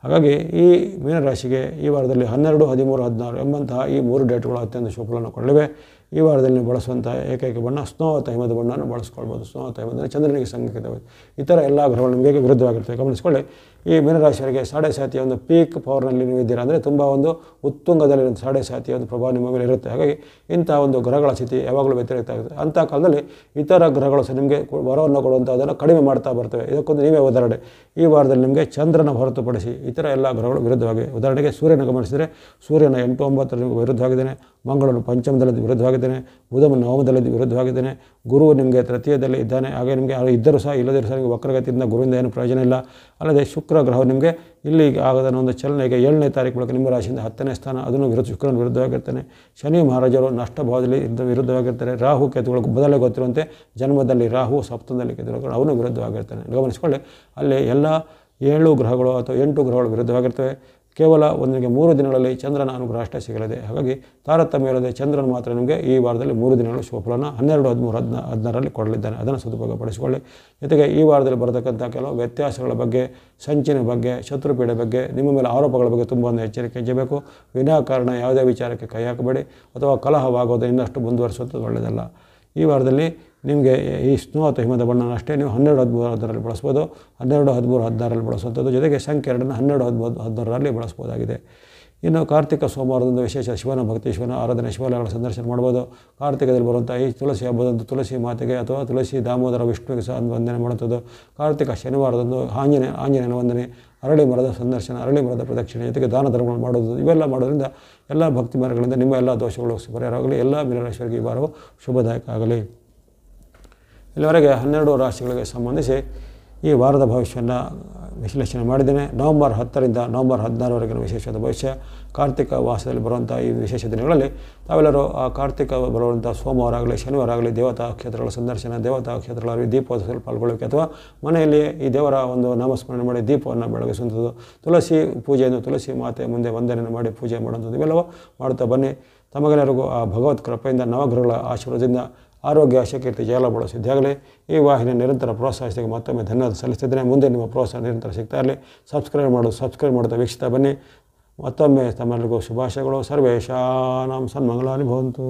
ಹಾಗಾಗಿ ಈ ಮೀನರಾಶಿಗೆ ಈ ವಾರದಲ್ಲಿ 12, 13, 16 ಎಂಬಂತಹ ಈ 3 ಡೇಟ್ಗಳು ಅತ್ಯಂತ ಶುಭಫಲವನ್ನು ಕೊಡಲಿವೆ. ಈ ವಾರದಲ್ಲಿ ಬಳಸುವಂಥ ಏಕೈಕ ಬಣ್ಣ ಸ್ನೋ ಅಥವಾ ಹಿಮದ ಬಣ್ಣವನ್ನು ಬಳಸ್ಕೊಳ್ಬೋದು. ಸ್ನೋ ಅಥವಾ ಹಿಮದ ಚಂದ್ರನಿಗೆ ಸಂಕೇತವಾಗಿದೆ. ಇತರ ಎಲ್ಲ ಗ್ರಹಗಳು ನಿಮಗೆ ವಿರುದ್ಧವಾಗಿರ್ತವೆ. ಗಮನಿಸಿಕೊಳ್ಳಿ, ಈ ಮೀನರಾಶಿಯವರಿಗೆ ಸಾಡೆ ಸಾತಿಯ ಒಂದು ಪೀಕ್ ಪವರ್ನಲ್ಲಿ ನೀವು ಇದ್ದೀರಾ, ಅಂದರೆ ತುಂಬ ಒಂದು ಉತ್ತುಂಗದಲ್ಲಿ ಸಾಡೆ ಸಾತಿಯ ಒಂದು ಪ್ರಭಾವ ನಿಮ್ಮ ಮೇಲೆ ಇರುತ್ತೆ. ಹಾಗಾಗಿ ಇಂಥ ಒಂದು ಗ್ರಹಗಳ ಸ್ಥಿತಿ ಯಾವಾಗಲೂ ವ್ಯತಿರಿಕ್ತ ಆಗುತ್ತೆ. ಅಂಥ ಕಾಲದಲ್ಲಿ ಇತರ ಗ್ರಹಗಳು ಸಹ ನಿಮಗೆ ವರವನ್ನು ಕೊಡುವಂಥದ್ದನ್ನು ಕಡಿಮೆ ಮಾಡ್ತಾ ಬರ್ತವೆ. ಇದಕ್ಕೊಂದು ನೀವೇ ಉದಾಹರಣೆ. ಈ ವಾರದಲ್ಲಿ ನಿಮಗೆ ಚಂದ್ರನ ಹೊರತುಪಡಿಸಿ ಇತರ ಎಲ್ಲ ಗ್ರಹಗಳು ವಿರುದ್ಧವಾಗಿವೆ. ಉದಾಹರಣೆಗೆ ಸೂರ್ಯನ ಗಮನಿಸಿದರೆ ಸೂರ್ಯನ 8, 9 ನಿಮಗೆ ವಿರುದ್ಧವಾಗಿದ್ದಾನೆ, ಮಂಗಳನು ಪಂಚಮದಲ್ಲಿ ವಿರುದ್ಧವಾಗಿದ್ದಾನೆ, ಬುಧನ ನವಮದಲ್ಲಿ ವಿರುದ್ಧವಾಗಿದ್ದಾನೆ, ಗುರು ನಿಮಗೆ ತೃತೀಯದಲ್ಲಿ ಇದ್ದಾನೆ. ಹಾಗೆ ನಿಮಗೆ ಇದ್ದರೂ ಸಹ ಇಲ್ಲದಿರೂ ಸಹ ನಿಮಗೆ ವಕ್ರಗತಿಯಿಂದ ಗುರುವಿಂದ ಏನು ಪ್ರಯೋಜನ ಇಲ್ಲ. ಅಲ್ಲದೆ ಶುಕ್ರ ಗ್ರಹ ನಿಮಗೆ ಇಲ್ಲಿ ಆಗದ ಒಂದು ಚಲನೆಗೆ 7ನೇ ತಾರೀಕು ಬಳಿಕ ನಿಮ್ಮ ರಾಶಿಯಿಂದ 10ನೇ ಸ್ಥಾನ, ಅದನ್ನು ಶುಕ್ರನ ವಿರುದ್ಧವಾಗಿರ್ತಾನೆ. ಶನಿ ಮಹಾರಾಜರು ನಷ್ಟ ಭಾವದಲ್ಲಿ ವಿರುದ್ಧವಾಗಿರ್ತಾರೆ. ರಾಹು ಕೇತುಗಳು ಮೊದಲೇ ಗೊತ್ತಿರುವಂತೆ ಜನ್ಮದಲ್ಲಿ ರಾಹು, ಸಪ್ತಮದಲ್ಲಿ ಕೇತುಗಳು ಅವನು ವಿರುದ್ಧವಾಗಿರ್ತಾನೆ. ಗಮನಿಸಿಕೊಳ್ಳಿ, ಅಲ್ಲಿ ಎಲ್ಲ 7 ಗ್ರಹಗಳು ಅಥವಾ 8 ಗ್ರಹಗಳು ವಿರುದ್ಧವಾಗಿರ್ತವೆ. ಕೇವಲ 3 ದಿನಗಳಲ್ಲಿ ಚಂದ್ರನ ಅನುಗ್ರಹ ಅಷ್ಟೇ ಸಿಗಲಿದೆ. ಹಾಗಾಗಿ ತಾರತಮ್ಯ ಇಲ್ಲದೆ ಚಂದ್ರನ ಮಾತ್ರ ನಿಮಗೆ ಈ ವಾರದಲ್ಲಿ 3 ದಿನಗಳು ಶುಭಫಲನ 12, 13, 16ರಲ್ಲಿ ಕೊಡಲಿದ್ದಾನೆ. ಅದನ್ನು ಸದುಪಯೋಗಪಡಿಸಿಕೊಳ್ಳಿ. ಜೊತೆಗೆ ಈ ವಾರದಲ್ಲಿ ಬರತಕ್ಕಂಥ ಕೆಲವು ವ್ಯತ್ಯಾಸಗಳ ಬಗ್ಗೆ, ಸಂಚಿನ ಬಗ್ಗೆ, ಶತ್ರುಪೀಡೆ ಬಗ್ಗೆ, ನಿಮ್ಮ ಮೇಲೆ ಆರೋಪಗಳ ಬಗ್ಗೆ ತುಂಬ ಒಂದು ಎಚ್ಚರಿಕೆ ವಹಿಸಬೇಕು. ವಿನಾಕಾರಣ ಯಾವುದೇ ವಿಚಾರಕ್ಕೆ ಕೈ ಹಾಕಬೇಡಿ ಅಥವಾ ಕಲಹವಾಗೋದು ಇನ್ನಷ್ಟು ಮುಂದುವರಿಸುವುದು ಒಳ್ಳೆಯದಲ್ಲ. ಈ ವಾರದಲ್ಲಿ ನಿಮಗೆ ಈ ಸ್ನೋ ಅಥವಾ ಹಿಮದ ಬಣ್ಣನ ಅಷ್ಟೇ ನೀವು 12, 13, 16ರಲ್ಲಿ ಬಳಸ್ಬೋದು. 12, 13, 16ರಲ್ಲಿ ಬಳಸುವಂಥದ್ದು, ಜೊತೆಗೆ ಸಂಖ್ಯೆ 2ನ್ನು 12, 13, 16ರಲ್ಲಿ ಬಳಸ್ಬೋದಾಗಿದೆ. ಇನ್ನು ಕಾರ್ತಿಕ ಸೋಮವಾರದಂದು ವಿಶೇಷ ಶಿವನ ಭಕ್ತಿ, ಶಿವನ ಆರಾಧನೆ, ಶಿವಾಲಯಗಳ ಸಂದರ್ಶನ ಮಾಡ್ಬೋದು. ಕಾರ್ತಿಕದಲ್ಲಿ ಬರುವಂಥ ಈ ತುಳಸಿ ಹಬ್ಬದಂದು ತುಳಸಿ ಮಾತೆಗೆ ಅಥವಾ ತುಳಸಿ ದಾಮೋದರ ವಿಷ್ಣುವಿಗೆ ಸಹ ವಂದನೆ ಮಾಡುತ್ತದೆ. ಕಾರ್ತಿಕ ಶನಿವಾರದಂದು ಆಂಜನೇಯನ ವಂದನೆ, ಅರಳಿ ಮರದ ಸಂದರ್ಶನ, ಅರಳಿ ಮರದ ಪ್ರದಕ್ಷಿಣೆ, ಜೊತೆಗೆ ದಾನ ಧರ್ಮಗಳನ್ನು ಮಾಡೋದು, ಇವೆಲ್ಲ ಮಾಡೋದ್ರಿಂದ ಎಲ್ಲ ಭಕ್ತಿ ಮಾರ್ಗಗಳಿಂದ ನಿಮ್ಮ ಎಲ್ಲ ದೋಷಗಳು ಪರಿಹಾರವಾಗಲಿ. ಎಲ್ಲ ಮೀನರಾಶಿಯವರಿಗೆ ಈ ವಾರವು ಶುಭದಾಯಕ ಆಗಲಿ. ಇಲ್ಲಿವರೆಗೆ 12 ರಾಶಿಗಳಿಗೆ ಸಂಬಂಧಿಸಿ ಈ ವಾರದ ಭವಿಷ್ಯವನ್ನು ವಿಶ್ಲೇಷಣೆ ಮಾಡಿದ್ದೇನೆ. ನವಂಬರ್ 10ರಿಂದ ನವಂಬರ್ 16ರವರೆಗಿನ ವಿಶೇಷವಾದ ಭವಿಷ್ಯ, ಕಾರ್ತಿಕ ಮಾಸದಲ್ಲಿ ಬರುವಂಥ ಈ ವಿಶೇಷ ದಿನಗಳಲ್ಲಿ ತಾವೆಲ್ಲರೂ ಆ ಕಾರ್ತಿಕ ಬರುವಂಥ ಸೋಮವಾರ ಆಗಲಿ, ಶನಿವಾರ ಆಗಲಿ ದೇವತಾ ಕ್ಷೇತ್ರಗಳ ಸಂದರ್ಶನ, ದೇವತಾ ಕ್ಷೇತ್ರಗಳಲ್ಲಿ ದೀಪೋತ್ಸವದಲ್ಲಿ ಪಾಲ್ಗೊಳ್ಳಬೇಕು ಅಥವಾ ಮನೆಯಲ್ಲಿ ಈ ದೇವರ ಒಂದು ನಾಮಸ್ಮರಣೆ ಮಾಡಿ ದೀಪವನ್ನು ಬೆಳಗಿಸುವಂಥದ್ದು, ತುಳಸಿ ಪೂಜೆಯನ್ನು ತುಳಸಿ ಮಾತೆ ಮುಂದೆ ವಂದನೆಯನ್ನು ಮಾಡಿ ಪೂಜೆ ಮಾಡುವಂಥದ್ದು, ಇವೆಲ್ಲವೂ ಮಾಡುತ್ತಾ ಬನ್ನಿ. ತಮಗೆಲ್ಲರಿಗೂ ಆ ಭಗವತ್ ಕೃಪೆಯಿಂದ ನವಗ್ರಹಗಳ ಆಶೀರ್ವಾದದಿಂದ ಆರೋಗ್ಯ, ಶಕೀರ್ತಿ, ಜಯಲಾಭಗಳು ಸಿದ್ಧಿಯಾಗಲಿ. ಈ ವಾಹಿನಿಯ ನಿರಂತರ ಪ್ರೋತ್ಸಾಹಿಸಿದಾಗ ಮತ್ತೊಮ್ಮೆ ಧನ್ಯವಾದ ಸಲ್ಲಿಸ್ತಿದ್ದೇನೆ. ಮುಂದೆ ನಿಮ್ಮ ಪ್ರೋತ್ಸಾಹ ನಿರಂತರ ಸಿಗ್ತಾ ಇರಲಿ. ಸಬ್ಸ್ಕ್ರೈಬ್ ಮಾಡುತ್ತಾ ವೀಕ್ಷಿಸ್ತಾ ಬನ್ನಿ. ಮತ್ತೊಮ್ಮೆ ತಮ್ಮೆಲ್ಲರಿಗೂ ಶುಭಾಶಯಗಳು. ಸರ್ವೇಶಾನಾಂ ಸನ್ಮಂಗಳಾನಿ ಭವಂತು.